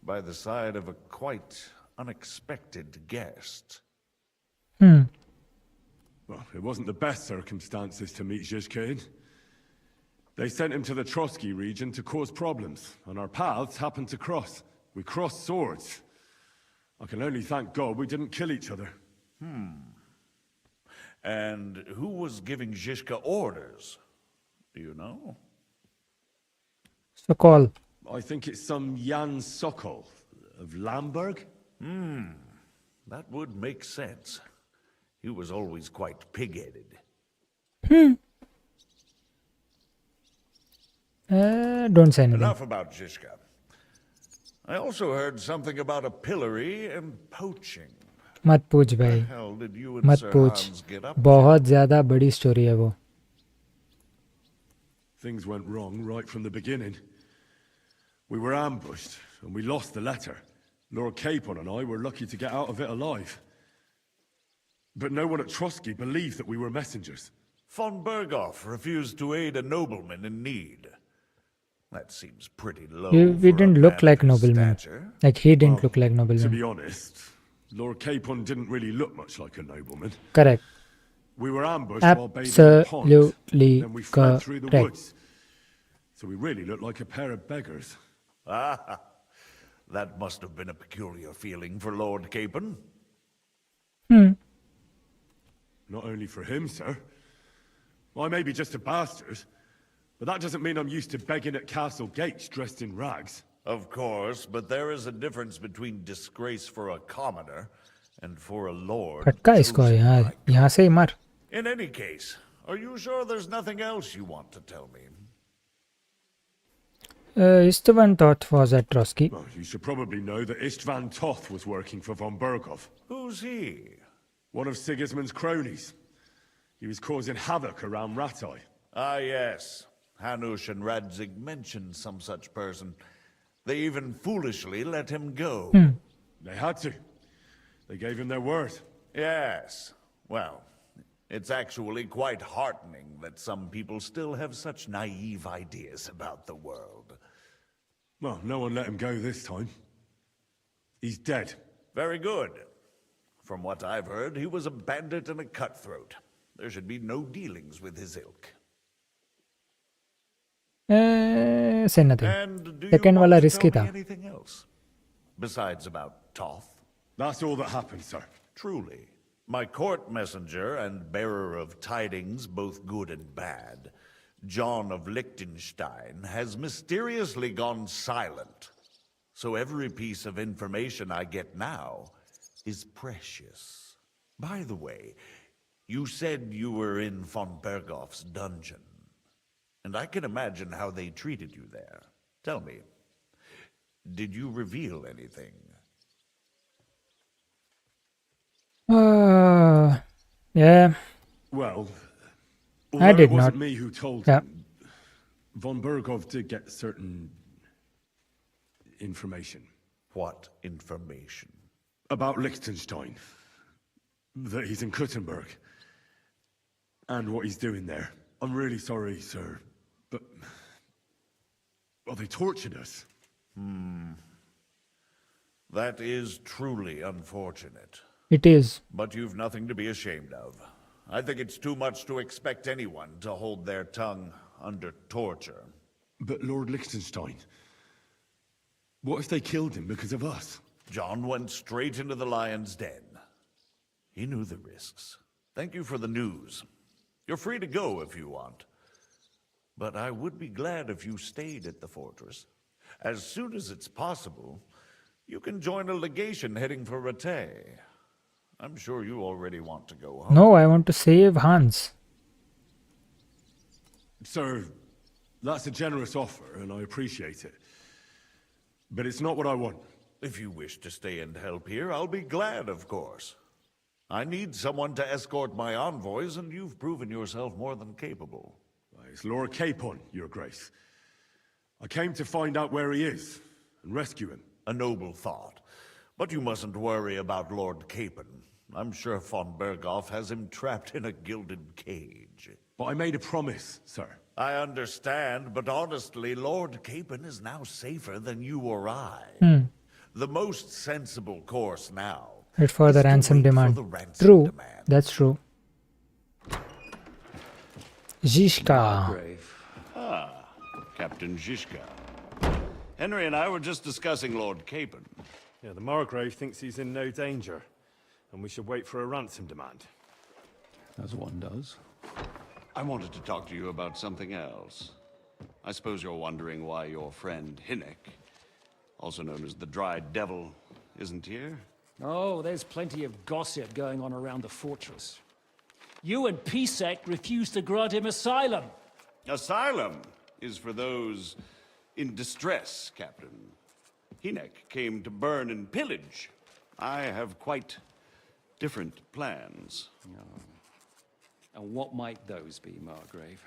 by the side of a quite unexpected guest.
Well, it wasn't the best circumstances to meet Zizka in. They sent him to the Trotsky region to cause problems, and our paths happened to cross. We crossed swords. I can only thank God we didn't kill each other.
And who was giving Zizka orders? Do you know?
Sokol.
I think it's some Jan Sokol of Lamberg.
That would make sense. He was always quite pig-headed.
Don't say anything.
Enough about Zizka. I also heard something about a pillory and poaching.
मत पूछ भाई.
Hell did you and
मत
Sir
पूछ.
Hans get up to?
बहुत ज़्यादा बड़ी story है वो.
Things went wrong right from the beginning. We were ambushed, and we lost the letter. Lord Capon and I were lucky to get out of it alive. But no one at Trotsky believed that we were messengers.
Von Berghoff refused to aid a nobleman in need. That seems pretty low.
We didn't look like noblemen. Like he didn't look like
To
noblemen.
be honest, Lord Capon didn't really look much like a nobleman.
Correct.
We were ambushed while bathing in the pond.
Absolutely
Then we fled through the
correct.
woods. So we really looked like a pair of beggars.
Ah, that must have been a peculiar feeling for Lord Capon.
Not only for him, sir. I may be just a bastard, but that doesn't mean I'm used to begging at castle gates dressed in rags.
Of course, but there is a difference between disgrace for a commoner and for a lord.
फटका इसको यहाँ से ही मार.
In any case, are you sure there's nothing else you want to tell me?
Istvan Toth was at Trotsky.
Well, you should probably know that Istvan Toth was working for von Berghoff.
Who's he?
One of Sigismund's cronies. He was causing havoc around Ratai.
Ah, yes. Hanush and Radzig mentioned some such person. They even foolishly let him go.
They had to. They gave him their word.
Yes. Well, it's actually quite heartening that some people still have such naive ideas about the world.
Well, no one let him go this time. He's dead.
Very good. From what I've heard, he was a bandit and a cutthroat. There should be no dealings with his ilk.
Say nothing.
And do
Second
you
wala
want to
risky
tell me
था.
anything else? Besides about Toth?
That's all that happened, sir.
Truly. My court messenger and bearer of tidings, both good and bad, John of Liechtenstein, has mysteriously gone silent. So every piece of information I get now is precious. By the way, you said you were in von Berghoff's dungeon. And I can imagine how they treated you there. Tell me, did you reveal anything?
Yeah.
Well,
I did
it wasn't
not.
me who told
Yeah.
him. Von Berghoff did get certain information.
What information?
About Liechtenstein. That he's in Kuttenberg. And what he's doing there. I'm really sorry, sir, but... well, they tortured us.
That is truly unfortunate.
It is.
But you've nothing to be ashamed of. I think it's too much to expect anyone to hold their tongue under torture.
But Lord Liechtenstein... what if they killed him because of us?
John went straight into the lion's den. He knew the risks. Thank you for the news. You're free to go if you want. But I would be glad if you stayed at the fortress. As soon as it's possible, you can join a legation heading for Rattay. I'm sure you already want to go home.
No, I want to save Hans.
Sir, that's a generous offer, and I appreciate it. But it's not what I want.
If you wish to stay and help here, I'll be glad, of course. I need someone to escort my envoys, and you've proven yourself more than capable.
It's Lord Capon, Your Grace. I came to find out where he is, and rescue him.
A noble thought. But you mustn't worry about Lord Capon. I'm sure von Berghoff has him trapped in a gilded cage.
But I made a promise, sir.
I understand, but honestly, Lord Capon is now safer than you or I. The most sensible course now.
Wait for the ransom demand. True. That's true. Zizka.
Ah, Captain Zizka. Henry and I were just discussing Lord Capon.
Yeah, the Margrave thinks he's in no danger, and we should wait for a ransom demand.
As one does.
I wanted to talk to you about something else. I suppose you're wondering why your friend Hinnek, also known as the Dried Devil, isn't here?
Oh, there's plenty of gossip going on around the fortress. You and Pisek refused to grant him asylum.
Asylum is for those in distress, Captain. Hinnek came to burn and pillage. I have quite different plans.
And what might those be, Margrave?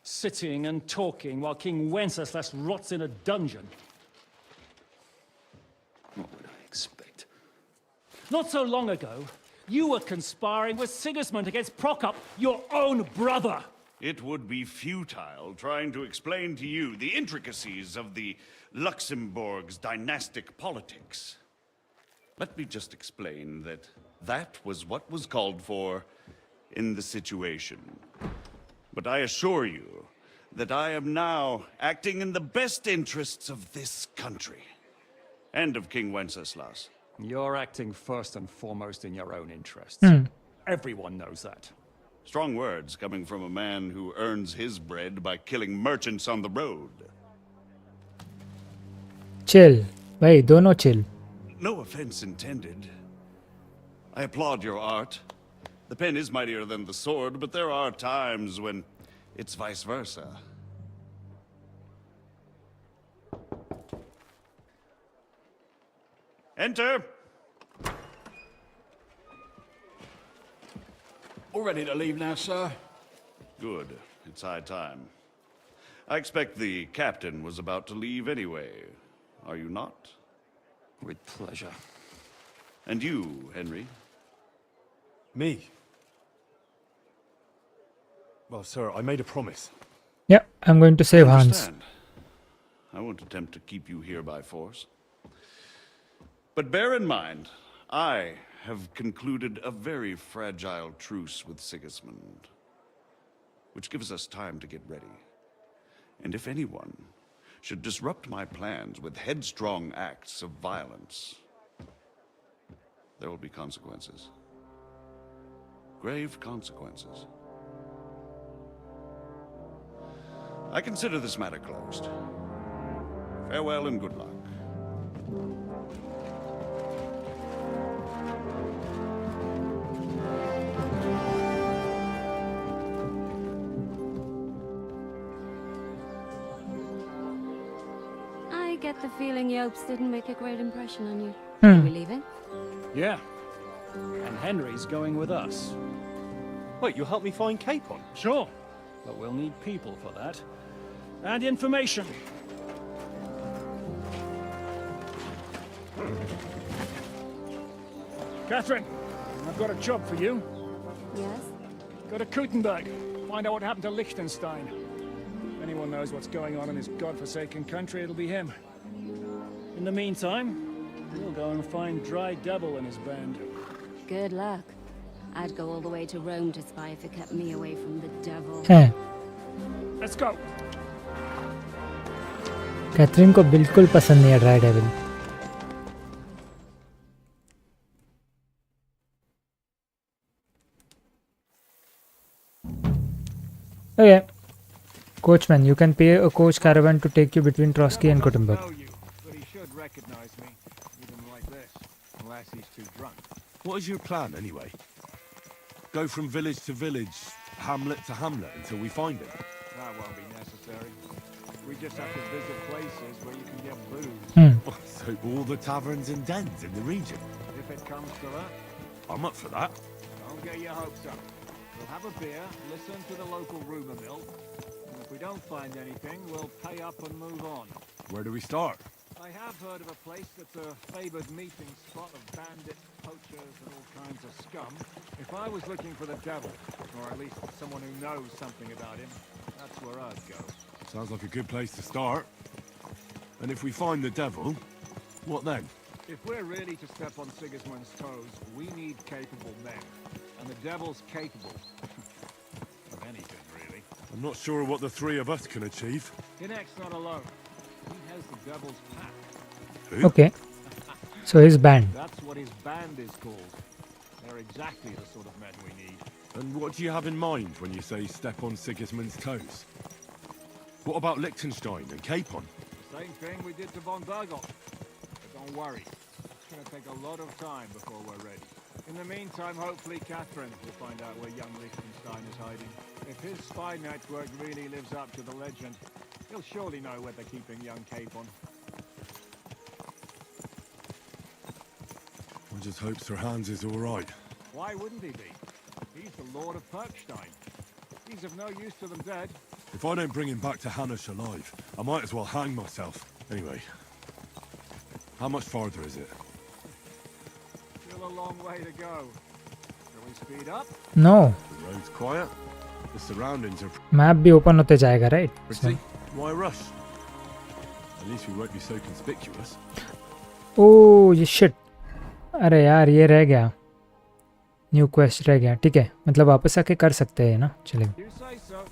Sitting and talking while King Wenceslas rots in a dungeon. What would I expect? Not so long ago, You were conspiring with Sigismund against Prokop, your own brother.
It would be futile trying to explain to you the intricacies of the Luxembourg's dynastic politics. Let me just explain that that was what was called for in the situation. But I assure you that I am now acting in the best interests of this country and of King Wenceslas.
You're acting first and foremost in your own interests. Everyone knows that.
Strong words coming from a man who earns his bread by killing merchants on the road.
Chill. Bhai, dono chill.
No offense intended. I applaud your art. The pen is mightier than the sword, but there are times when it's vice versa. Enter!
All ready to leave now, sir?
Good. It's high time. I expect the captain was about to leave anyway. Are you not?
With pleasure.
And you, Henry?
Me? Well, sir, I made a promise.
Yeah, I'm going to save Hans.
Understand. I won't attempt to keep you here by force. But bear in mind, I have concluded a very fragile truce with Sigismund, which gives us time to get ready. And if anyone should disrupt my plans with headstrong acts of violence, there will be consequences. Grave consequences. I consider this matter closed. Farewell and good luck.
I get the feeling Yopes didn't make a great impression on you.
Hmm.
Are we leaving?
Yeah. And Henry's going with us.
Wait, you'll help me find Capon?
Sure. But we'll need people for that. And information. Catherine, I've got a job for you.
Yes?
Go to Kuttenberg. Find out what happened to Liechtenstein. If anyone knows what's going on in this godforsaken country, it'll be him. In the meantime, we'll go and find Dry Devil and his band.
Good luck. I'd go all the way to Rome to spy if it kept me away from the devil.
Let's go.
कैथरीन को बिल्कुल पसंद नहीं है dry devil. Okay. Coachman, you can pay a coach caravan to take you between Trotsky and Kuttenberg.
But he should recognize me, even like this, unless he's too drunk.
What is your plan, anyway? Go from village to village, hamlet to hamlet, until we find him?
That won't be necessary. We just have to visit places where you can get booze.
So all the taverns and dens in the region?
If it comes to that.
I'm up for that.
Don't get your hopes up. We'll have a beer, listen to the local rumor mill, and if we don't find anything, we'll pay up and move on.
Where do we start?
I have heard of a place that's a favored meeting spot of bandits, poachers, and all kinds of scum. If I was looking for the devil, or at least someone who knows something about him, that's where I'd go.
Sounds like a good place to start. And if we find the devil, what then?
If we're really to step on Sigismund's toes, we need capable men. And the devil's capable of anything, really.
I'm not sure what the three of us can achieve.
Hinek's not alone. He has the devil's pack.
Who?
Okay. So his band.
That's what his band is called. They're exactly the sort of men we need.
And what do you have in mind when you say step on Sigismund's toes? What about Liechtenstein and Capon?
Same thing we did to von Berghoff. But don't worry. It's going to take a lot of time before we're ready. In the meantime, hopefully Catherine will find out where young Liechtenstein is hiding. If his spy network really lives up to the legend, he'll surely know where they're keeping young Capon.
I just hope Sir Hans is all right.
Why wouldn't he be? He's the Lord of Perkstein. He's of no use to them dead.
If I don't bring him back to Hanush alive, I might as well hang myself. Anyway, how much farther is it?
Still a long way to go.
No
The road's quiet. The surroundings are
map भी open होते जाएगा right
pretty. Why rush? At least we won't be so conspicuous.
ओह ये shit अरे यार ये रह गया new quest रह गया ठीक है मतलब वापस आके कर सकते हैं ना चलेगा
You say so.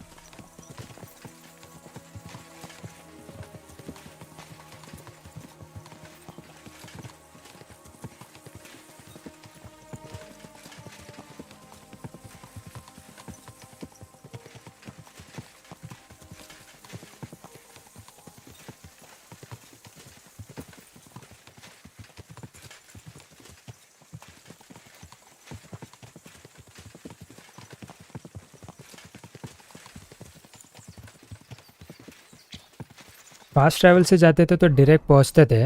Fast travel से जाते थे तो डायरेक्ट पहुंचते थे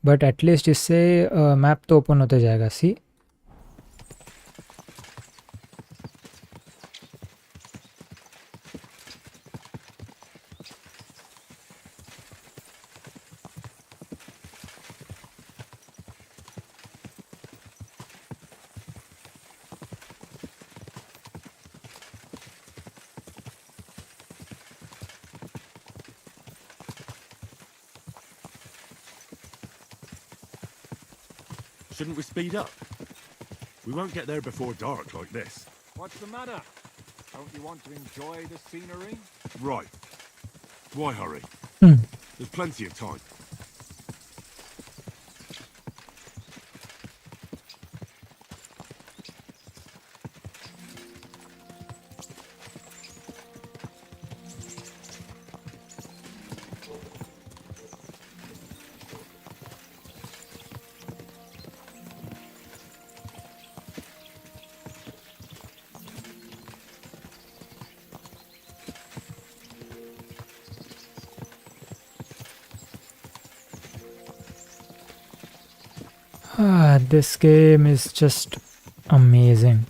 बट एटलीस्ट इससे मैप तो ओपन होते जाएगा सी
Shouldn't we speed up? We won't get there before dark like this.
What's the matter? Don't you want to enjoy the scenery?
Right. Why hurry?
Hmm.
There's plenty of time.
This game is just amazing.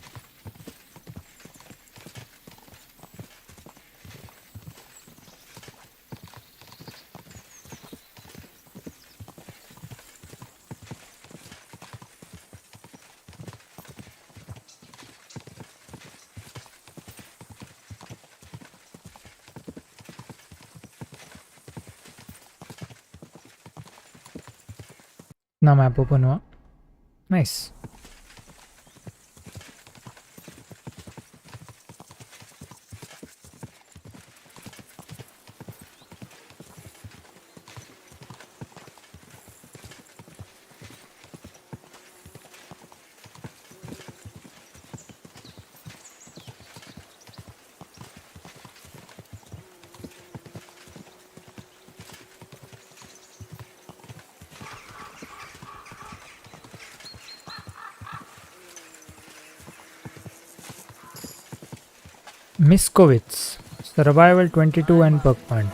ना map open हुआ nice Miskowitz, Survival 22 and Perk Point.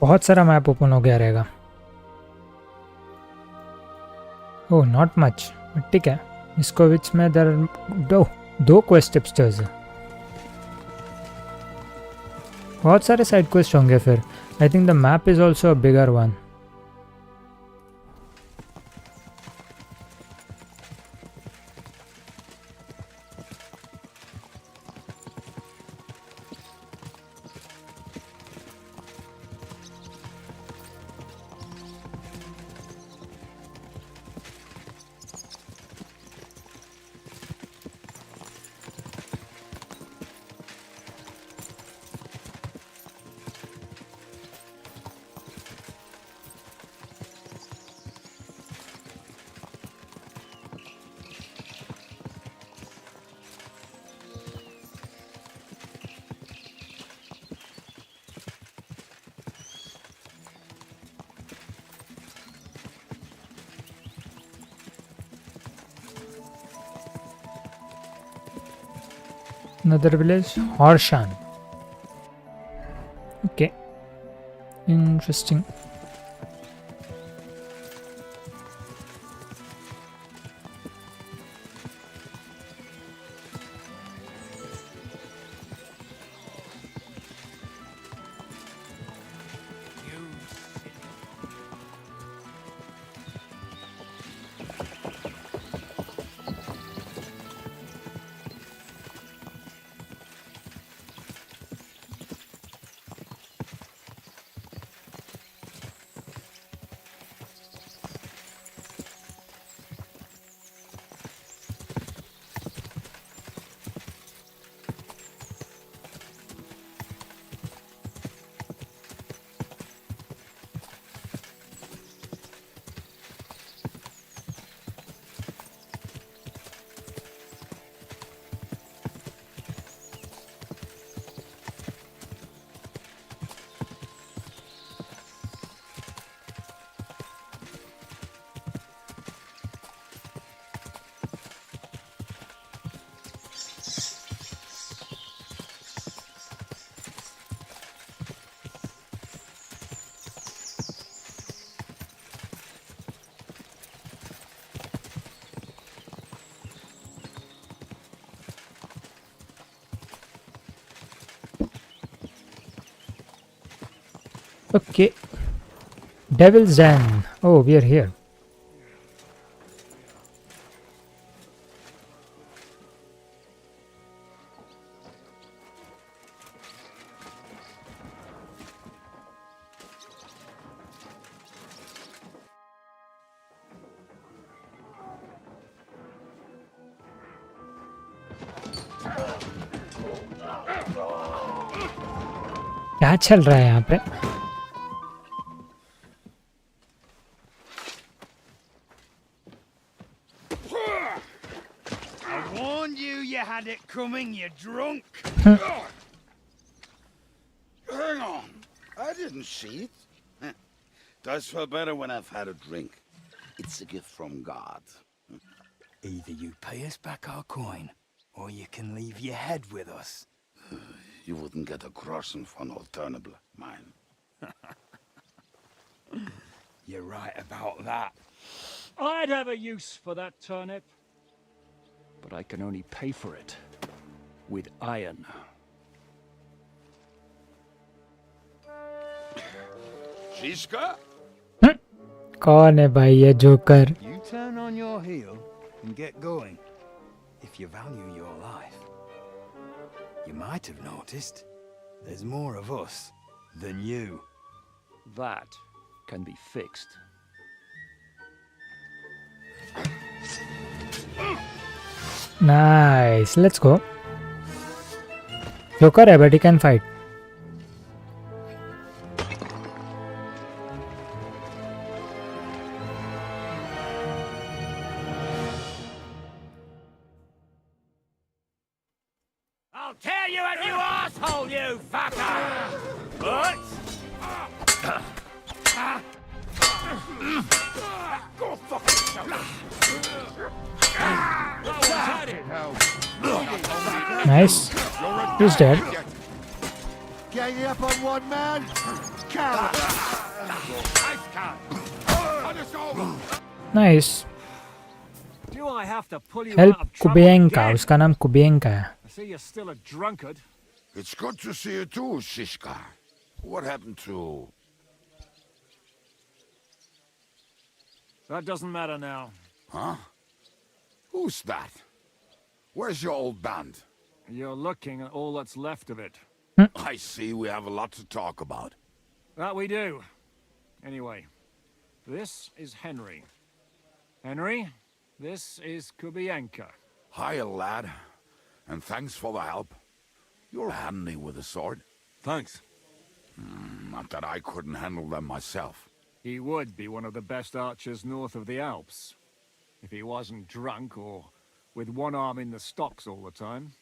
बहुत सारा map open हो गया रहेगा। Oh not much, ठीक है। इसको विच में दर दो क्वेस्ट टिप्स्टर्स है, बहुत सारे साइड क्वेस्ट होंगे फिर। I think the map is also a bigger one. Another village, Horshan. Okay, interesting. Okay, Devil's Den. Oh, we are here. क्या चल रहा है यहाँ पे?
Coming, you drunk!
Hang on, I didn't see it. Does feel better when I've had a drink. It's a gift from God.
Either you pay us back our coin, or you can leave your head with us.
You wouldn't get a crossing for an alternative, mine.
You're right about that.
I'd have a use for that turnip. But I can only pay for it with iron.
Shishka?
कौन है भाई ये joker?
You turn on your heel and get going. If you value your life. You might have noticed there's more of us than you.
That can be fixed.
Nice, let's go. Joker है but he can fight.
I'll tear you a new asshole, you fucker! What? Go fuck yourself!
Nice. He's dead.
Ganging up on one man? Coward! Nice guy! On us over!
Nice.
Do I have to pull you
Help
out of trouble
Kubienka.
again?
उसका नाम कुबियंका है.
I see you're still a drunkard.
It's good to see you too, Shishka. What happened to...
That doesn't matter now.
Huh? Who's that? Where's your old band?
You're looking at all that's left of it.
I see we have a lot to talk about.
That we do. Anyway, this is Henry. Henry, this is Kubienka.
Hiya, lad. And thanks for the help. You're handy with a sword.
Thanks.
Not that I couldn't handle them myself.
He would be one of the best archers north of the Alps. If he wasn't drunk or with one arm in the stocks all the time.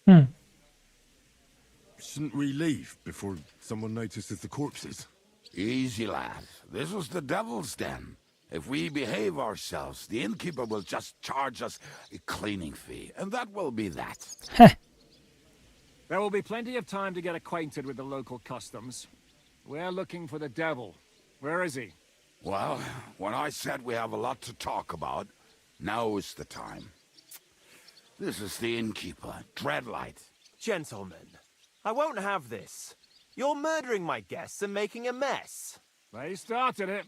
Shouldn't we leave before someone notices the corpses?
Easy, lad. This was the devil's den. If we behave ourselves, the innkeeper will just charge us a cleaning fee, and that will be that.
There will be plenty of time to get acquainted with the local customs. We're looking for the devil. Where is he?
Well, when I said we have a lot to talk about, now is the time. This is the innkeeper, Dreadlight.
Gentlemen, I won't have this. You're murdering my guests and making a mess.
They started it.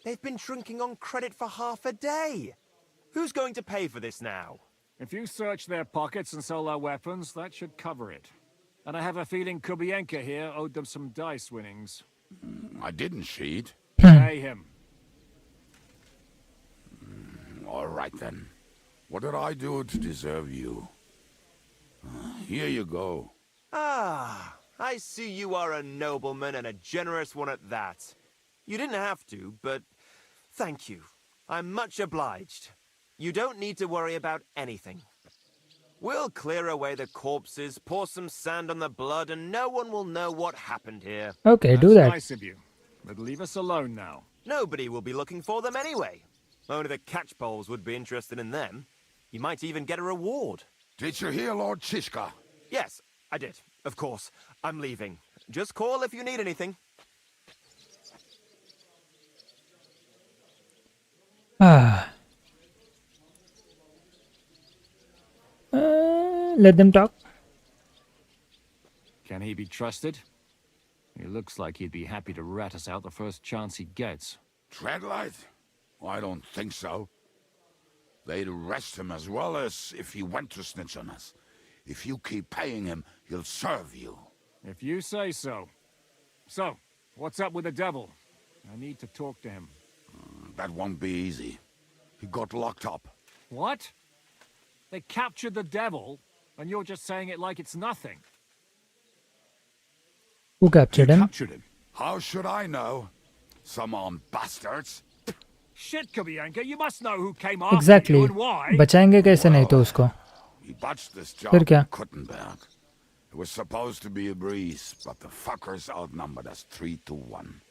They've been drinking on credit for half a day. Who's going to pay for this now?
If you search their pockets and sell their weapons, that should cover it. And I have a feeling Kubienka here owed them some dice winnings.
I didn't cheat.
Pay him.
All right, then. What did I do to deserve you? Here you go.
Ah, I see you are a nobleman and a generous one at that. You didn't have to, but thank you. I'm much obliged. You don't need to worry about anything. We'll clear away the corpses, pour some sand on the blood, and no one will know what happened here.
Okay, do
That's
that.
nice of you. But leave us alone now.
Nobody will be looking for them anyway. Only the catchpoles would be interested in them. You might even get a reward.
Did you hear Lord Chishka?
Yes, I did. Of course. I'm leaving. Just call if you need anything.
Let them talk.
Can he be trusted? He looks like he'd be happy to rat us out the first chance he gets.
Dreadlight? I don't think so. They'd arrest him as well as if he went to snitch on us. If you keep paying him, he'll serve you.
If you say so. So, what's up with the devil? I need to talk to him.
That won't be easy. He got locked up.
What? They captured the devil, and you're just saying it like it's nothing.
Who captured him?
How should I know? Some armed bastards.
Shit, Kubienka, you must know who came after
Exactly.
you and why.
बचाएंगे कैसे नहीं तो उसको?
He botched this job
फिर क्या?
in Kuttenberg. It was supposed to be a breeze, but the fuckers outnumbered us 3-1.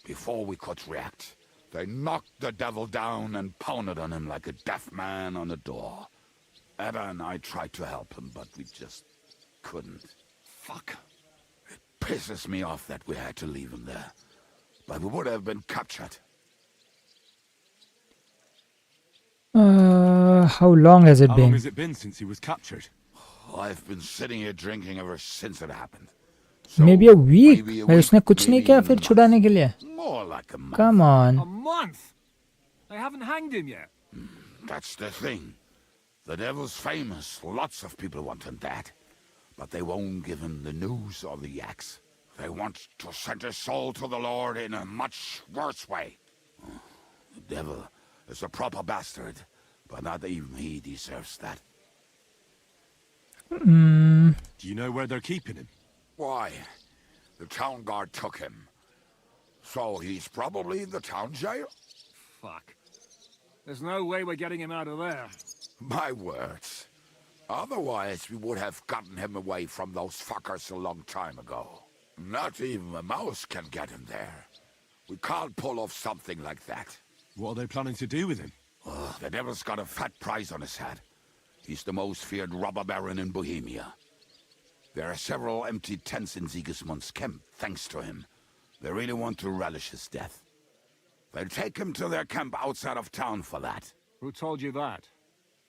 Before we could react, they knocked the devil down and pounded on him like a deaf man on a door. Eva and I tried to help him, but we just couldn't.
Fuck.
It pisses me off that we had to leave him there. But we would have been captured.
How long has it
How
been?
long has it been since he was captured?
I've been sitting here drinking ever since it happened.
Maybe a week. भाई उसने कुछ नहीं किया फिर छुड़ाने के लिए.
More like a month.
Come on.
A month? They haven't hanged him yet.
That's the thing. The devil's famous. Lots of people want him dead. But they won't give him the news or the axe. They want to send his soul to the Lord in a much worse way. The devil is a proper bastard, but not even he deserves that.
Do you know where they're keeping him?
Why? The town guard took him. So he's probably in the town jail?
Fuck. There's no way we're getting him out of there.
My words. Otherwise, we would have gotten him away from those fuckers a long time ago. Not even a mouse can get him there. We can't pull off something like that.
What are they planning to do with him?
The devil's got a fat price on his head. He's the most feared robber baron in Bohemia. There are several empty tents in Sigismund's camp, thanks to him. They really want to relish his death. They'll take him to their camp outside of town for that.
Who told you that?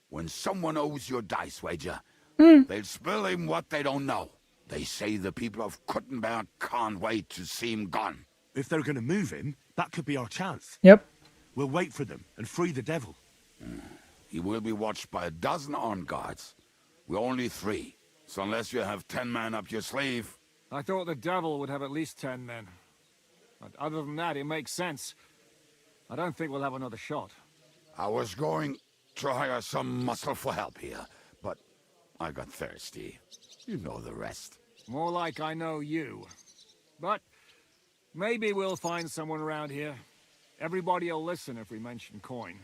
When someone owes your dice wager, they'll spill him what they don't know. They say the people of Kuttenberg can't wait to see him gone.
If they're gonna move him, that could be our chance.
Yep.
We'll wait for them and free the devil.
He will be watched by a dozen armed guards. We're only 3. So unless you have 10 men up your sleeve...
I thought the devil would have at least 10 men. But other than that, it makes sense. I don't think we'll have another shot.
I was going to hire some muscle for help here, but I got thirsty. You know the rest.
More like I know you. But maybe we'll find someone around here. Everybody will listen if we mention coin.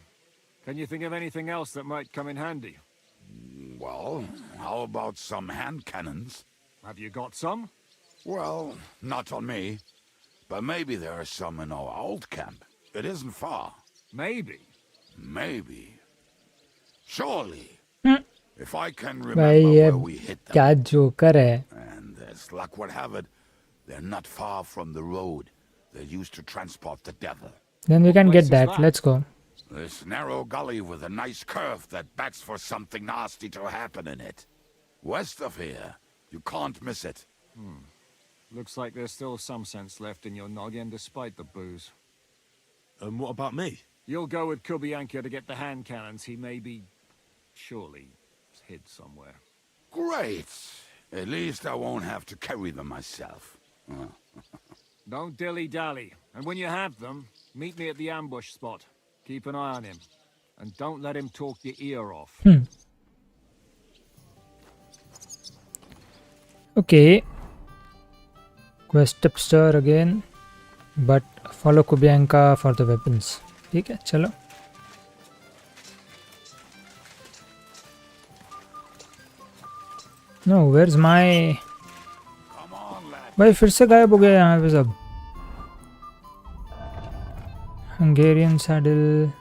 Can you think of anything else that might come in handy?
Well, how about some hand cannons?
Have you got some?
Well, not on me. But maybe there are some in our old camp. It isn't far.
Maybe.
Maybe. Surely. If I can
भाई
remember
ये
where we hit them.
क्या joker है?
And as luck would have it, they're not far from the road they used to transport the devil.
Then we can get that. Let's go.
This narrow gully with a nice curve that backs for something nasty to happen in it. West of here, you can't miss it.
Looks like there's still some sense left in your noggin despite the booze.
And what about me?
You'll go with Kubianka to get the hand cannons. He may be... surely hid somewhere.
Great. At least I won't have to carry them myself.
Don't dilly-dally. And when you have them, meet me at the ambush spot. Keep an eye on him. And don't let him talk your ear off.
Okay. Quest upstairs again. But follow Kubianka for the weapons. ठीक है, चलो. No, where's my... भाई फिर से गायब हो गया यहाँ पे सब. Hungarian saddle.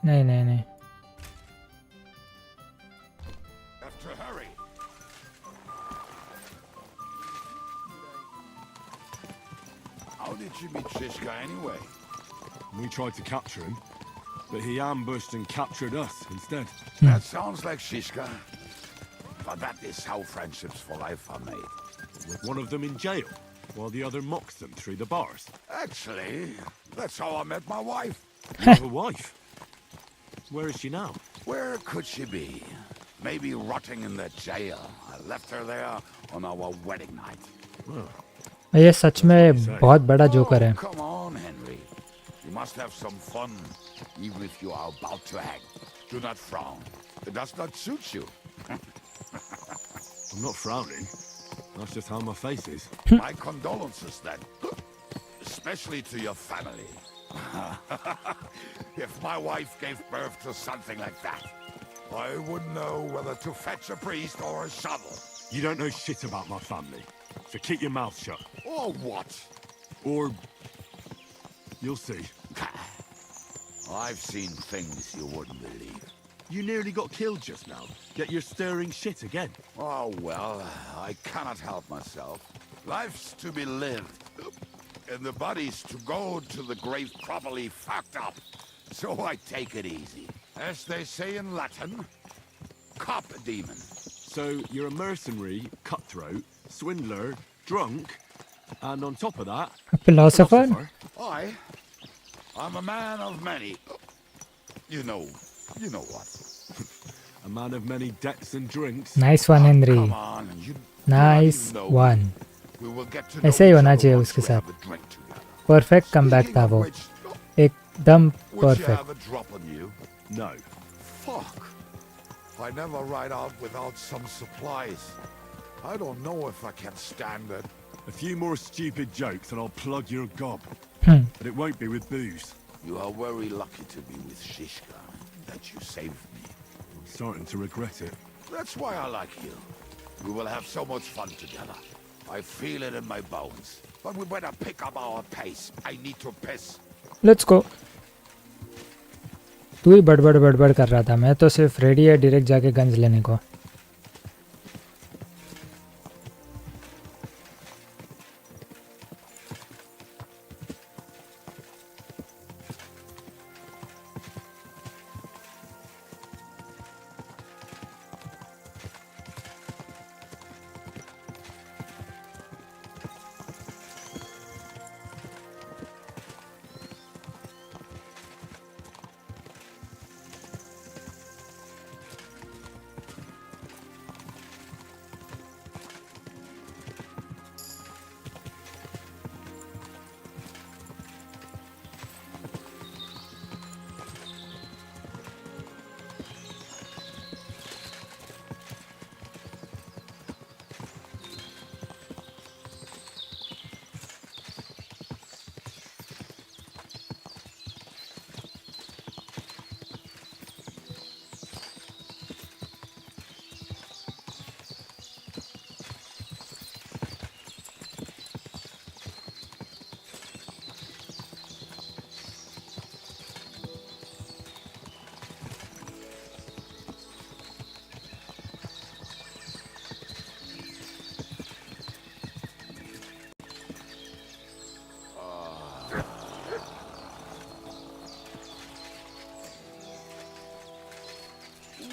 नहीं नहीं नहीं.
Have to hurry. How did you meet Shishka anyway?
We tried to capture him, but he ambushed and captured us instead.
That sounds like Shishka. But that is how friendships for life are made.
With one of them in jail, while the other mocks them through the bars.
Actually, that's how I met my wife.
You have a wife? Where is she now?
Where could she be? Maybe rotting in the jail. I left her there on our wedding night.
ये सच में बहुत बड़ा joker है.
Come on, Henry. You must have some fun, even if you are about to hang. Do not frown. It does not suit you.
I'm not frowning. That's just how my face is.
My condolences, then. Especially to your family. If my wife gave birth to something like that, I wouldn't know whether to fetch a priest or a shovel.
You don't know shit about my family, so keep your mouth shut.
Or what?
Or... you'll see.
I've seen things you wouldn't believe.
You nearly got killed just now, yet you're stirring shit again.
Oh, well, I cannot help myself. Life's to be lived, and the body's to go to the grave properly fucked up. So I take it easy. As they say in Latin, cop a demon.
So you're a mercenary, cutthroat, swindler, drunk, and on top of that...
a philosopher?
I'm a man of many... You know what.
A man of many debts and drinks.
Nice one, Henry.
Come on,
Nice one.
we will get to know
ऐसे ही
each
होना
other
चाहिए
once
उसके
we
साथ.
have a drink together.
Perfect comeback था वो. एकदम
Would you
perfect.
have a drop on you?
No.
Fuck. I never ride out without some supplies. I don't know if I can stand it.
A few more stupid jokes and I'll plug your gob. But it won't be with booze.
You are very lucky to be with Shishka, that you saved me.
I'm starting to regret it.
That's why I like you. We will have so much fun together. I feel it in my bones. But we better pick up our pace. I need to piss.
Let's go. तू ही बड़बड़ कर रहा था, मैं तो सिर्फ ready है direct जाके guns लेने को।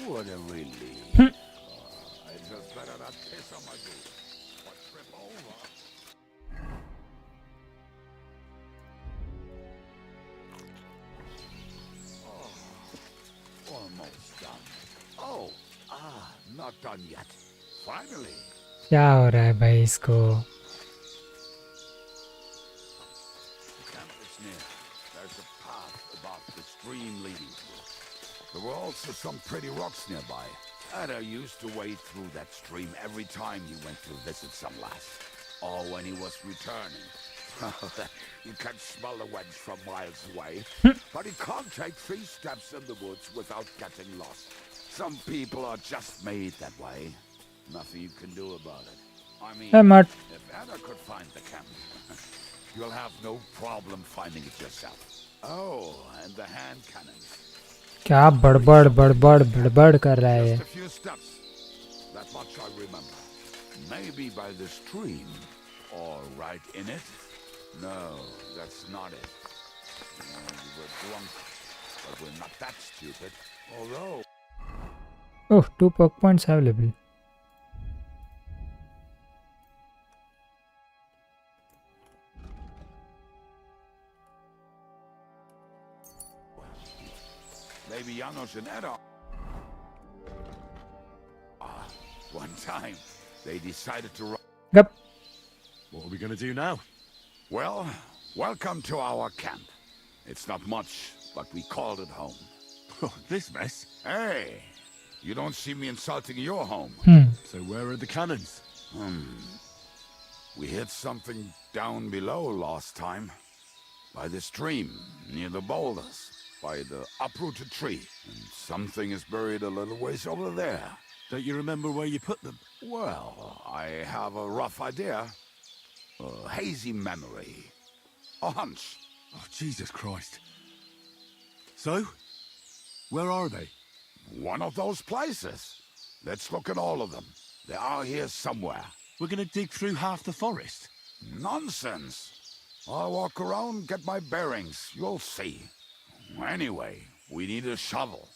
What a relief. I just better not piss on my boots or trip over. Oh, almost done. Oh, not done yet. Finally.
क्या हो रहा है भाई इसको?
Camp is near. There's a path above the stream leading to it. There were also some pretty rocks nearby. And I used to wade through that stream every time he went to visit some lass. Or when he was returning. You can smell the wench from miles away. But he can't take 3 steps in the woods without getting lost. Some people are just made that way. Nothing you can do about it. I mean, if Anna could find the camp, you'll have no problem finding it yourself. Oh, and the hand cannons.
क्या बड़बड़ कर रहा है?
Just a few steps. That much I remember. Maybe by the stream, or right in it. No, that's not it. We were drunk, but we're not that stupid. Although.
Oh, 2 perk points available.
Maybe Janos and Edda. One time, they decided to run.
Yep.
What are we gonna do now?
Well, welcome to our camp. It's not much, but we called it home.
Oh, this mess.
Hey, you don't see me insulting your home.
So where are the cannons?
We hit something down below last time. By the stream, near the boulders. By the uprooted tree. And something is buried a little ways over there.
Don't you remember where you put them?
Well, I have a rough idea. A hazy memory. A hunch.
Oh, Jesus Christ. So? Where are they?
One of those places. Let's look at all of them. They are here somewhere.
We're gonna dig through half the forest.
Nonsense. I'll walk around, get my bearings. You'll see. Anyway, we need a shovel.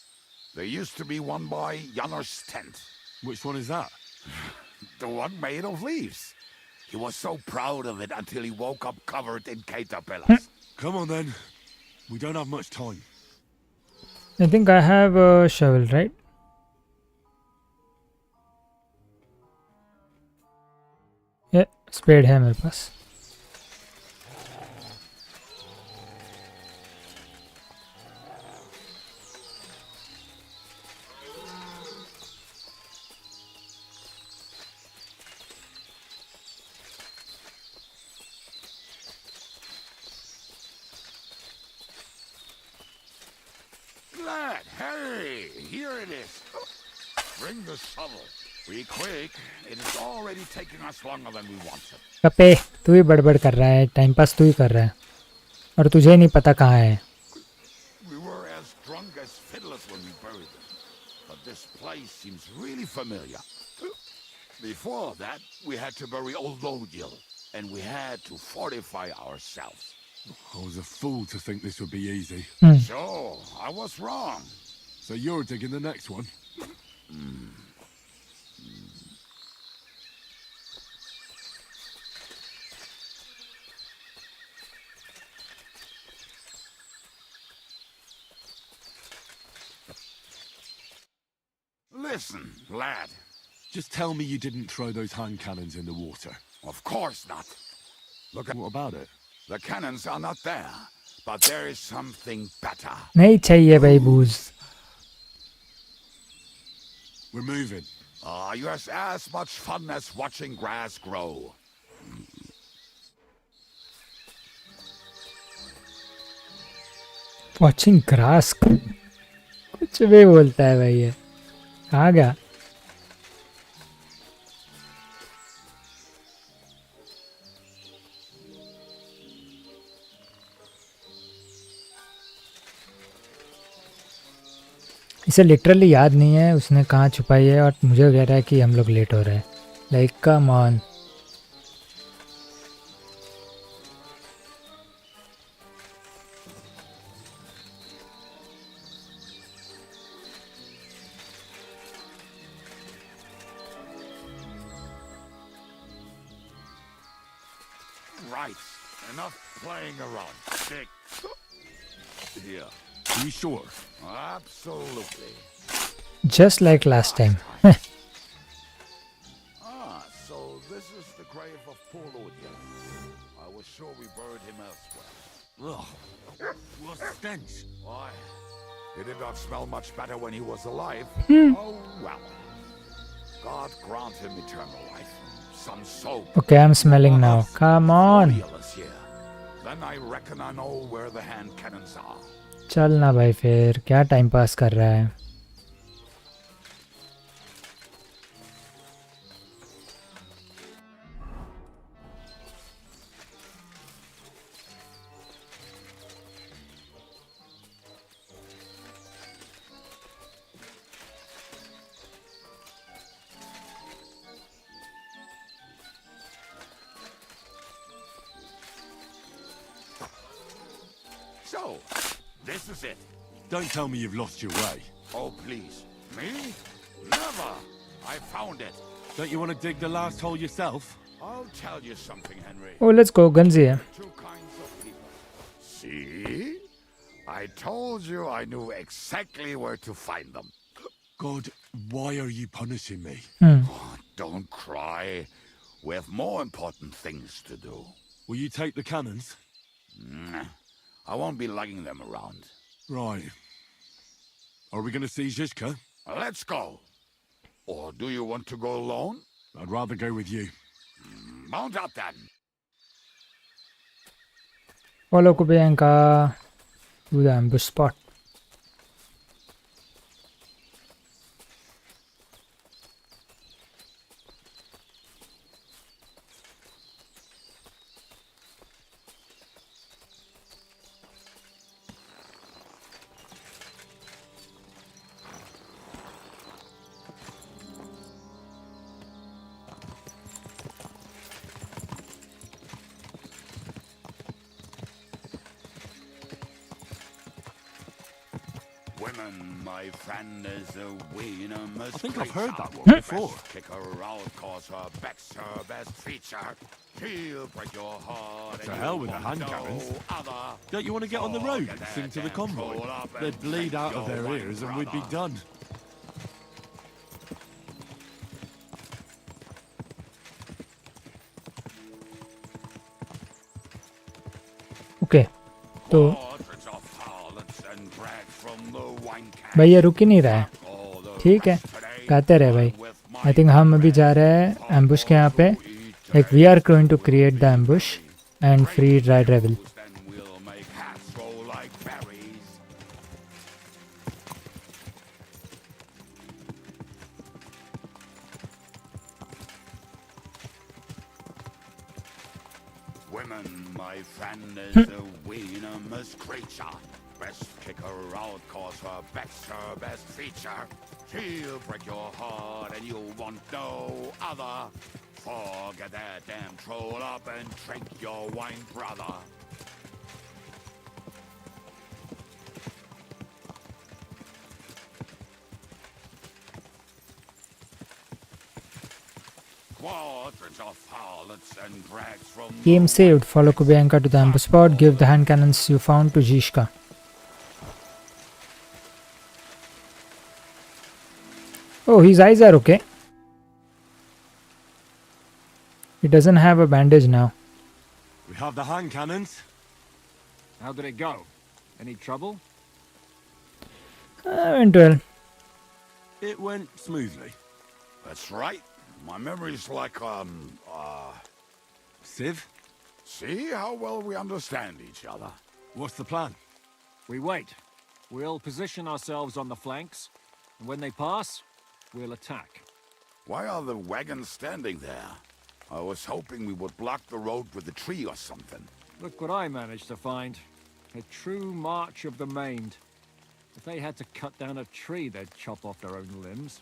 There used to be one by Janner's tent.
Which one is that?
The one made of leaves. He was so proud of it until he woke up covered in caterpillars.
Come on then. We don't have much time.
I think I have a shovel, right? Yeah, spade है मेरे पास.
Glad. Hey, here it is. Bring the shovel. Be quick. It is already taking us longer than we wanted.
कपे, तू ही बड़बड़ कर रहा है, time pass तू ही कर रहा है और तुझे नहीं पता कहाँ है.
We were as drunk as fiddlers when we buried them, but this place seems really familiar. Before that, we had to bury old Lodiel, and we had to fortify ourselves.
I was a fool to think this would be easy.
So, I was wrong.
So you're digging the next one?
Listen, lad.
Just tell me you didn't throw those hand cannons in the water.
Of course not. Look at...
What about it?
The cannons are not there, but there is something better.
नहीं चाहिए भाई बूज.
We're moving.
You have as much fun as watching grass grow.
Watching grass. कुछ भी बोलता है भाई ये. कहाँ गया? इसे लिटरली याद नहीं है उसने कहाँ छुपाई है और मुझे कह रहा है कि हम लोग लेट हो रहे हैं. Like come on.
Right. Enough playing around. Stick. Here.
Are you sure?
Absolutely.
Just like last time.
So this is the grave of poor Lodiel. I was sure we buried him elsewhere.
Ugh. What stench.
Why? He did not smell much better when he was alive. Oh, well. God grant him eternal life. Some soap.
Okay, I'm smelling now. Come on.
Lodiel is here. Then I reckon I know where the hand cannons are.
चल ना भाई फिर क्या time pass कर रहा है.
So, this is it.
Don't tell me you've lost your way.
Oh, please. Me? Never. I found it.
Don't you want to dig the last hole yourself?
I'll tell you something, Henry.
Oh, let's go. Guns here.
Two kinds of people. See? I told you I knew exactly where to find them.
God, why are you punishing me?
Oh, don't cry. We have more important things to do.
Will you take the cannons?
I won't be lugging them around.
Right. Are we going to see Zizka?
Let's go. Or do you want to go alone?
I'd rather go with you.
Mount up then.
Follow Kubianka to the ambush spot.
Women, my friend, is a winner.
I think I've heard that one before.
Kick her out, cause her back's her best feature. She'll break your heart.
To hell with the hand cannons. Don't you want to get on the road and sing to the convoy? They'd bleed out of their ears and we'd be done.
Okay. तो भाई ये रुक ही नहीं रहा है. ठीक है गाते रहे भाई. आई थिंक हम अभी जा रहे हैं एम्बुश के यहाँ पे. Like we are going to create the ambush and free ride रेवल.
Women, my friend, is a venomous creature. best kicker out, cause her back's her best feature. She'll break your heart and you'll want no other. Forget that damn troll up and drink your wine, brother. Quadrants of harlots and drags from...
Game saved. Follow Kubianka to the amber spot. Give the hand cannons you found to Zhishka. Oh, his eyes are okay. He doesn't have a bandage now.
We have the hand cannons.
How did it go? Any trouble?
Went well.
It went smoothly.
That's right. My memory's like,
Civ?
See how well we understand each other.
What's the plan?
We wait. We'll position ourselves on the flanks, and when they pass, we'll attack.
Why are the wagons standing there? I was hoping we would block the road with a tree or something.
Look what I managed to find. A true march of the maimed. If they had to cut down a tree, they'd chop off their own limbs.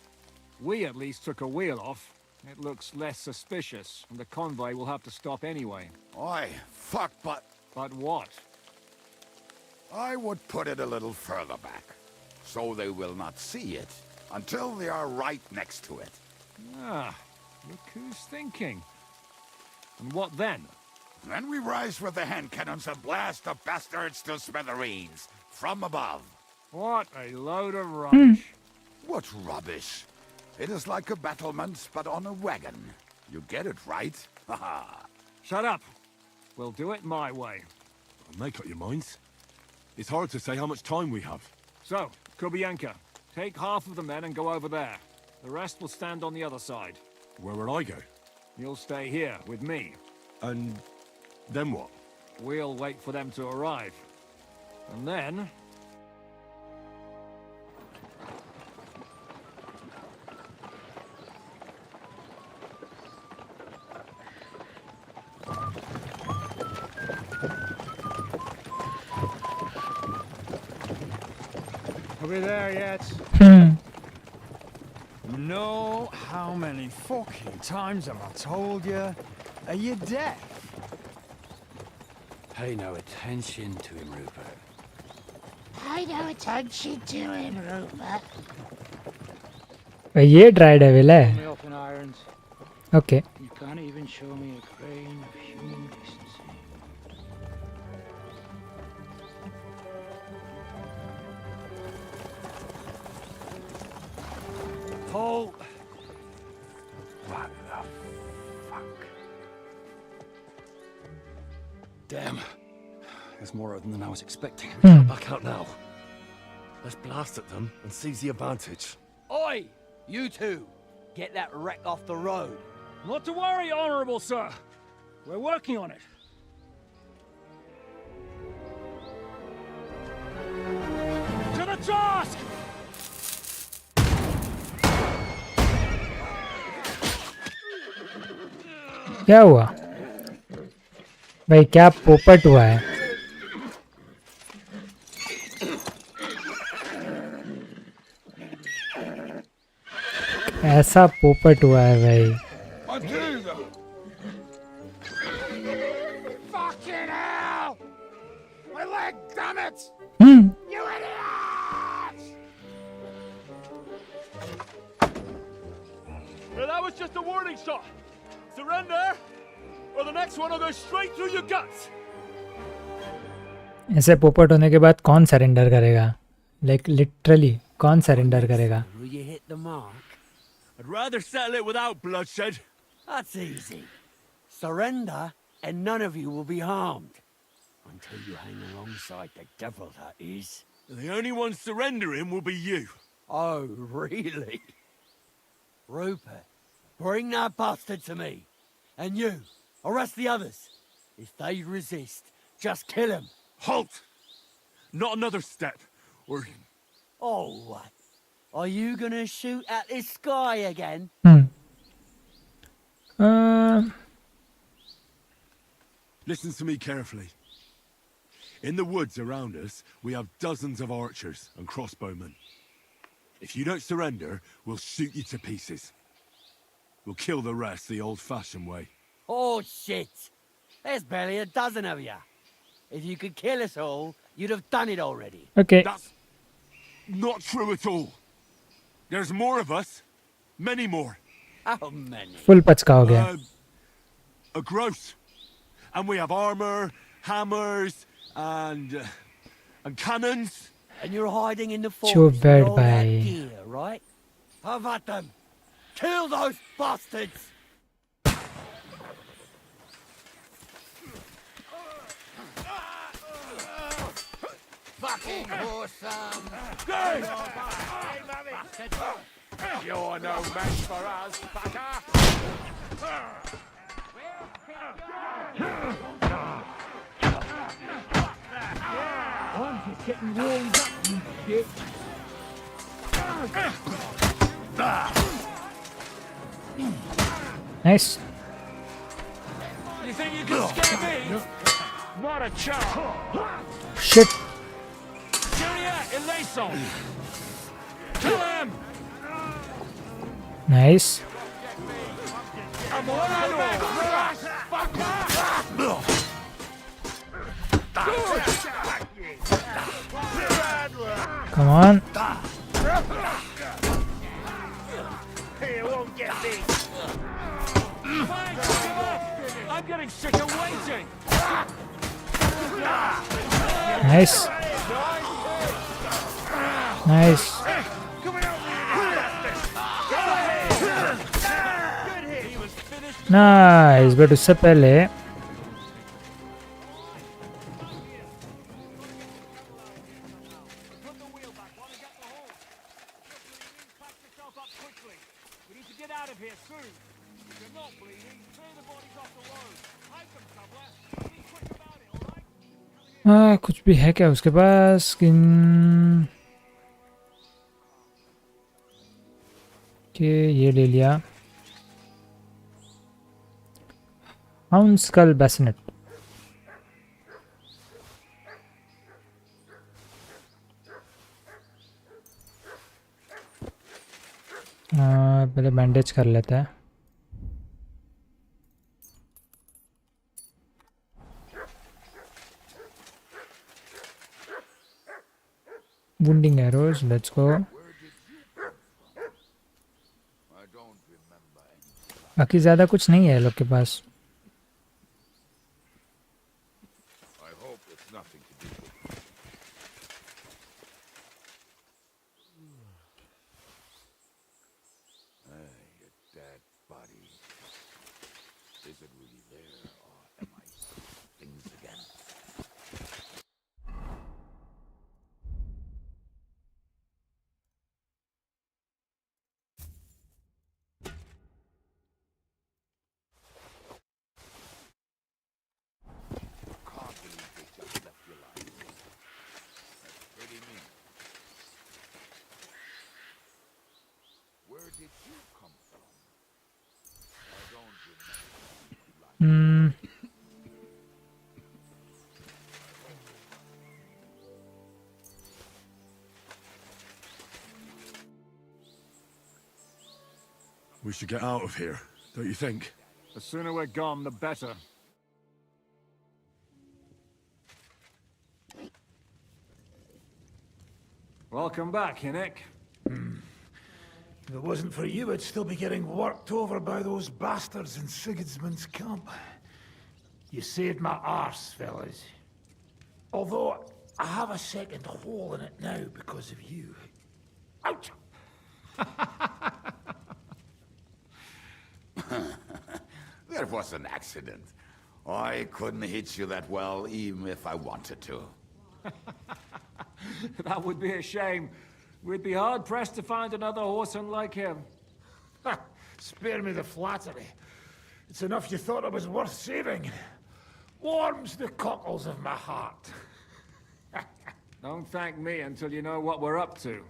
We at least took a wheel off. It looks less suspicious, and the convoy will have to stop anyway.
Oi, fuck, but...
But what?
I would put it a little further back, so they will not see it until they are right next to it.
Ah, look who's thinking. And what then?
Then we rise with the hand cannons and blast the bastards to smithereens, from above.
What a load of rubbish.
What rubbish? It is like a battlement, but on a wagon. You get it, right? Haha.
Shut up. We'll do it my way.
Make up your minds. It's hard to say how much time we have.
So, Kubianka, take half of the men and go over there. The rest will stand on the other side.
Where will I go?
You'll stay here with me.
And then what?
We'll wait for them to arrive. And then...
Are we there yet? No, how many fucking times have I told you? Are you deaf?
Pay no attention to him, Rupert.
Pay no attention to him, Rupert.
ये dry devil है.
Me up in irons.
Okay.
You can't even show me a grain of human decency.
Paul. What the fuck?
Damn. There's more of them than I was expecting.
We can't back out now. Let's blast at them and seize the advantage.
Oi! You two! Get that wreck off the road.
Not to worry, Honorable Sir. We're working on it. To the task!
क्या हुआ भाई? क्या पोपट हुआ है? ऐसा पोपट हुआ है भाई.
Fucking hell! My leg, damn it! You idiot!
Well, that was just a warning shot. Surrender, or the next one will go straight through your guts.
ऐसे पोपट होने के बाद कौन सरेंडर करेगा? Like literally कौन सरेंडर करेगा?
Will you hit the mark?
I'd rather settle it without bloodshed.
That's easy. Surrender, and none of you will be harmed. Until you hang alongside the devil, that is.
The only one surrendering will be you.
Oh, really? Rupert, bring that bastard to me. And you, arrest the others. If they resist, just kill them.
Halt! Not another step, or...
Oh, what? Are you gonna shoot at this sky again?
Listen to me carefully.
In the woods around us, we have dozens of archers and crossbowmen. If you don't surrender, we'll shoot you to pieces. We'll kill the rest the old-fashioned way.
Oh, shit! There's barely a dozen of you. If you could kill us all, you'd have done it already.
Okay.
That's not true at all. There's more of us. Many more.
How many?
Full पचका हो गया.
A gross. And we have armor, hammers, and cannons.
And you're hiding in the forest
Too
with
bad,
all that
bhai.
gear, right? Have at them. Kill those bastards!
Fucking awesome!
You're no match for us, fucker! I'm just getting warmed up, you shit.
Nice.
You think you can scare me? Not a chance.
Shit.
Juliet, Elason! Kill him!
Nice.
I'm on your ass, fucker!
Come on.
He won't get me. I'm getting sick of waiting.
Nice. Nice. Nice. But उससे पहले कुछ भी है क्या उसके पास skin के ये ले लिया हाउंड स्कल बेसनेट पहले बैंडेज कर लेते हैं wounding arrows, let's go. बाकी ज़्यादा कुछ नहीं है लोग के पास.
We should get out of here, don't you think?
The sooner we're gone, the better. Welcome back, Hinek.
If it wasn't for you, I'd still be getting worked over by those bastards in Sigismund's camp. You saved my arse, fellas. Although, I have a second hole in it now because of you. Ouch!
That was an accident. I couldn't hit you that well, even if I wanted to.
That would be a shame. We'd be hard-pressed to find another horseman like him.
Spare me the flattery. It's enough you thought it was worth saving. Warms the cockles of my heart.
Don't thank me until you know what we're up to.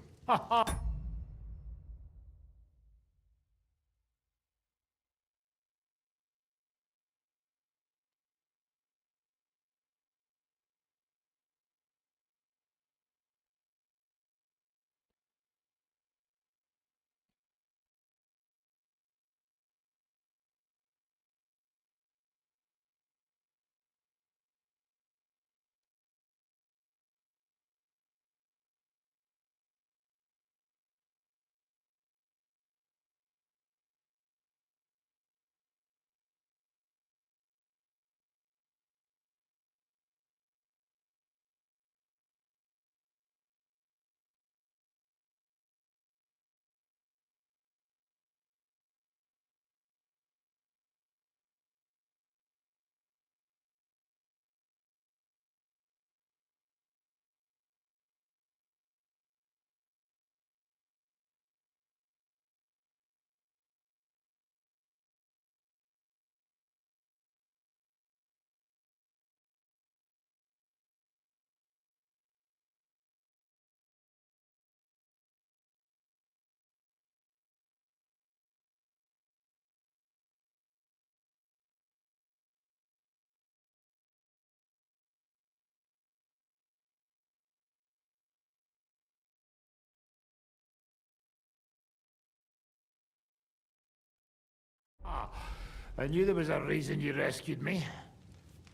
I knew there was a reason you rescued me.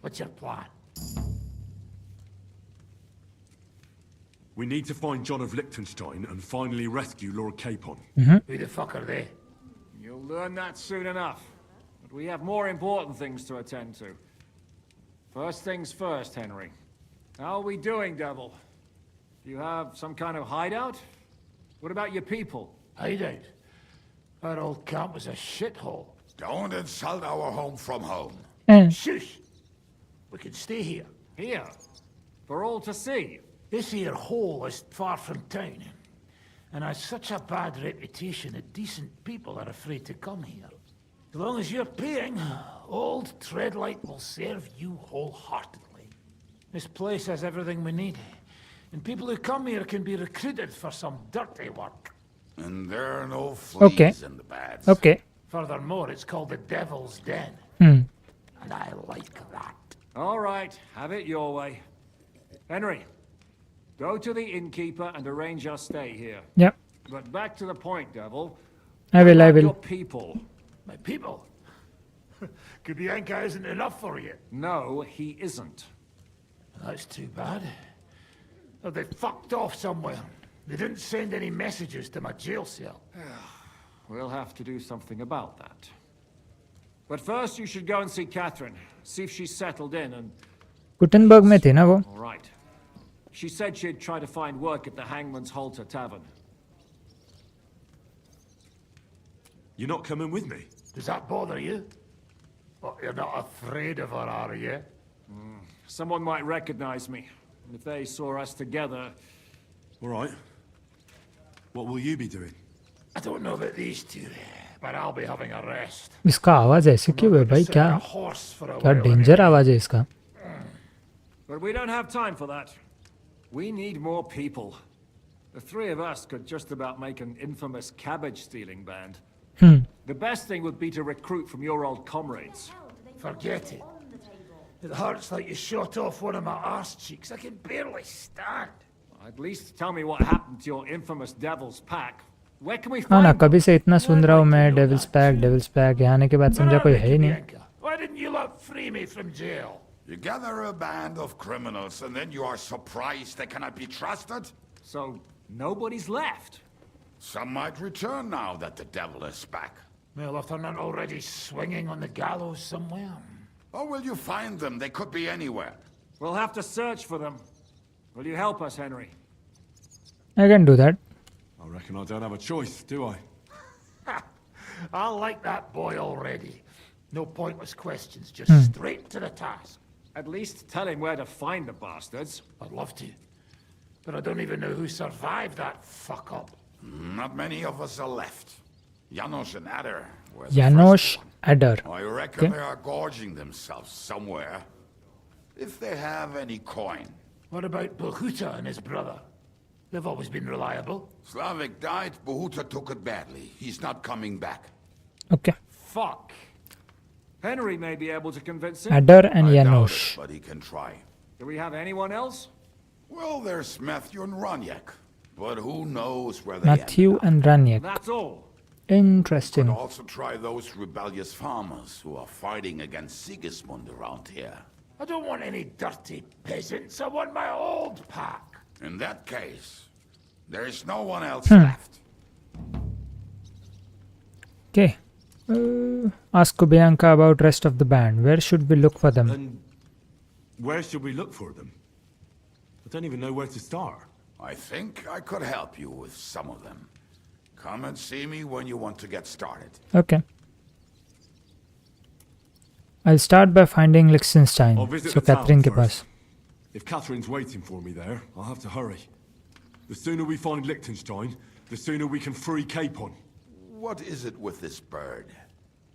What's your plan?
We need to find John of Liechtenstein and finally rescue Lord Capon.
Who the fuck are they?
You'll learn that soon enough. But we have more important things to attend to. First things first, Henry. How are we doing, Devil? Do you have some kind of hideout? What about your people?
Hideout? Our old camp was a shithole.
Don't insult our home from home.
Shush! We can stay here.
Here? For all to see?
This here hole is far from town, and has such a bad reputation that decent people are afraid to come here. As long as you're paying, old Treadlight will serve you wholeheartedly. This place has everything we need, and people who come here can be recruited for some dirty work.
And there are no fleas in the beds.
Okay.
Furthermore, it's called the Devil's Den, and I like that.
All right, have it your way. Henry, go to the innkeeper and arrange our stay here.
Yep.
But back to the point, Devil.
I will.
Your people.
My people? Kubianka isn't enough for you.
No, he isn't.
That's too bad. Oh, they fucked off somewhere. They didn't send any messages to my jail cell.
We'll have to do something about that. But first you should go and see Catherine. See if she's settled in and...
Gutenberg में थे ना वो?
All right. She said she'd try to find work at the Hangman's Halter Tavern.
You're not coming with me?
Does that bother you? Well, you're not afraid of her, are you?
Someone might recognize me. If they saw us together...
All right. What will you be doing?
I don't know about these two, but I'll be having a rest.
इसका आवाज ऐसे क्यों है भाई? क्या danger आवाज है इसका?
But we don't have time for that. We need more people. The three of us could just about make an infamous cabbage-stealing band. The best thing would be to recruit from your old comrades.
Forget it. It hurts like you shot off one of my arse cheeks. I can barely stand.
At least tell me what happened to your infamous Devil's Pack. Where can we
हाँ
find
ना,
them?
कभी से इतना सुन रहा हूँ मैं devils pack यहाँ आने के बाद समझा कोई है ही नहीं.
Why didn't you lot free me from jail?
You gather a band of criminals and then you are surprised they cannot be trusted?
So, nobody's left?
Some might return now that the devil is back.
Well, if they're not already swinging on the gallows somewhere.
Or will you find them? They could be anywhere.
We'll have to search for them. Will you help us, Henry?
I can do that.
I reckon I don't have a choice, do I?
I like that boy already. No pointless questions, just straight to the task.
At least tell him where to find the bastards.
I'd love to. But I don't even know who survived that fuck-up.
Not many of us are left. Janos and Adder were the
Janos
first one.
Adder.
I reckon they are gorging themselves somewhere. If they have any coin.
What about Bohuta and his brother? They've always been reliable.
Slavik died, Bohuta took it badly. He's not coming back.
Okay.
Fuck. Henry may be able to convince him.
Adder and
I doubt
Janos.
it, but he can try.
Do we have anyone else?
Well, there's Matthew and Raniak. But who knows where they
Matthew and Raniak.
That's all.
Interesting.
Could also try those rebellious farmers who are fighting against Sigismund around here.
I don't want any dirty peasants. I want my old pack.
In that case, there is no one else left.
Okay. Ask Kubianka about rest of the band. Where should we look for them?
And where should we look for them? I don't even know where to start.
I think I could help you with some of them. Come and see me when you want to get started.
Okay. I'll start by finding Liechtenstein.
I'll visit
So
the town
Catherine के
first.
Pass.
If Catherine's waiting for me there, I'll have to hurry. The sooner we find Liechtenstein, the sooner we can free Capon.
What is it with this bird?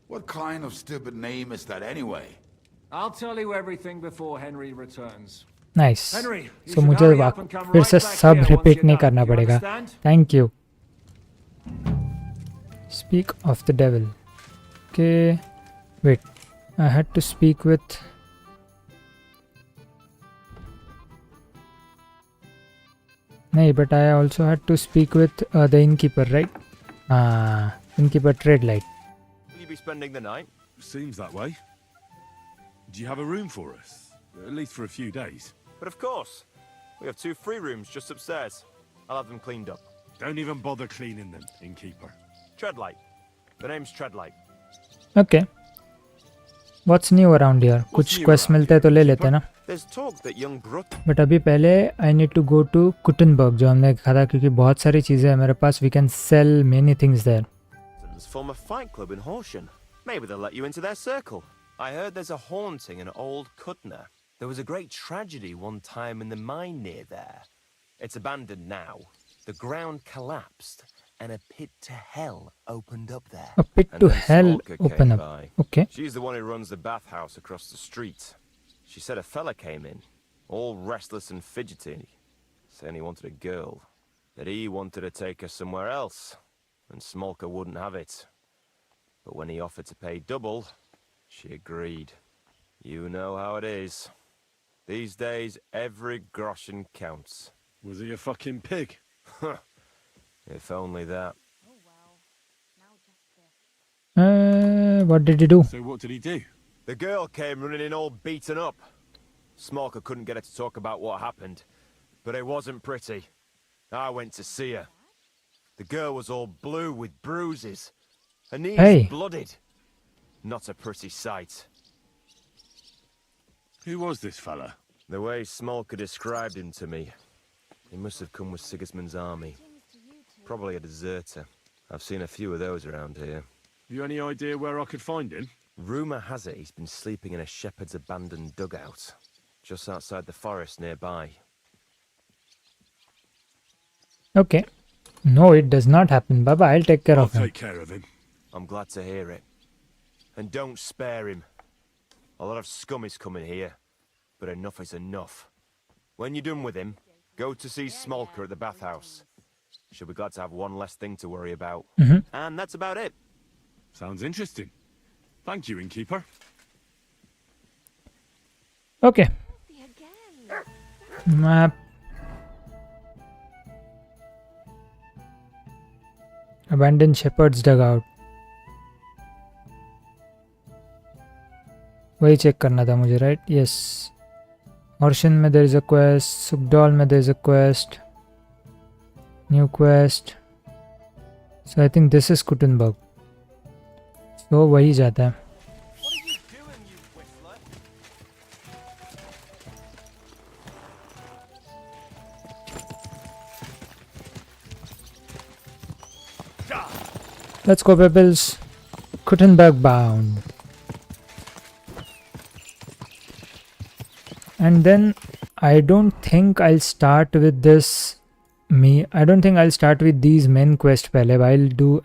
What kind of stupid name is that anyway?
I'll tell you everything before Henry returns.
Nice.
Henry, you
So
should
मुझे
hurry up and come
फिर
right
से
back
सब
here once
repeat
you're
नहीं
done.
करना
You
पड़ेगा.
understand?
Thank you. Speak of the devil. Okay. Wait. I had to speak with... No, but I also had to speak with the innkeeper, right? Innkeeper Treadlight.
Will you be spending the night?
Seems that way. Do you have a room for us? At least for a few days.
But of course. We have 2 free rooms just upstairs. I'll have them cleaned up.
Don't even bother cleaning them, innkeeper.
Treadlight. The name's Treadlight.
Okay. What's new around here? कुछ quest मिलते हैं तो ले लेते हैं ना.
There's talk that young Brut.
But अभी पहले I need to go to Kuttenberg जो हमने कहा था क्योंकि बहुत सारी चीज़ें हैं मेरे पास. We can sell many things there.
Form a fight club in Horsham. Maybe they'll let you into their circle. I heard there's a haunting in old Kutner. There was a great tragedy one time in the mine near there. It's abandoned now. The ground collapsed and a pit to hell opened up there.
A pit to hell open up. Okay.
She's the one who runs the bathhouse across the street. She said a fella came in, all restless and fidgety, saying he wanted a girl. That he wanted to take her somewhere else, and Smolka wouldn't have it. But when he offered to pay double, she agreed. You know how it is. These days, every groschen counts.
Was he a fucking pig?
If only that.
What did he do?
So what did he do?
The girl came running in all beaten up. Smolka couldn't get her to talk about what happened, but it wasn't pretty. I went to see her. The girl was all blue with bruises. Her knees blooded. Not a pretty sight.
Who was this fella?
The way Smolka described him to me, he must have come with Sigismund's army. Probably a deserter. I've seen a few of those around here.
Have you any idea where I could find him?
Rumour has it he's been sleeping in a shepherd's abandoned dugout, just outside the forest nearby.
Okay. No, it does not happen. Baba, I'll take care of him.
I'll take care of him.
I'm glad to hear it. And don't spare him. A lot of scum is coming here, but enough is enough. When you're done with him, go to see Smolka at the bathhouse. She'll be glad to have one less thing to worry about. And that's about it.
Sounds interesting. Thank you, innkeeper.
Okay. Map. Abandoned shepherd's dugout. वही check करना था मुझे, right? Yes. Horsham में there is a quest. Sugdal में there is a quest. New quest. So I think this is Kuttenberg. So वही जाता है. Let's go, Pebbles. Kuttenberg bound. And then I don't think I'll start with this. I don't think I'll start with these main quest पहले.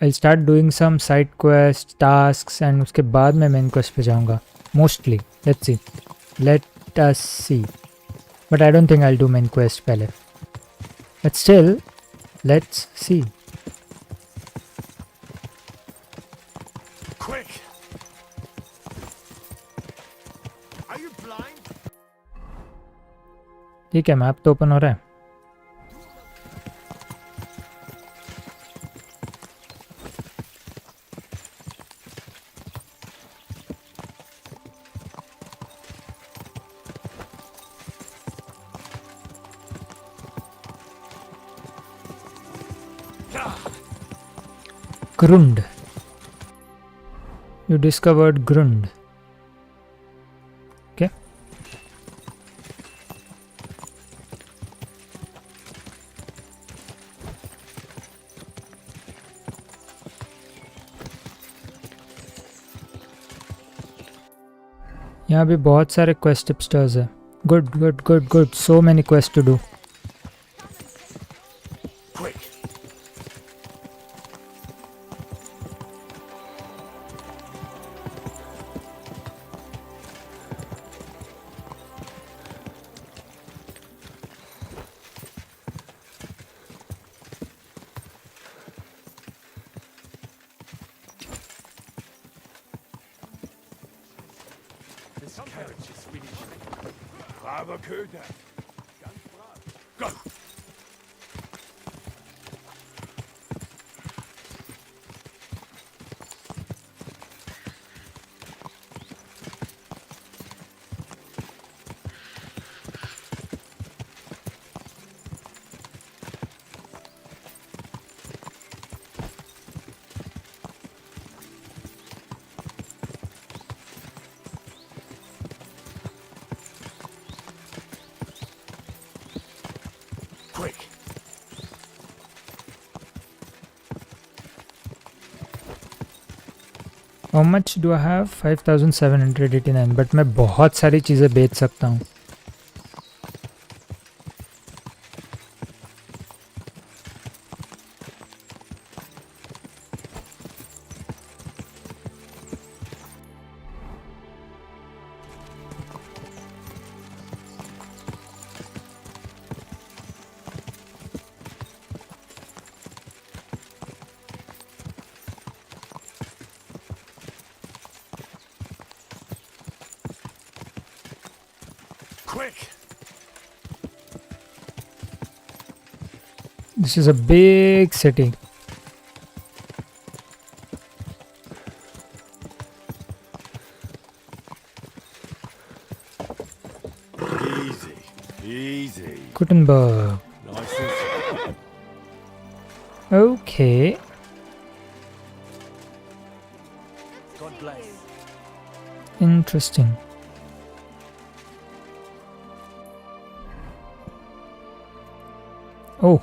I'll start doing some side quests, tasks, and उसके बाद मैं main quest पे जाऊँगा. Mostly. Let's see. Let us see. But I don't think I'll do main quest पहले. But still, let's see.
Quick! Are you blind?
ठीक है, map तो open हो रहा है. Grund. You discovered Grund. Okay. यहाँ भी बहुत सारे quest tipsters है. Good, good, good, good. So many quests to do.
Go!
How much do I have? 5789. But मैं बहुत सारी चीज़ें बेच सकता हूँ.
Quick!
This is a big city.
Easy, easy.
Gutenberg.
Nice and
Okay.
God bless.
Interesting. Oh.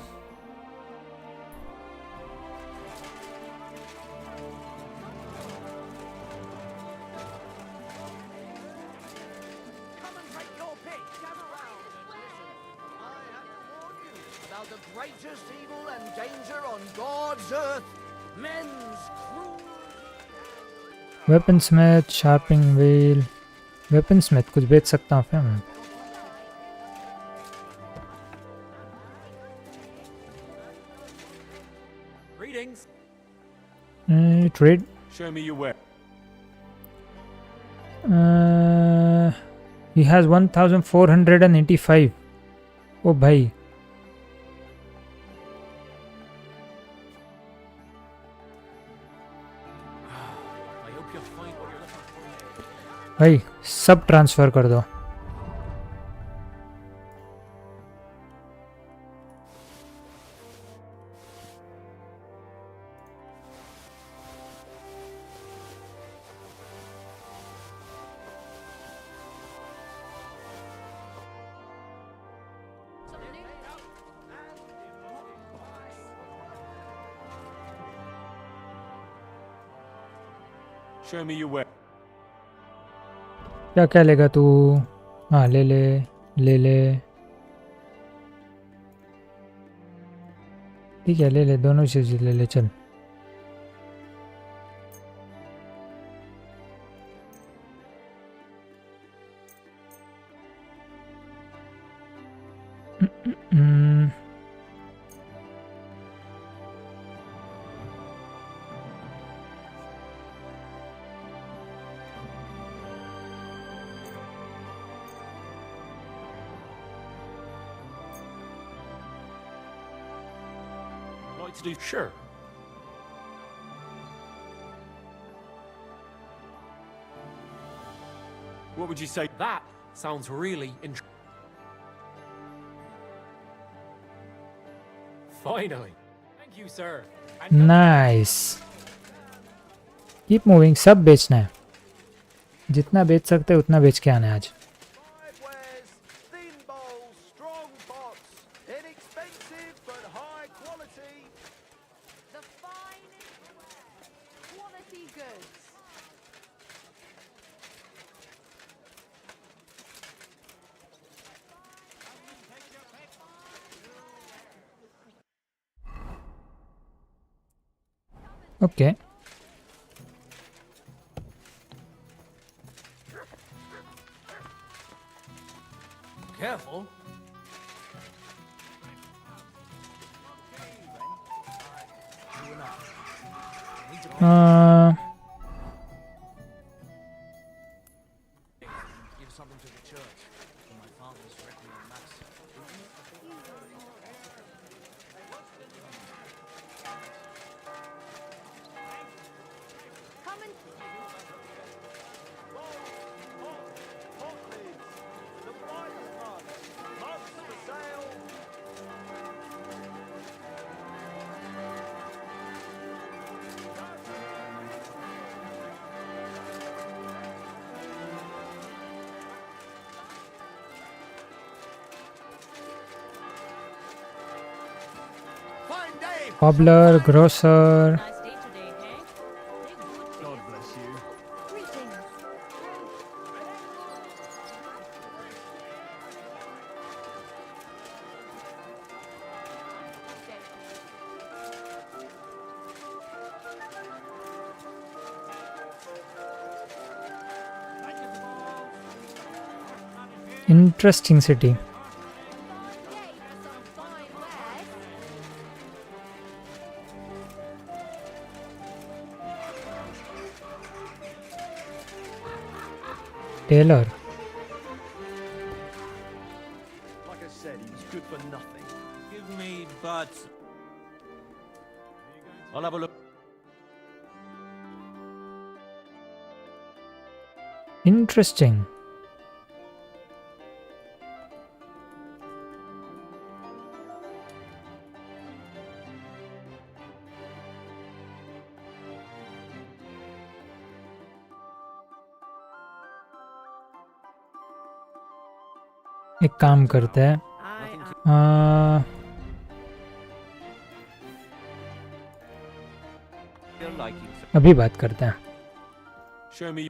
About the greatest evil and danger on God's earth, men's cruel.
Weaponsmith, sharpening wheel. Weaponsmith कुछ बेच सकता हूँ क्या मैं?
Greetings.
Trade.
Show me your way.
He has 1485. Oh भाई.
I hope you'll find what you're looking for.
भाई सब transfer कर दो.
Show me your way.
क्या क्या लेगा तू? हाँ ले ले ले ले. ठीक है ले ले दोनों चीज़ ले ले चल.
Like to do? Sure. What would you say?
That sounds really interesting. Finally. Thank you, sir.
Nice. Keep moving. सब बेचना है. जितना बेच सकते उतना बेच के आना है आज. Okay.
Careful. Give something to the church for my father's requiem mass.
Cobbler, grocer.
God bless you.
Interesting city. Taylor.
Like I said, he was good for nothing. Give me butts. I'll have a look.
Interesting. एक काम करते हैं अभी बात करते हैं.
Show me.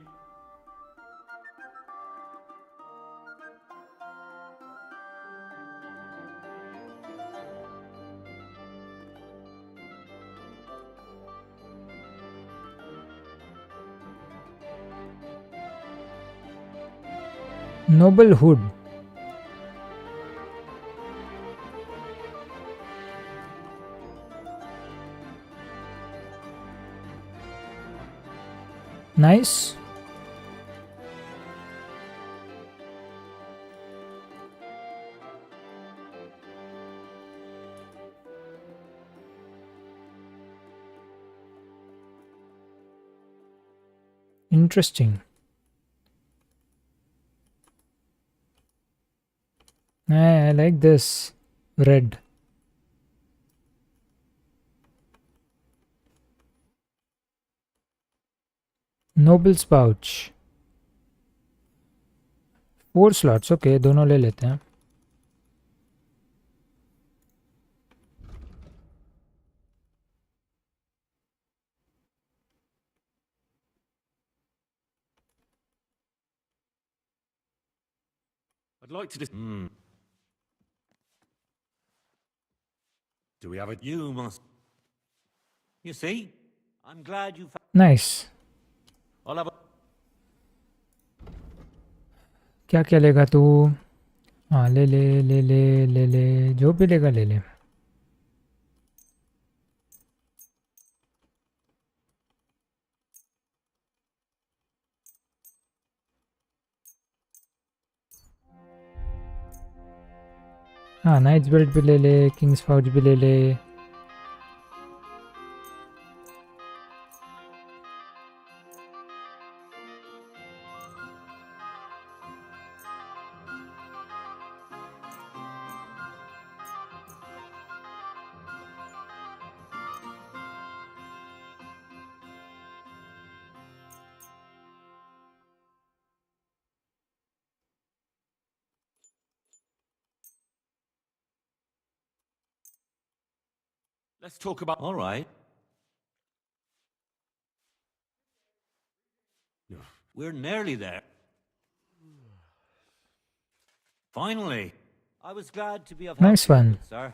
Noble Hood. Nice. Interesting. I like this red. Noble's pouch. 4 slots. Okay, दोनों ले लेते हैं.
I'd like to just. Do we have it?
You must. You see? I'm glad you found.
Nice.
I'll have a.
क्या क्या लेगा तू? हाँ ले ले ले ले ले ले जो भी लेगा ले ले. हाँ नाइट्स बेल्ट भी ले ले, किंग्स पाउच भी ले ले.
Let's talk about.
All right. We're nearly there. Finally. I was glad to be of help.
Nice one.
Sir.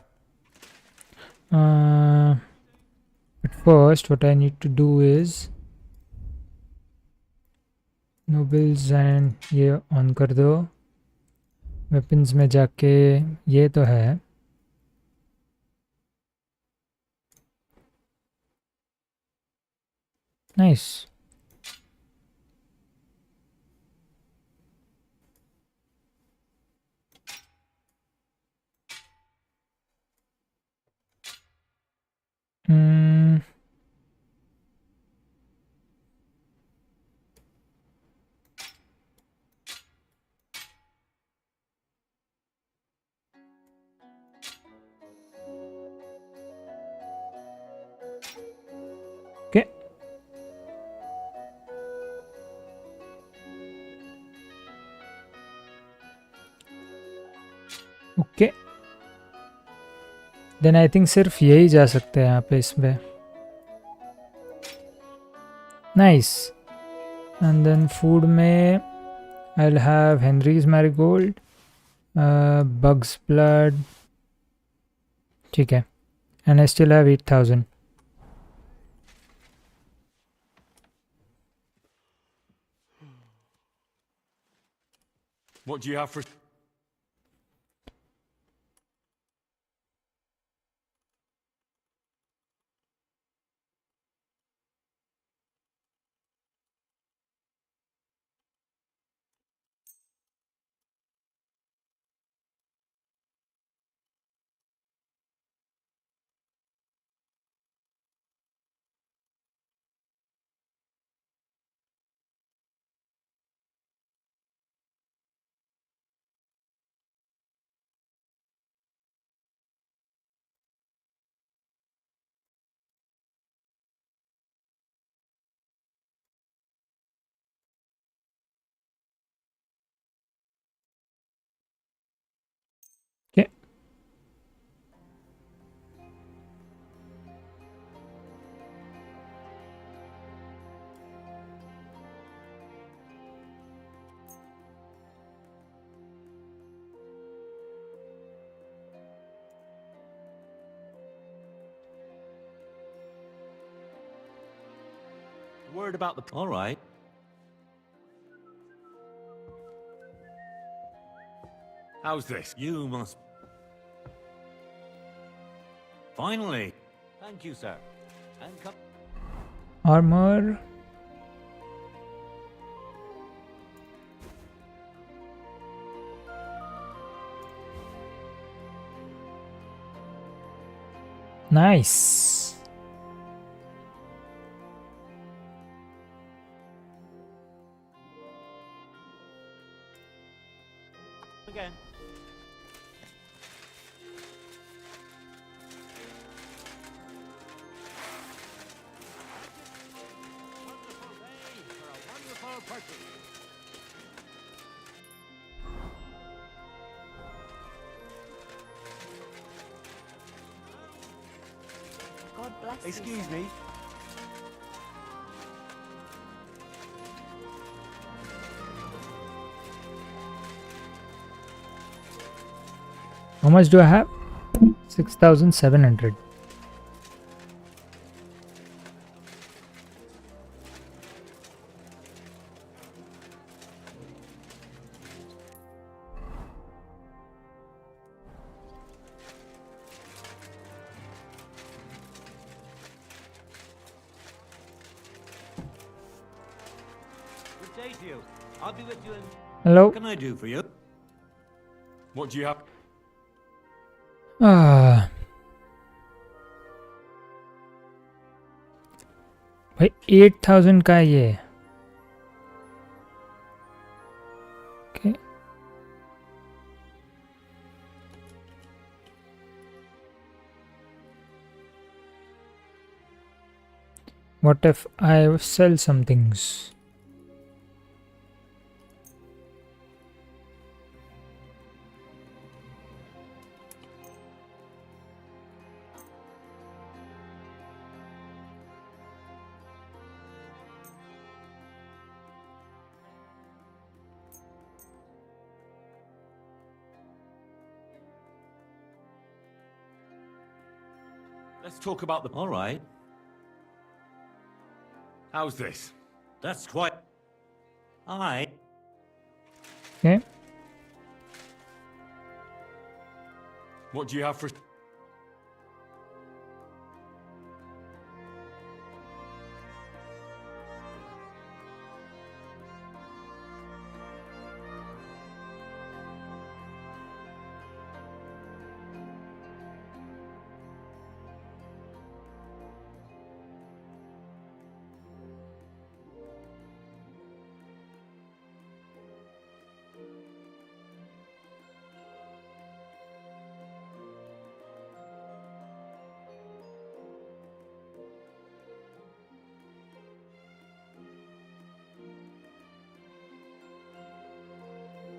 But first what I need to do is nobles and ये on कर दो. Weapons में जाके ये तो है. Nice. Okay. Okay. Then I think सिर्फ यही जा सकते हैं यहाँ पे इसमें. Nice. And then food में I'll have Henry's Marigold, Bug's Blood. ठीक है. And I still have 8,000.
What do you have for?
Word about the... All right.
How's this?
You must... Finally. Thank you, sir. And come...
Armor. Nice.
Again.
God bless you.
Excuse me.
How much do I have? 6,700.
Good day to you. I'll be with you in...
Hello.
What can I do for you?
What do you have?
भाई 8,000 का है ये. Okay. What if I sell some things?
Let's talk about the... All right.
How's this?
That's quite... I...
Okay.
What do you have for...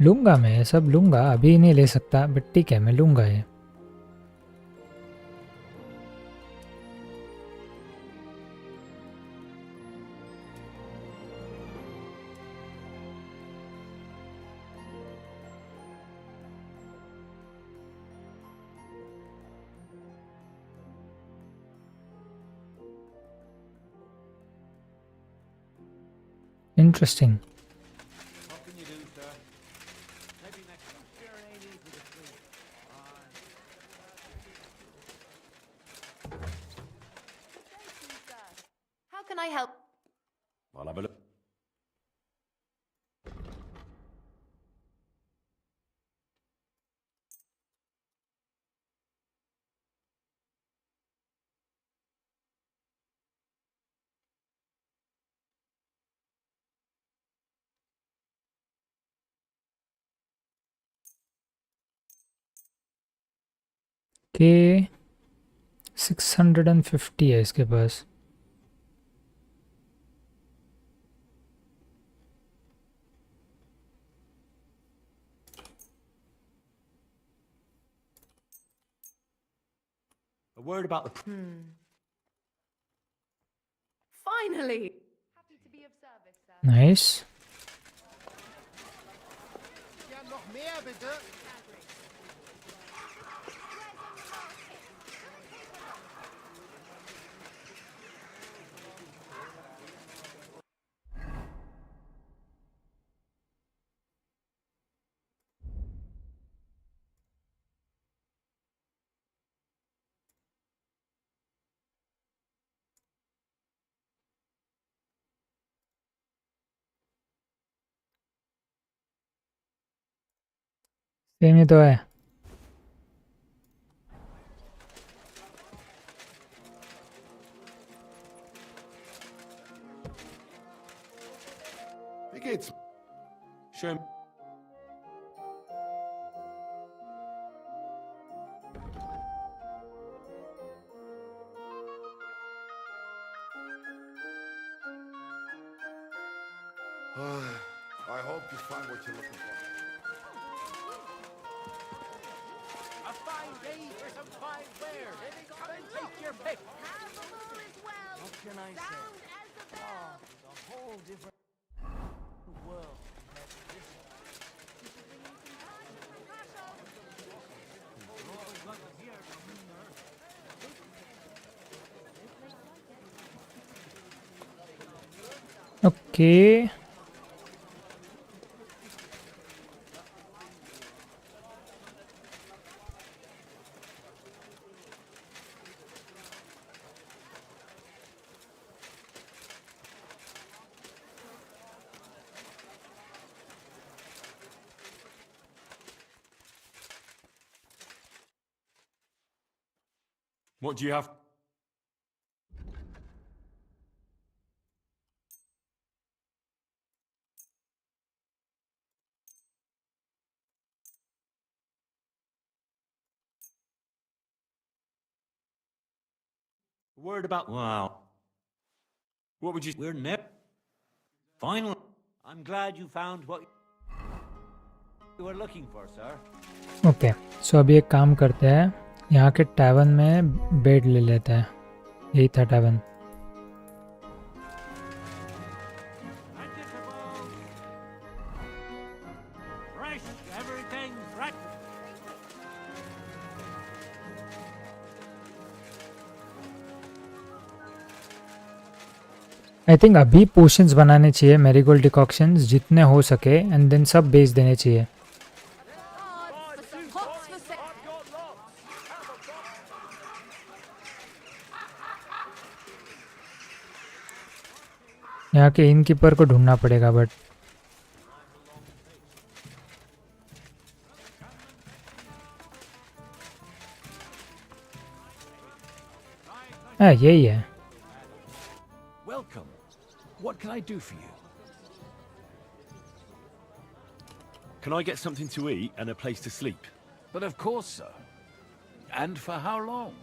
लूँगा मैं सब लूँगा अभी नहीं ले सकता बट ठीक है मैं लूँगा ये. Interesting.
How can I help?
I'll have a look.
के 650 है इसके पास.
A word about the...
Finally!
Happy to be of service, sir.
Nice.
Ja, noch mehr, bitte.
Same ही तो है.
Wie geht's? Schön.
I hope you find what you're looking for.
A fine day for some fine wear. Come and take your pick. What can I say? Oh, it's a whole different world.
Okay.
What do you have?
Word about... Wow.
What would you...
We're Finally. I'm glad you found what you were looking for, sir.
Okay so अभी एक काम करते हैं, यहाँ के टैवन में bed ले लेते हैं. यही था टैवन.
Fresh, everything fresh.
I think अभी पोशंस बनाने चाहिए, मैरीगोल्ड डिकॉक्शंस जितने हो सके, एंड देन सब बेच देने चाहिए. यहाँ के इनकीपर को ढूंढना पड़ेगा बट यही है.
Welcome. What can I do for you?
Can I get something to eat and a place to sleep?
But of course, sir. And for how long?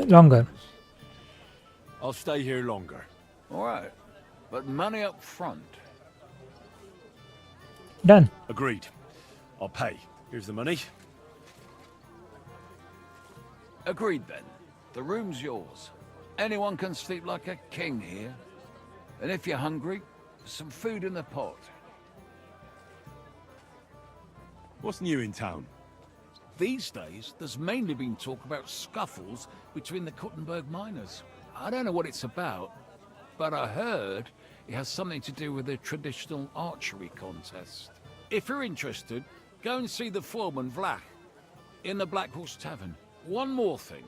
Longer.
I'll stay here longer.
All right. But money up front.
Done.
Agreed. I'll pay. Here's the money.
Agreed then. The room's yours. Anyone can sleep like a king here. And if you're hungry, some food in the pot.
What's new in town?
These days, there's mainly been talk about scuffles between the Kuttenberg miners. I don't know what it's about, but I heard it has something to do with the traditional archery contest. If you're interested, go and see the foreman, Vlach, in the Black Horse Tavern. One more thing.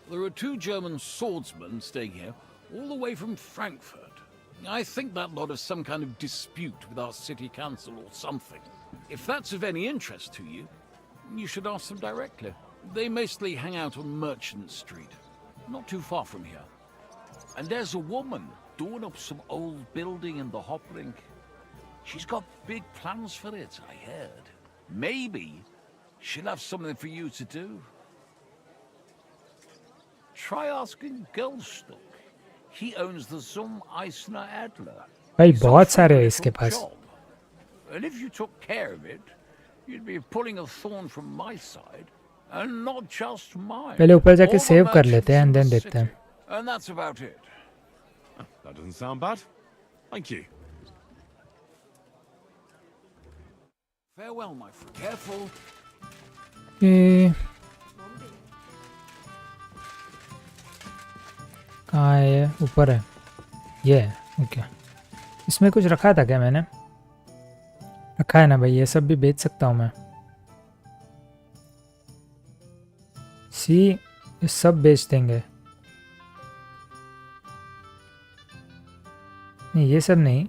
There are 2 German swordsmen staying here, all the way from Frankfurt. I think that lot has some kind of dispute with our city council or something. If that's of any interest to you, you should ask them directly. They mostly hang out on Merchant Street, not too far from here. And there's a woman doing up some old building in the Hoppling. She's got big plans for it, I heard. Maybe she'll have something for you to do. Try asking Goldstock. He owns the Zum Eisner Adler.
भाई बहुत सारे हैं इसके पास.
And if you took care of it, you'd be pulling a thorn from my side, and not just mine.
पहले ऊपर जाके save कर लेते हैं and then देखते हैं.
And that's about it.
That doesn't sound bad. Thank you.
Farewell, my friend. Careful.
कहाँ है ये? ऊपर है. ये है. ओके. इसमें कुछ रखा था क्या मैंने? रखा है ना भाई, ये सब भी बेच सकता हूँ मैं. सी ये सब बेच देंगे. नहीं ये सब नहीं.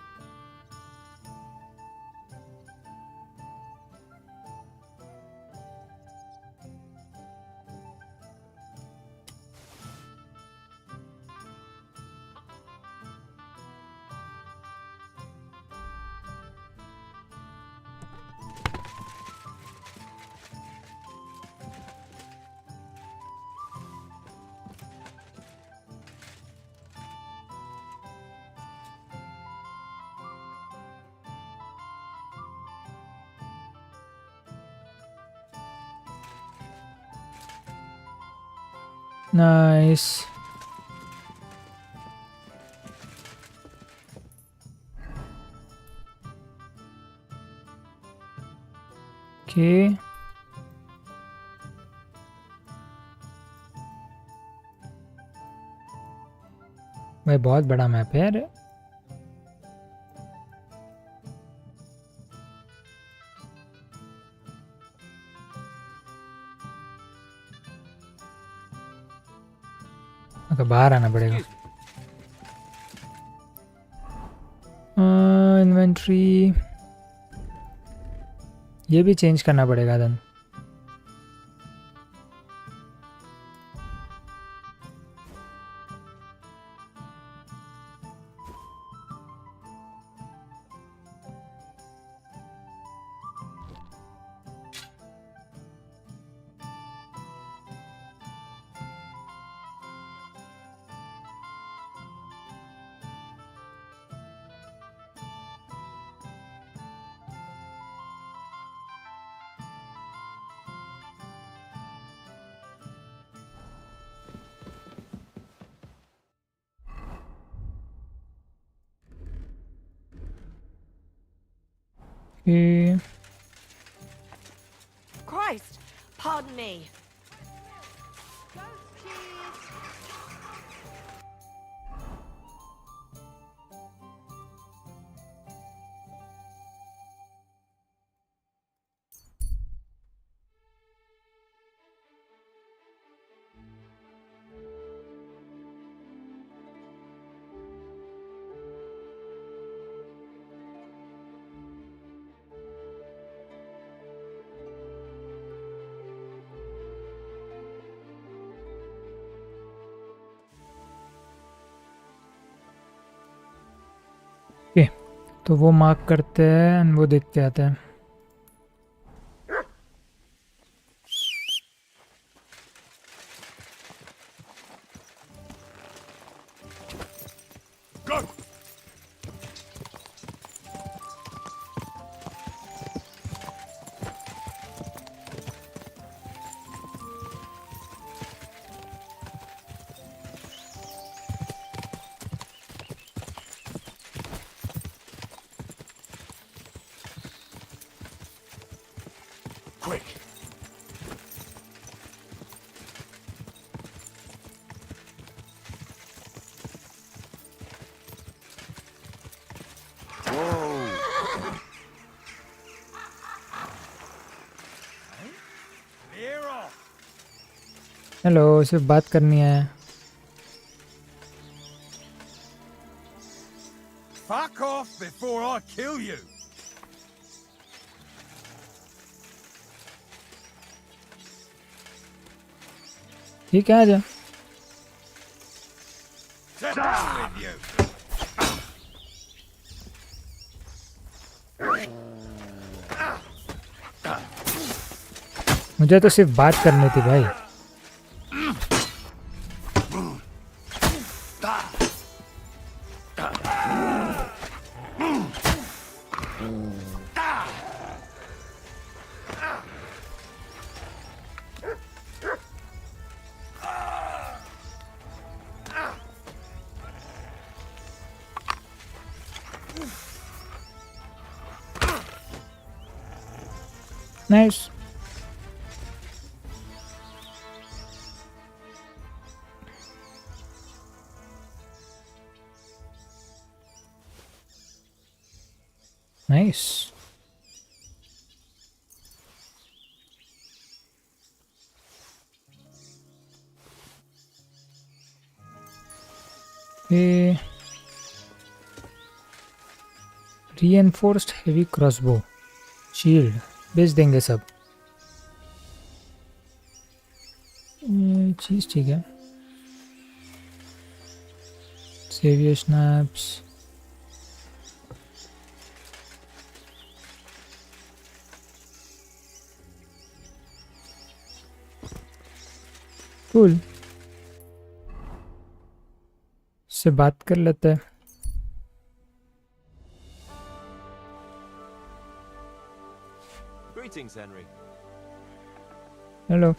Nice. Okay. भाई बहुत बड़ा मैप है यार. तो बाहर आना पड़ेगा. इन्वेंट्री ये भी चेंज करना पड़ेगा then. Okay.
Christ, pardon me.
Okay तो वो मार्क करते हैं एंड वो देखते आते हैं. हेलो सिर्फ बात करनी है.
Fuck off before I kill you.
ठीक है आजा.
Down with you.
मुझे तो सिर्फ बात करनी थी भाई. Nice. Nice. Reinforced heavy crossbow, shield, बेच देंगे सब. चीज ठीक है. Savior snaps. Cool. से बात कर लेते हैं.
Greetings, Henry.
Hello.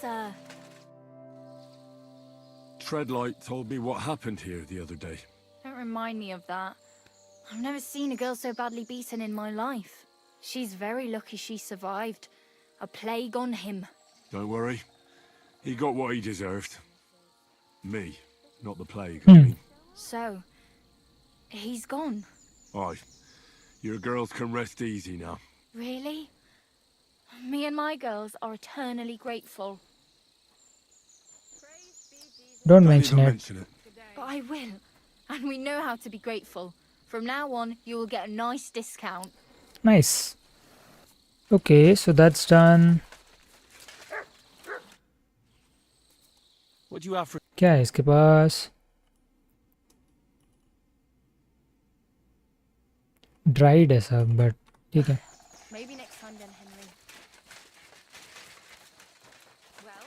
sir.
Treadlight told me what happened here the other day.
Don't remind me of that. I've never seen a girl so badly beaten in my life. She's very lucky she survived. A plague on him.
Don't worry. He got what he deserved. Me, not the plague, I mean.
So, he's gone.
Aye. Your girls can rest easy now.
Really? Me and my girls are eternally grateful.
Don't mention it.
But I will. And we know how to be grateful. From now on, you will get a nice discount.
Nice. Okay, so that's done.
What do you have for...
क्या है इसके पास? Dried है सब, but ठीक है.
Maybe next time then, Henry. Well?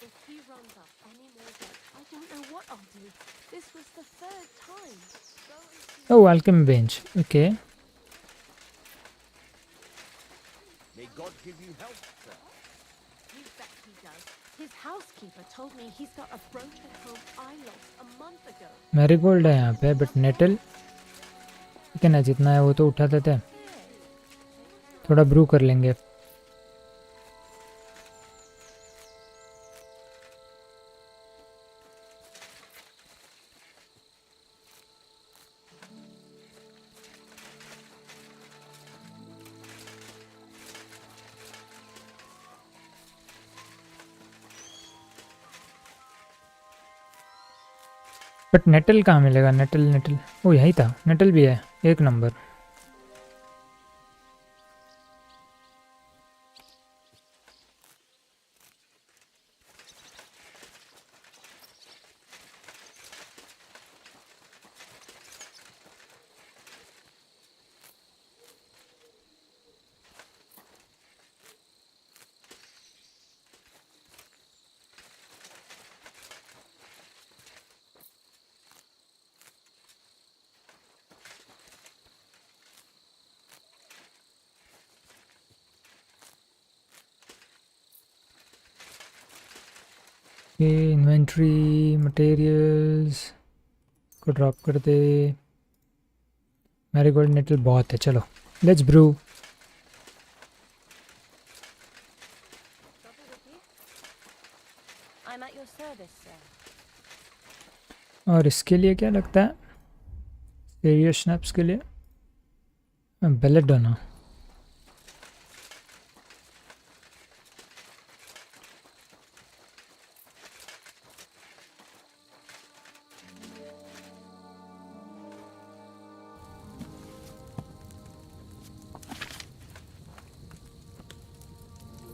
If he runs up any more debt, I don't know what I'll do. This was the third time.
Oh, alchemy bench. Okay.
May God give you health, sir.
You bet he does. His housekeeper told me he's got a broken home I lost a month ago.
Marigold है यहाँ पे, but natal ठीक है ना, जितना है वो तो उठा देते हैं. थोड़ा ब्रू कर लेंगे. बट नेटल कहाँ मिलेगा? नेटल ओ यही था. नेटल भी है, एक नंबर. इन्वेंट्री मटेरियल्स को ड्रॉप कर दे. मैरीगोल्ड नेटल बहुत है. चलो let's brew.
I'm at your service, sir.
और इसके लिए क्या लगता है? सीरियस स्नैप्स के लिए belladonna.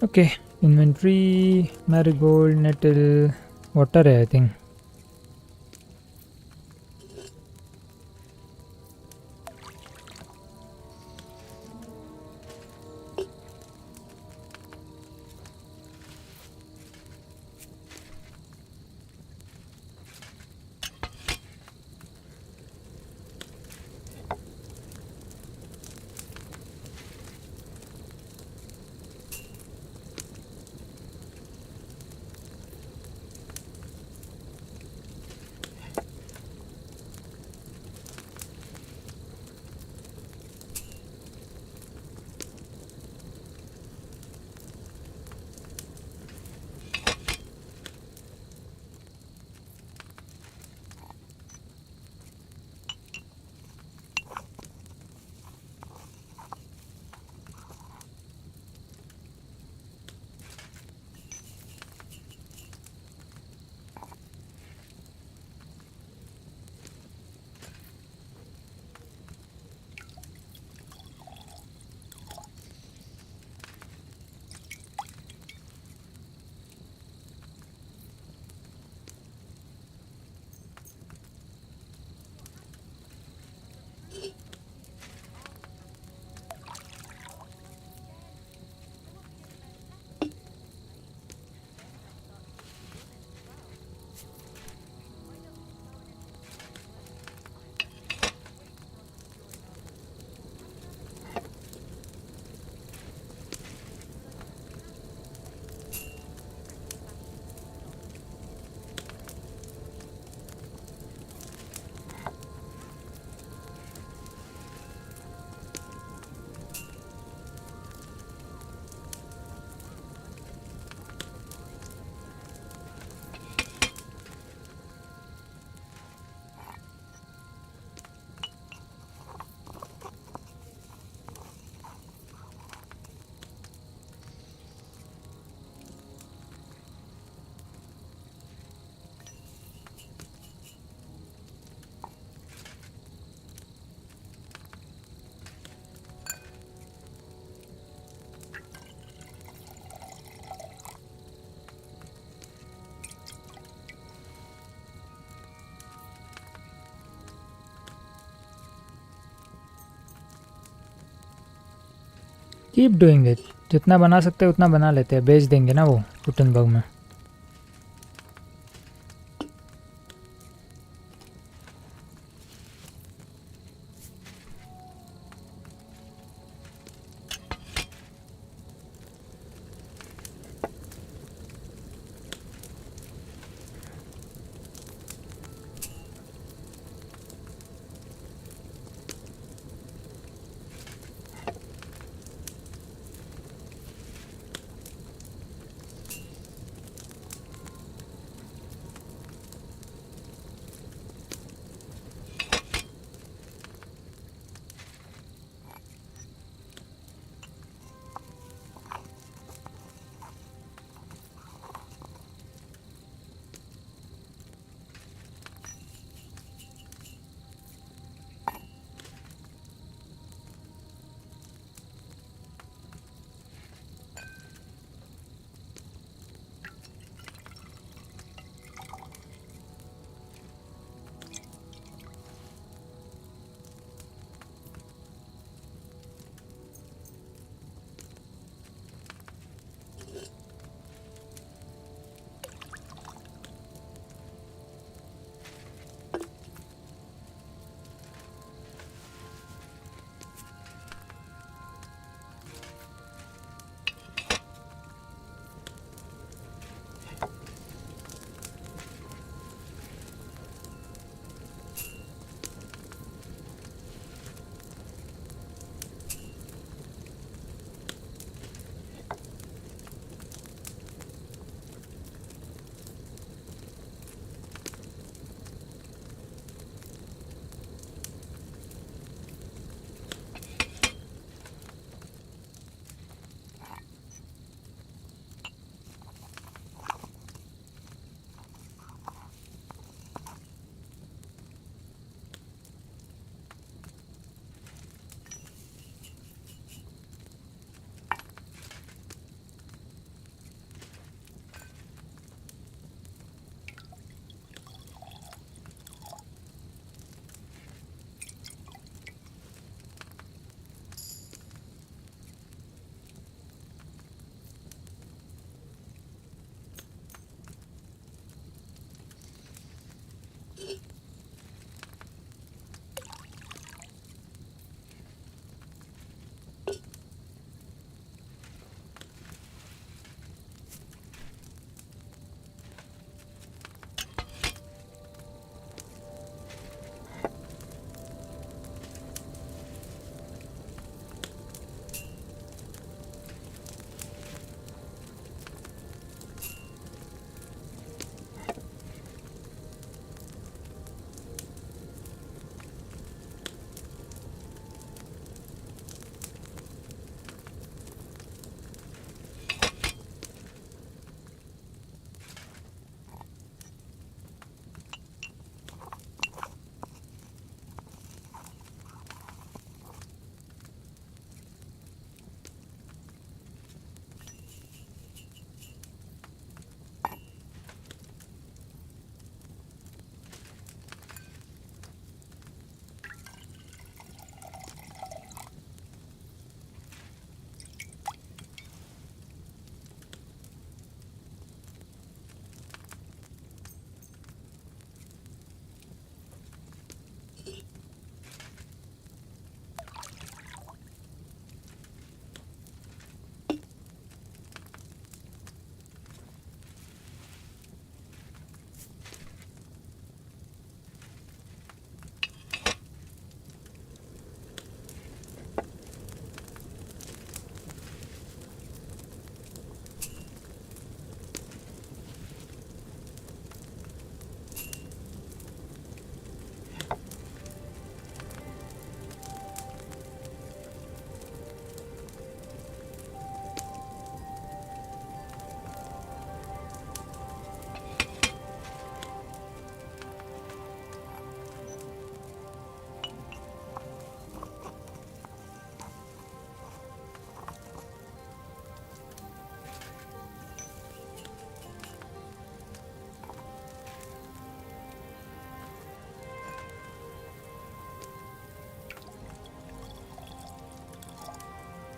Okay, inventory marigold nettle water है I think. Keep doing it, जितना बना सकते हैं उतना बना लेते हैं, बेच देंगे ना वो गुटनबर्ग में।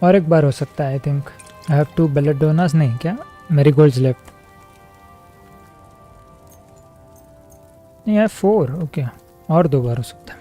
और एक बार हो सकता है आई थिंक. आई हैव 2 बेलेडोनास नहीं क्या मेरी गोल्ड्स लेफ्ट. नहीं आई 4 ओके और 2 बार हो सकता है.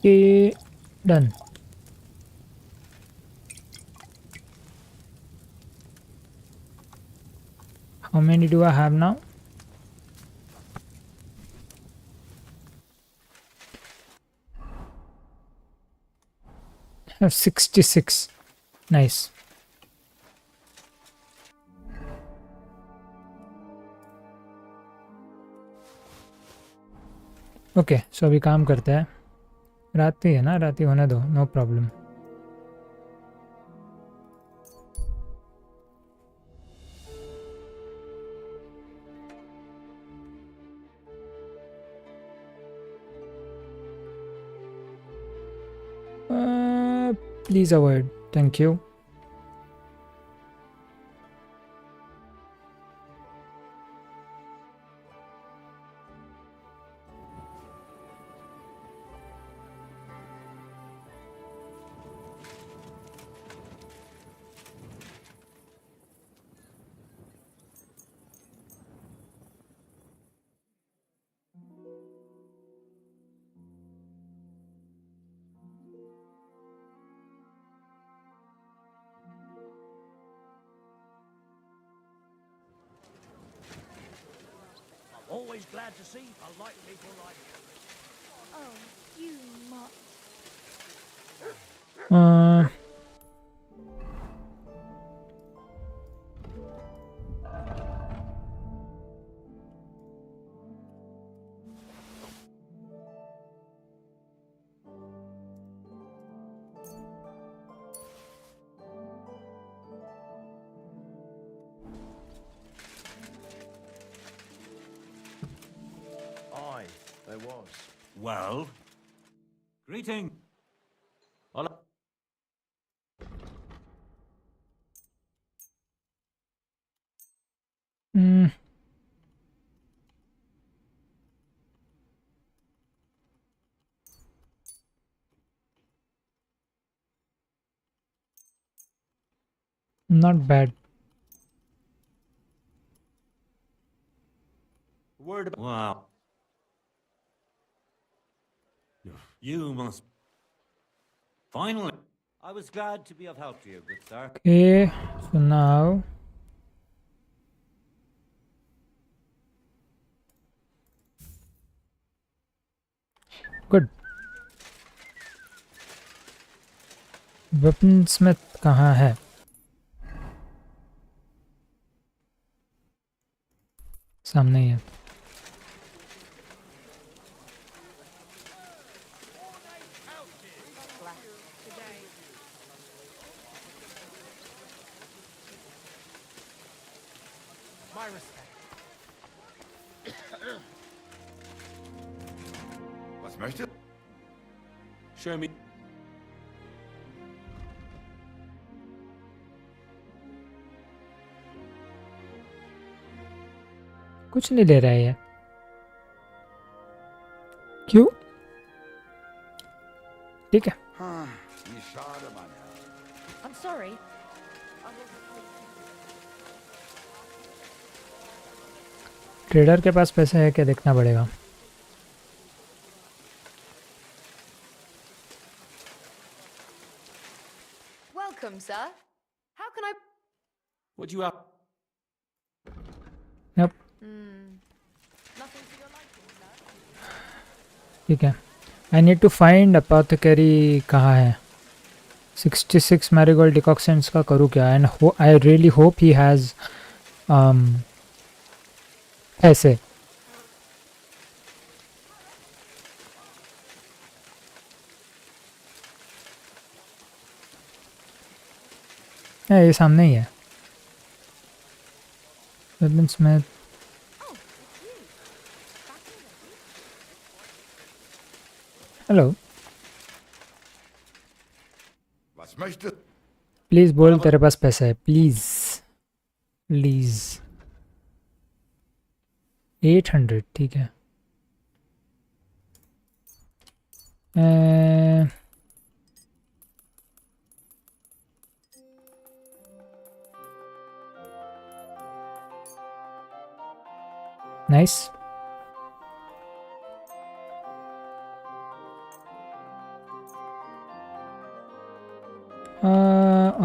Okay, done. How many do I have now? I have 66. Nice. Okay so अभी काम करते हैं. रात ही है ना, रात ही होने दो, no problem. Please avoid. Thank you.
Always glad to see polite people like you.
Oh, you mutt.
Aye, there was.
Well? Greeting. Hola.
Not bad.
Word about... Wow. You must... Finally. I was glad to be of help to you, good sir.
Okay, so now good. वेपनस्मिथ कहाँ है? सामने ही है.
My respect.
Was möchtest?
Show me.
कुछ नहीं दे रहा है ये. क्यों? ठीक है.
Wie schade, mein Herr.
I'm sorry.
Trader के पास पैसे है क्या देखना पड़ेगा.
Welcome, sir. How can I...
What do you have?
Yep.
Nothing to your liking, sir?
ठीक है. I need to find apothecary कहाँ है. 66 marigold decoctions का करूँ क्या? And I really hope he has ऐसे. ये सामने ही है. Weaponsmith. Hello.
Was möchtest?
Please बोल तेरे पास पैसा है. Please please. 800 ठीक है. नाइस.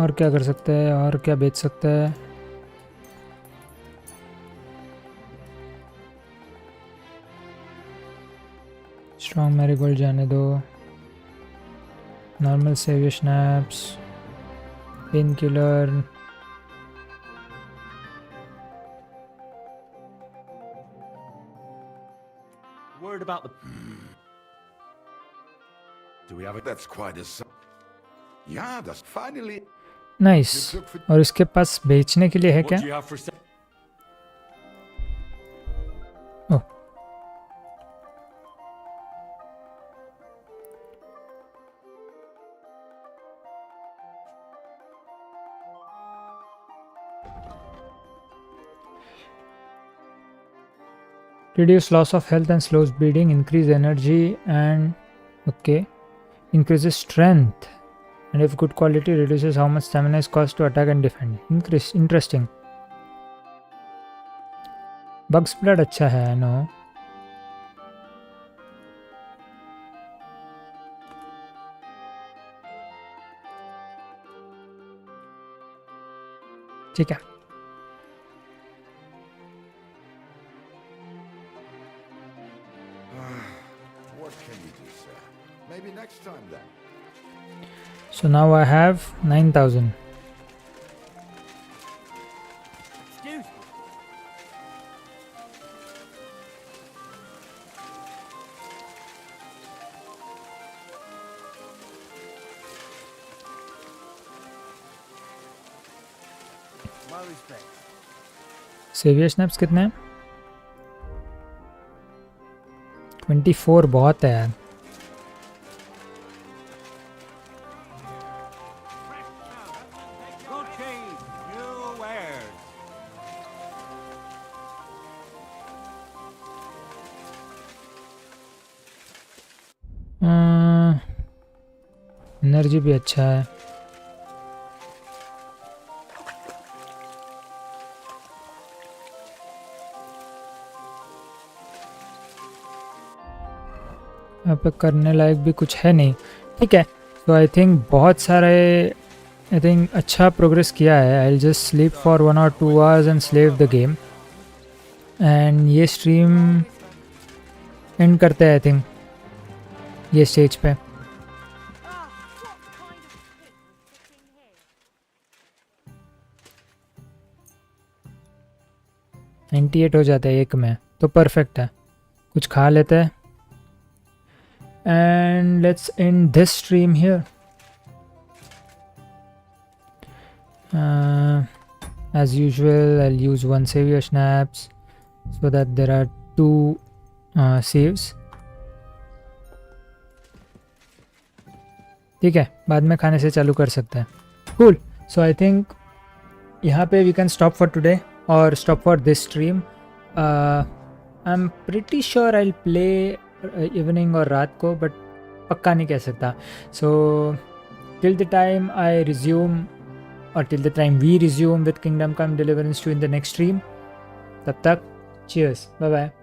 और क्या कर सकते हैं, और क्या बेच सकते हैं. स्ट्रॉन्ग मैरीगोल्ड जाने दो. Normal saviour schnapps. Painkiller.
Word about the...
Do we have it? That's quite a... Yeah, that's finally...
nice. और इसके पास बेचने के लिए है क्या?
What do you have for sale?
Oh. Reduce loss of health and slows bleeding, increase energy and okay, increases strength, and if good quality reduces how much stamina is cost to attack and defend. Interesting. Bug's blood अच्छा है, I know. ठीक है.
What can you do, sir? Maybe next time then.
So now I have 9,000.
Excuse me. My respect.
Saviour schnapps कितने हैं? 24 बहुत है यार.
Good cheese, new wares.
Energy भी अच्छा है. यहाँ पे करने लायक भी कुछ है नहीं. ठीक है, सो आई थिंक बहुत सारे आई थिंक अच्छा प्रोग्रेस किया है. I will just sleep for 1 or 2 hours and slave the game. And ये स्ट्रीम एंड करते हैं आई थिंक ये स्टेज पे. $98 हो जाता है एक में तो परफेक्ट है. कुछ खा लेते हैं and let's end this stream here. As usual, I'll use one savior snaps so that there are 2 saves. ठीक है, बाद में खाने से चालू कर सकते हैं. Cool. So I think यहाँ पे we can stop for today or stop for this stream. I'm pretty sure I'll play evening और रात को, but पक्का नहीं कह सकता. So till the time I resume or till the time we resume with Kingdom Come Deliverance 2 in the next stream, तब तक cheers, bye bye.